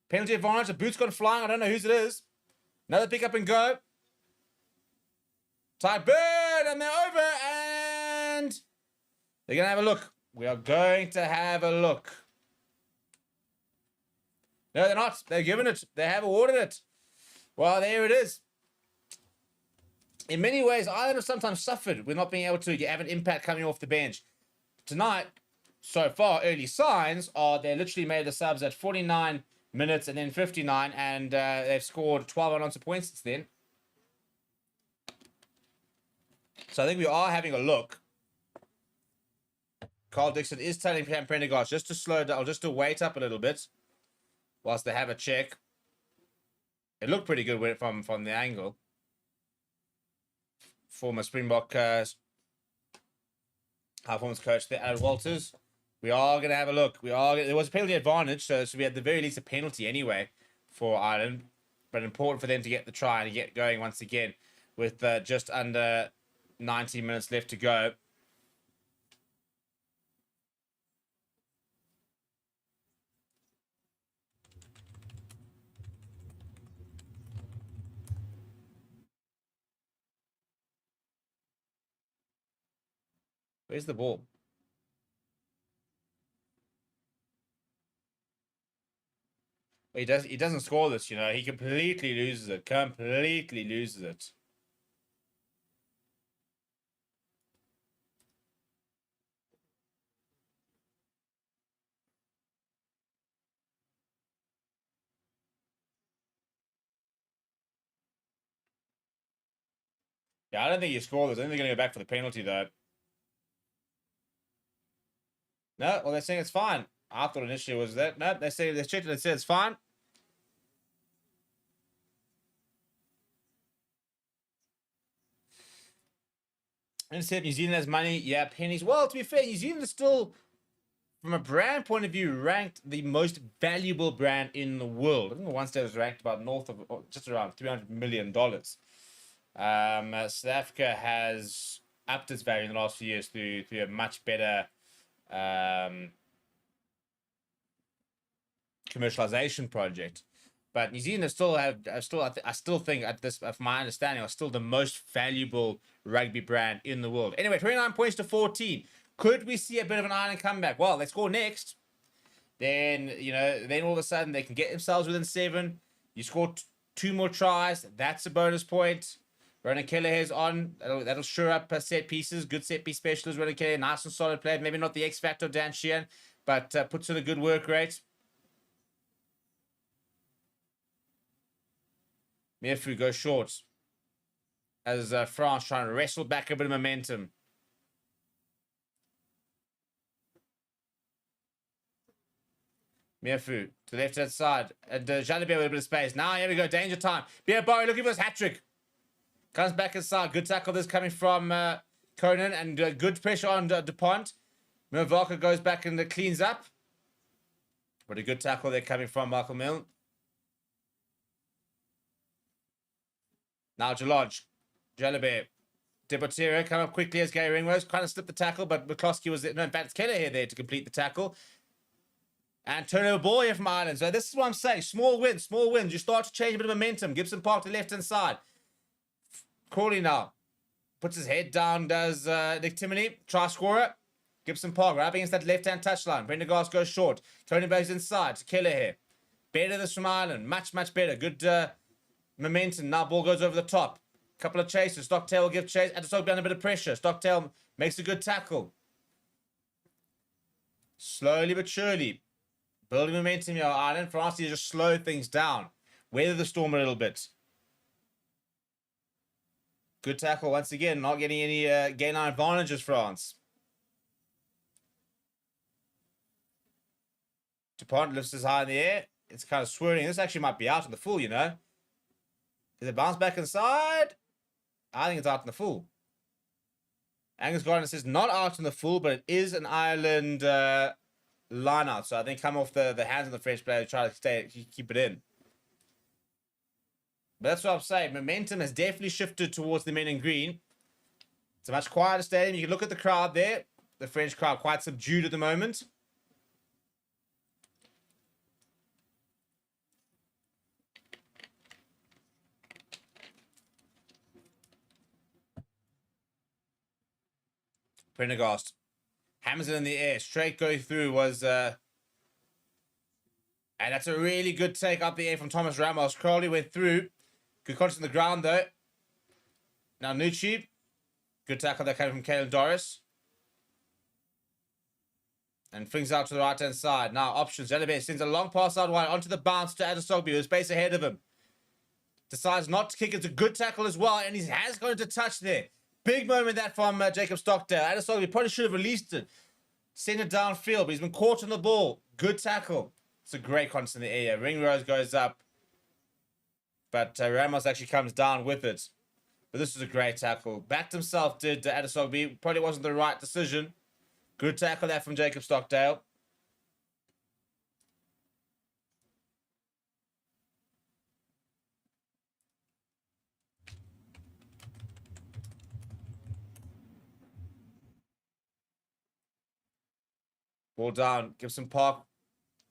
Penalty advantage. The boot's gone flying. I don't know whose it is. Another pick up and go. Tight bird. And they're over. And they're going to have a look. We are going to have a look. No, they're not. They're giving it. They have awarded it. Well, there it is. In many ways, Ireland have sometimes suffered with not being able to have an impact coming off the bench. Tonight, so far, early signs are they literally made the subs at 49 minutes and then 59, and they've scored 12 unanswered points since then. So I think we are having a look. Carl Dixon is telling Prendergast just to slow down, just to wait up a little bit whilst they have a check. It looked pretty good from the angle. Former Springbok performance coach there, Alan Walters. We are going to have a look. There was a penalty advantage, so we had at the very least a penalty anyway for Ireland. But important for them to get the try and get going once again with just under 90 minutes left to go. Where's the ball? He doesn't score this, you know. He completely loses it. Completely loses it. Yeah, I don't think he scored this. I think they're going to go back for the penalty, though. No, well, they're saying it's fine. I thought initially it was that. No, they checked it and said it's fine. And said New Zealand has money. Yeah, pennies. Well, to be fair, New Zealand is still, from a brand point of view, ranked the most valuable brand in the world. I think the one state was ranked about north of just around $300 million. South Africa has upped its value in the last few years through a much better commercialization project, but New Zealand I still think at this, of my understanding, are still the most valuable rugby brand in the world. Anyway, 29 points to 14. Could we see a bit of an Ireland comeback? Well, they score next. Then then all of a sudden they can get themselves within 7. You score 2 more tries. That's a bonus point. Ronan Kelleher's on. That'll sure up set pieces. Good set piece specialist. Ronan Kelleher, nice and solid player. Maybe not the X factor of Dan Sheehan, but puts in a good work rate. Mierfu goes short as France trying to wrestle back a bit of momentum. Mierfu to the left-hand side. And Jalibert with a bit of space. Now, here we go. Danger time. Pierre Barry looking for his hat-trick. Comes back inside. Good tackle this coming from Conan. And good pressure on DuPont. Milvaca goes back and cleans up. But a good tackle there coming from Michael Milne. Now Jalodge. Jalibert. Deportero come up quickly as Gary Ringrose. Kind of slipped the tackle, but McCloskey was there. No, in fact, it's Kelleher there to complete the tackle. And turnover ball here from Ireland. So this is what I'm saying. Small wins, small wins. You start to change a bit of momentum. Gibson Park to the left-hand side. Crawley now. Puts his head down, does Nick Timoney. Try scorer. Gibson Park right up against that left-hand touchline. Prendergast goes short. Tony Bags inside to Kelleher. Better this from Ireland. Much, much better. Good momentum. Now ball goes over the top. Couple of chases. Stockdale will give chase. Had to talk down a bit of pressure. Stockdale makes a good tackle. Slowly but surely. Building momentum here, Ireland. France needs to just slow things down. Weather the storm a little bit. Good tackle once again. Not getting any gain line advantages, France. Dupont lifts his high in the air. It's kind of swirling. This actually might be out in the full, you know. Does it bounce back inside? I think it's out in the full. Angus Gardner says not out in the full, but it is an Ireland line out. So I think come off the hands of the French player to try to keep it in. But that's what I'm saying. Momentum has definitely shifted towards the men in green. It's a much quieter stadium. You can look at the crowd there. The French crowd quite subdued at the moment. Prendergast hammers it in the air. Straight go through was... and that's a really good take up the air from Thomas Ramos. Crowley went through. Good contact on the ground, though. Now Nucci. Good tackle that came from Caelan Doris. And flings out to the right-hand side. Now options. Jalabert sends a long pass out wide onto the bounce to Adesogbu, who's space ahead of him. Decides not to kick. It's a good tackle as well, and he has gone into touch there. Big moment that from Jacob Stockdale. Adesogbu probably should have released it. Sent it downfield, but he's been caught on the ball. Good tackle. It's a great contact in the air. Ringrose goes up. But Ramos actually comes down with it. But this is a great tackle. Backed himself, did Adesogbu. Probably wasn't the right decision. Good tackle there from Jacob Stockdale. Ball down. Gibson Park.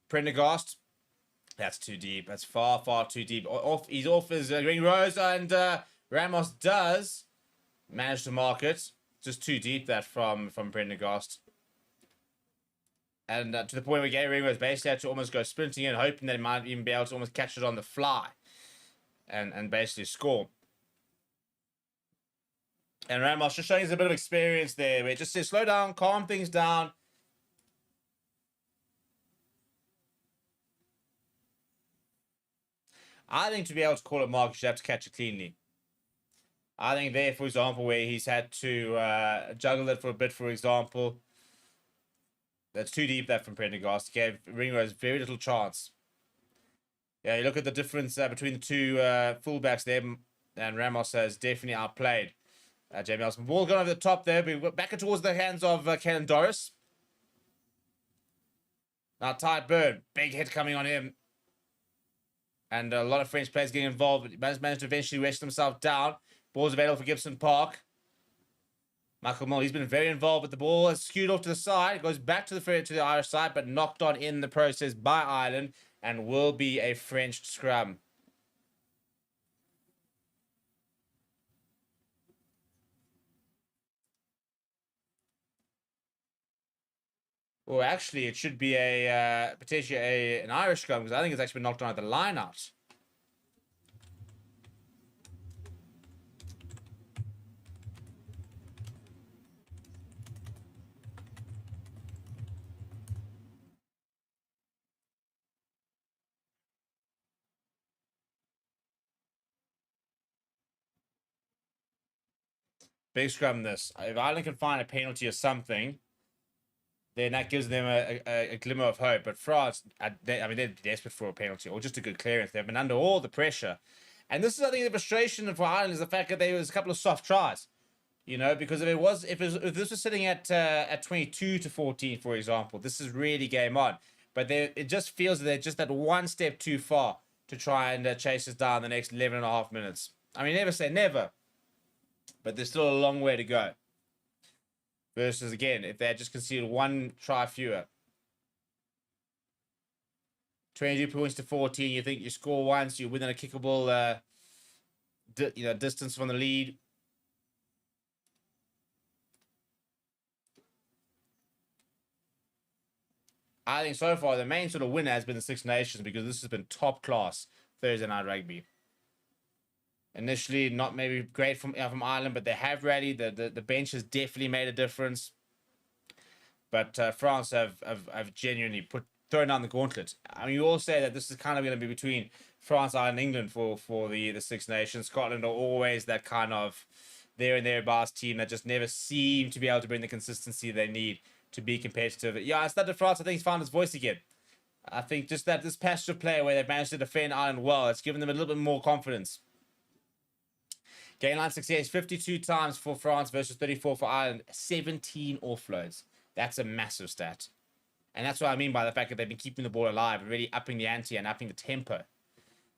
Prendergast. That's too deep. That's far, far too deep. He's off his Ringrose, and Ramos does manage to mark it. Just too deep that from Prendergast. And to the point where Gary Ringrose basically had to almost go sprinting in, hoping that he might even be able to almost catch it on the fly. And basically score. And Ramos just showing us a bit of experience there. Where it just says slow down, calm things down. I think to be able to call it mark, you should have to catch it cleanly. I think there, for example, where he's had to juggle it for a bit, for example. That's too deep, that from Prendergast. Gave Ringrose very little chance. Yeah, you look at the difference between the two fullbacks there, and Ramos has definitely outplayed Jamie Elson. Ball gone over the top there, but back towards the hands of Caelan Doris. Now Ty Byrne, big hit coming on him. And a lot of French players getting involved. But he managed to eventually rest himself down. Ball's available for Gibson Park. Michael Mull, he's been very involved with the ball. It's skewed off to the side. It goes back to the Irish side, but knocked on in the process by Ireland. And will be a French scrum. Well, actually, it should be a potentially an Irish scrum, because I think it's actually been knocked on at the line out. Big scrum this. If Ireland can find a penalty or something, then that gives them a glimmer of hope. But France, they're desperate for a penalty or just a good clearance. They've been under all the pressure. And this is, I think, the frustration for Ireland is the fact that there was a couple of soft tries. You know, because if this was sitting at 22-14, for example, this is really game on. But it just feels that they're just that one step too far to try and chase us down the next 11 and a half minutes. I mean, never say never. But there's still a long way to go. Versus, again, if they had just conceded one try fewer. 22 points to 14. You think you score once, you're within a kickable distance from the lead. I think so far the main sort of winner has been the Six Nations, because this has been top class Thursday night rugby. Initially, not maybe great from Ireland, but they have rallied. The bench has definitely made a difference. But France have genuinely thrown down the gauntlet. I mean, you all say that this is kind of going to be between France, Ireland, England for the Six Nations. Scotland are always that kind of there and thereabouts team that just never seem to be able to bring the consistency they need to be competitive. Yeah, instead of France, I think he's found his voice again. I think just that this passage of play where they've managed to defend Ireland well, it's given them a little bit more confidence. Game line success, 52 times for France versus 34 for Ireland. 17 offloads. That's a massive stat. And that's what I mean by the fact that they've been keeping the ball alive and really upping the ante and upping the tempo.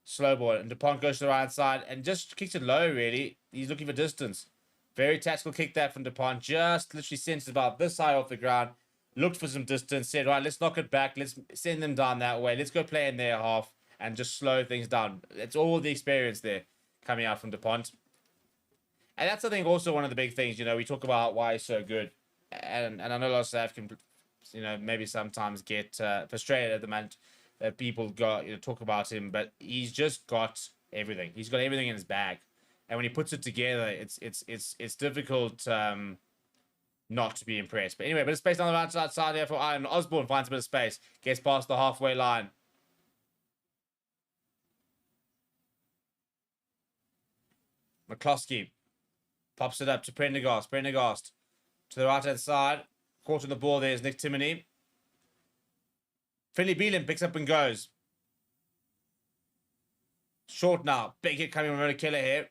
Slow ball. And Dupont goes to the right side and just kicks it low, really. He's looking for distance. Very tactical kick that from Dupont. Just literally sent it about this high off the ground. Looked for some distance. Said, right, let's knock it back. Let's send them down that way. Let's go play in their half and just slow things down. It's all the experience there coming out from Dupont. And that's, I think, also one of the big things. You know, we talk about why he's so good. And I know a lot of staff can, you know, maybe sometimes get frustrated at the moment that people talk about him. But he's just got everything. He's got everything in his bag. And when he puts it together, it's difficult not to be impressed. But anyway, but it's space on the right side there for Ireland. Osborne finds a bit of space. Gets past the halfway line. McCloskey pops it up to Prendergast. Prendergast to the right-hand side. Caught on the ball there is Nick Timoney. Finley Beelan picks up and goes. Short now. Big hit coming from Ronan Killer here.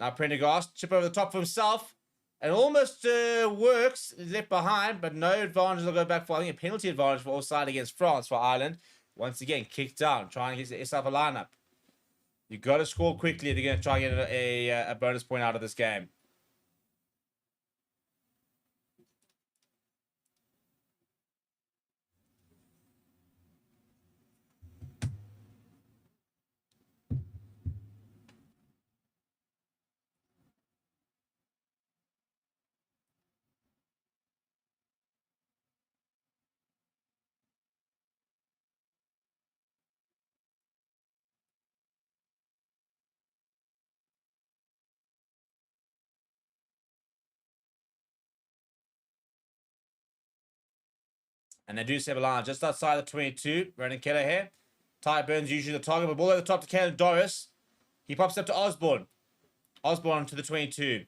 Now Prendergast. Chip over the top for himself. And almost works. He's left behind, but no advantage. They'll go back for, I think, a penalty advantage for offside against France for Ireland. Once again, kicked down. Trying to get yourself a lineup. You've got to score quickly if you're going to try and get a bonus point out of this game. And they do save a line just outside the 22. Ronan Keller here. Ty Burns usually the target, but ball over the top to Caelan Doris. He pops up to Osborne. Osborne to the 22.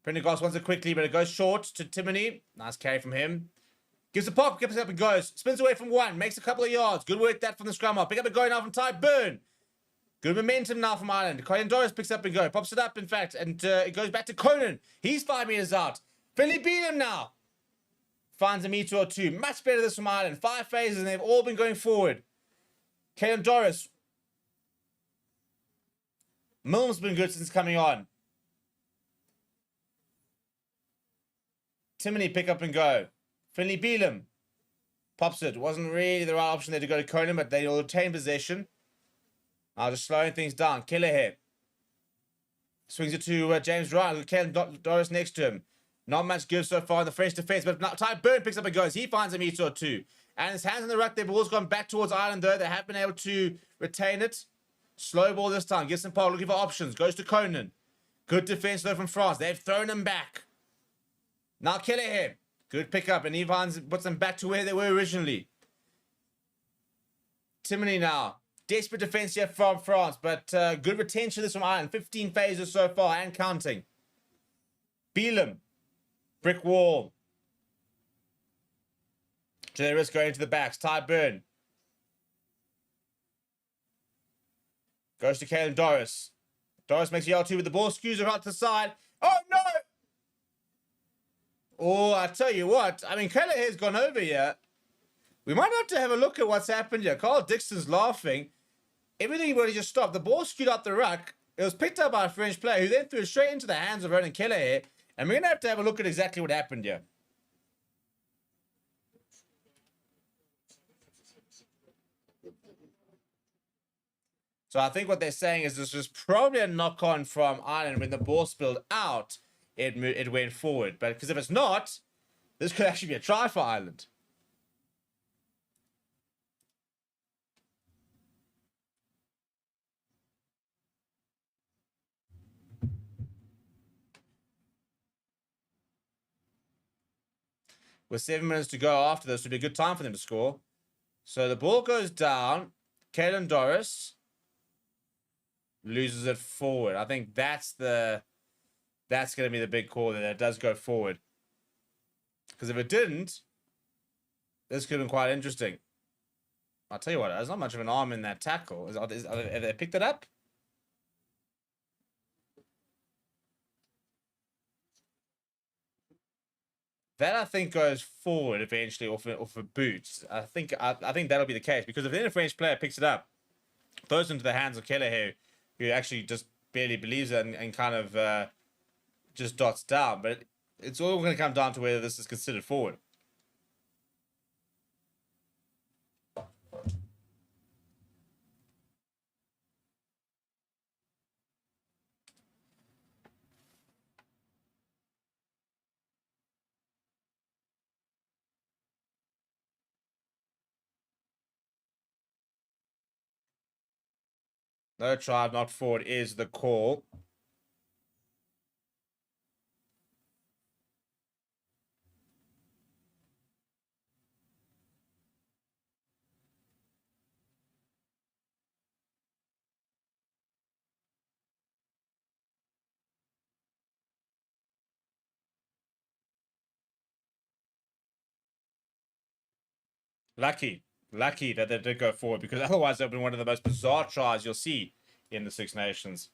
Prendergast wants it quickly, but it goes short to Timoney. Nice carry from him. Gives a pop, gets up and goes. Spins away from one, makes a couple of yards. Good work that from the scrum off. Pick up and go now from Ty Burn. Good momentum now from Ireland. Caelan Doris picks up and go. Pops it up, in fact, and it goes back to Conan. He's 5 meters out. Finley beat him now. Finds a meter or two. Much better this from Ireland. 5 phases and they've all been going forward. Caelan Doris. Milne's been good since coming on. Timoney pick up and go. Finley Beelan pops it. Wasn't really the right option there to go to Conan, but they will retain possession. Now just slowing things down. Kelleher swings it to James Ryan. Caelan Doris next to him. Not much good so far in the French defence, but now Ty Burn picks up and goes. He finds a meter or two. And his hands in the ruck. Their ball's gone back towards Ireland, though. They have been able to retain it. Slow ball this time. Gibson Park looking for options. Goes to Conan. Good defence, though, from France. They've thrown him back. Now Kelleher. Good pickup. And Evans puts them back to where they were originally. Timoney now. Desperate defence here from France, but good retention this from Ireland. 15 phases so far and counting. Beelan. Brick wall. To the risk going to the backs. Ty Burn. Goes to Caelan Doris. Doris makes the L2 with the ball. Skews her out to the side. Oh, no! Oh, I tell you what. I mean, Kelleher's gone over here. We might have to have a look at what's happened here. Carl Dixon's laughing. Everything would have just stopped. The ball skewed up the ruck. It was picked up by a French player who then threw it straight into the hands of Ronan Kelleher. And we're going to have a look at exactly what happened here. So I think what they're saying is this was probably a knock-on from Ireland. When the ball spilled out, it went forward. But because if it's not, this could actually be a try for Ireland. with 7 minutes to go after this, would be a good time for them to score. So the ball goes down. Kalen Doris loses it forward. I think that's going to be the big call that it does go forward. Because if it didn't, this could have been quite interesting. I'll tell you what, there's not much of an arm in that tackle. Have they picked it up? That I think goes forward eventually off a boot. I think that'll be the case, because if then a French player picks it up, throws it into the hands of Kelleher, who actually just barely believes it and kind of just dots down. But it's all going to come down to whether this is considered forward. No try, not forward is the call. Lucky that they did go forward, because otherwise that would have been one of the most bizarre tries you'll see in the Six Nations.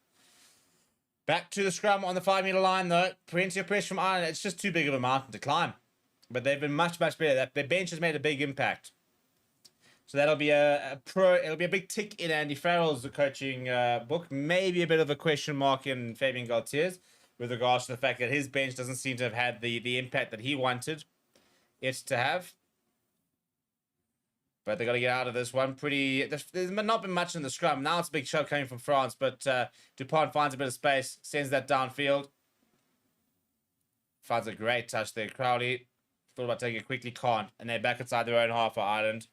Back to the scrum on the 5 meter line, though. Plenty of pressure from Ireland. It's just too big of a mountain to climb. But they've been much, much better. Their bench has made a big impact. So that'll be it'll be a big tick in Andy Farrell's coaching book. Maybe a bit of a question mark in Fabien Galtier's with regards to the fact that his bench doesn't seem to have had the impact that he wanted it to have. But they've got to get out of this one. There's not been much in the scrum. Now it's a big shove coming from France, but Dupont finds a bit of space, sends that downfield. Finds a great touch there. Crowley thought about taking it quickly, can't. And they're back inside their own half for Ireland.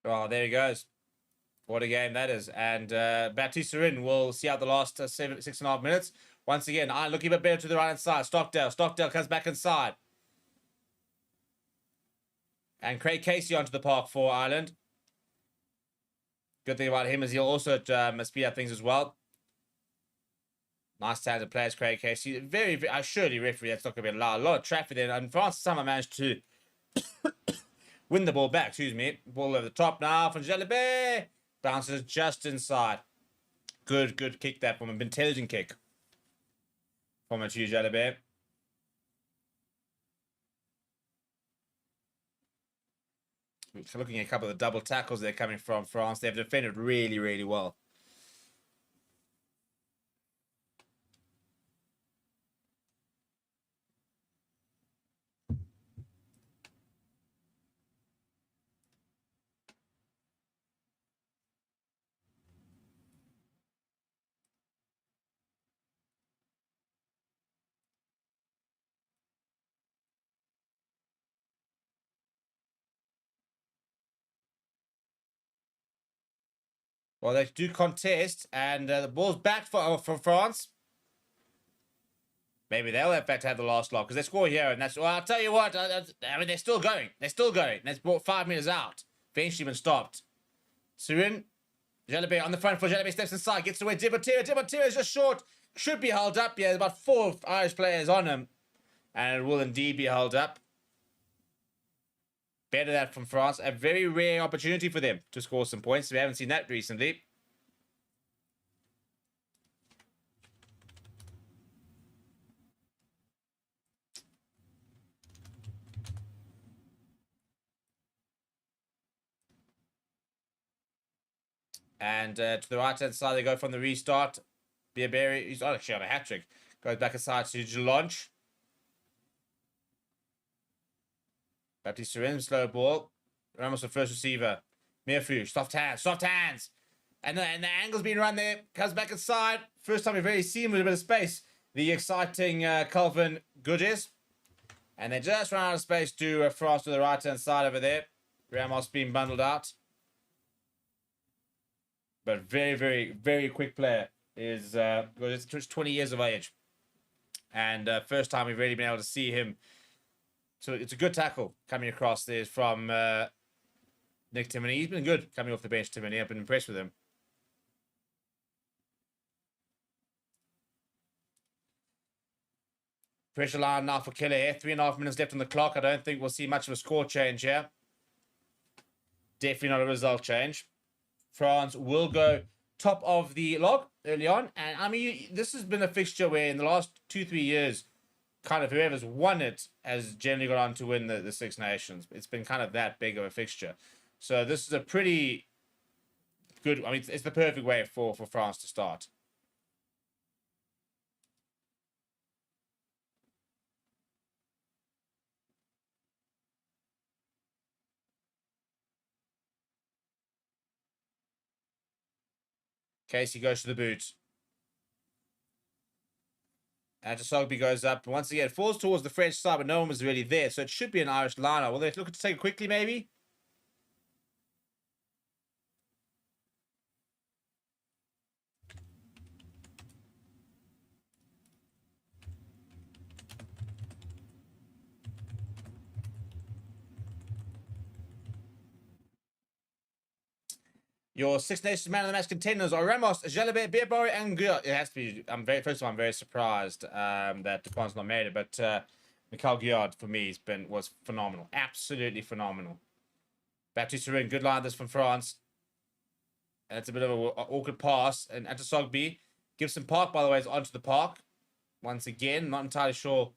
Oh, there he goes. What a game that is. And Baptiste-Surin will see out the last 6.5 minutes. Once again, Ireland looking a bit better to the right-hand side. Stockdale comes back inside. And Craig Casey onto the park for Ireland. Good thing about him is he'll also speed up things as well. Nice talented players, Craig Casey. Very, surely referee, that's not going to be allowed. A lot of traffic there. And France somehow managed to win the ball back, excuse me. Ball over the top now from Jalibert. Bounces just inside. Good kick that from an intelligent kick from Mathieu Jalibert. Looking at a couple of the double tackles they're coming from France. They've defended really, really well. Well, they do contest, and the ball's back for France. Maybe they'll in fact have the last lock, because they score here, and that's... Well, I'll tell you what, I mean, they're still going. That's brought 5 meters out. Eventually been stopped. Surin, Jalibert on the front foot. Jalibert steps inside, gets away. Dibotira is just short. Should be held up. Yeah, there's about 4 Irish players on him, and it will indeed be held up. Better that from France. A very rare opportunity for them to score some points. We haven't seen that recently. And to the right-hand side, they go from the restart. Biaberry, he's actually on a hat-trick. Goes back aside to Gelange. Baptiste Surin, slow ball. Ramos the first receiver. Mirfu, soft hands. And the angle's being run there. Comes back inside. First time we've really seen him with a bit of space. The exciting Calvin Goodis. And they just run out of space to France to the right-hand side over there. Ramos being bundled out. But very, very, very quick player. Is Goodis, 20 years of age. And first time we've really been able to see him. So it's a good tackle coming across there from Nick Timoney. He's been good coming off the bench, Timoney. I've been impressed with him. Pressure line now for Keller here. 3.5 minutes left on the clock. I don't think we'll see much of a score change here. Definitely not a result change. France will go top of the log early on. And, I mean, this has been a fixture where in the last 2-3 years, kind of whoever's won it has generally gone on to win the Six Nations. It's been kind of that big of a fixture. So this is a pretty good... I mean, it's the perfect way for France to start. Casey goes to the boot. And Sogby goes up. Once again, falls towards the French side, but no one was really there. So it should be an Irish liner. Will they look to take it quickly, maybe? Your Six Nations Man of the Match contenders are Ramos, Jalabert, Beerbury, and Guillaume. It has to be. First of all, I'm very surprised that Dupont's not made it, but Mikhail Guillaume for me was phenomenal, absolutely phenomenal. Baptiste Surin, good line this from France, and it's a bit of an awkward pass. And Antasogby, Gibson Park, by the way, is onto the park once again. Not entirely sure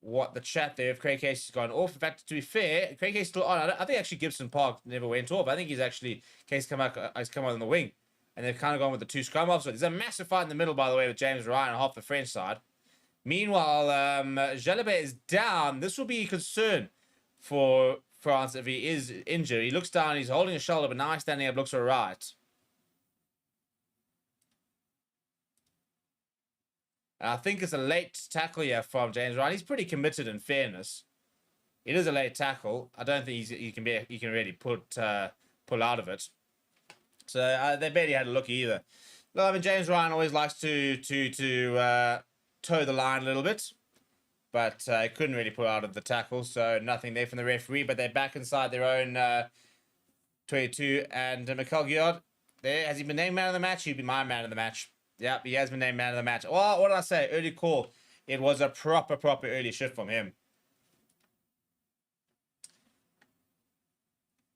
what the chat there if Craig Casey's gone off. In fact, to be fair, Craig Casey's still on. I think actually Gibson Park never went off. I think he's actually Casey come out on the wing, and they've kind of gone with the two scrum offs. So there's a massive fight in the middle, by the way, with James Ryan and half the French side. Meanwhile, Jalabert is down. This will be a concern for France if he is injured. He looks down, he's holding his shoulder, but now he's standing up, looks all right. I think it's a late tackle here from James Ryan. He's pretty committed in fairness. It is a late tackle. I don't think he can really pull out of it. So they barely had a look either. No, I mean James Ryan always likes to toe the line a little bit, but he couldn't really pull out of the tackle. So nothing there from the referee. But they're back inside their own 22. And Mikhail Guillaume, there has he been named man of the match? He'd be my man of the match. Yep, he has been named man of the match. Well, what did I say? Early call. It was a proper early shift from him.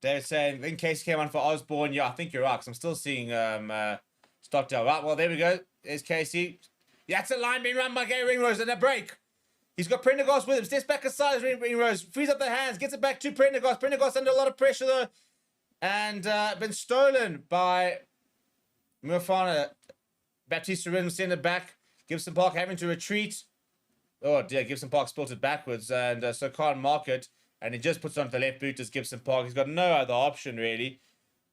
David saying, in case he came on for Osborne, yeah, I think you're right, because I'm still seeing Stockdale. Right, well, there we go. There's Casey. Yeah, that's a line being run by Gary Ringrose and a break. He's got Prendergast with him. Steps back aside as Ringrose. Frees up the hands. Gets it back to Prendergast. Prendergast under a lot of pressure, though. And been stolen by Mufana. Baptiste Surin send it back. Gibson Park having to retreat. Oh dear, Gibson Park spilled it backwards and so can't mark it. And he just puts it onto the left boot as Gibson Park. He's got no other option really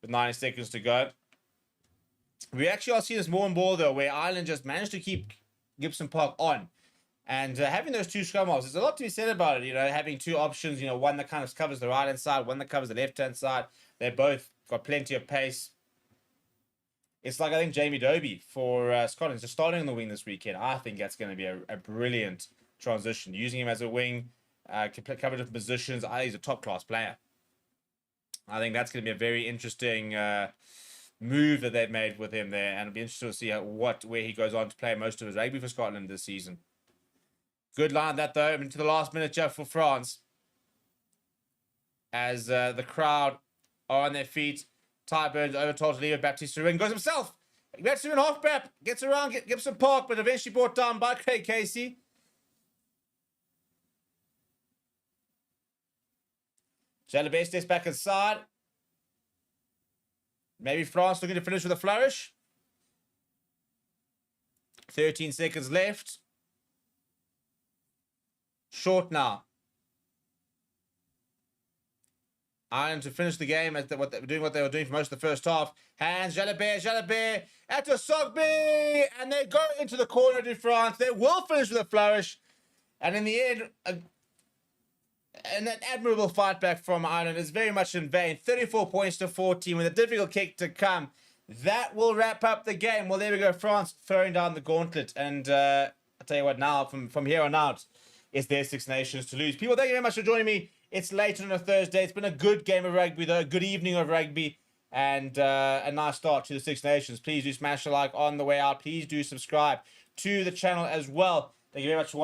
with 90 seconds to go. We actually are seeing this more and more though, where Ireland just managed to keep Gibson Park on. And having those two scrum halves, there's a lot to be said about it. You know, having two options, you know, one that kind of covers the right-hand side, one that covers the left-hand side. They both got plenty of pace. It's like, I think, Jamie Dobie for Scotland just starting on the wing this weekend. I think that's going to be a brilliant transition. Using him as a wing, can cover different positions. I think he's a top-class player. I think that's going to be a very interesting move that they've made with him there. And it'll be interesting to see where he goes on to play most of his rugby for Scotland this season. Good line that, though, into the last minute, Jeff, for France. As the crowd are on their feet. Ty Burns over told to leave it. Baptiste Surin goes himself. Baptiste Surin half back. Gets around Gibson Park, but eventually brought down by Craig Casey. Jalabert steps back inside. Maybe France looking to finish with a flourish. 13 seconds left. Short now. Ireland to finish the game as what they were doing for most of the first half. Hands, Jalabert, at Sogby, and they go into the corner to France. They will finish with a flourish, and in the end, and that admirable fight back from Ireland is very much in vain. 34 points to 14 with a difficult kick to come. That will wrap up the game. Well, there we go. France throwing down the gauntlet. And I'll tell you what now, from here on out, it's their Six Nations to lose. People, thank you very much for joining me. It's late on a Thursday. It's been a good game of rugby, though. A good evening of rugby. And a nice start to the Six Nations. Please do smash a like on the way out. Please do subscribe to the channel as well. Thank you very much for watching.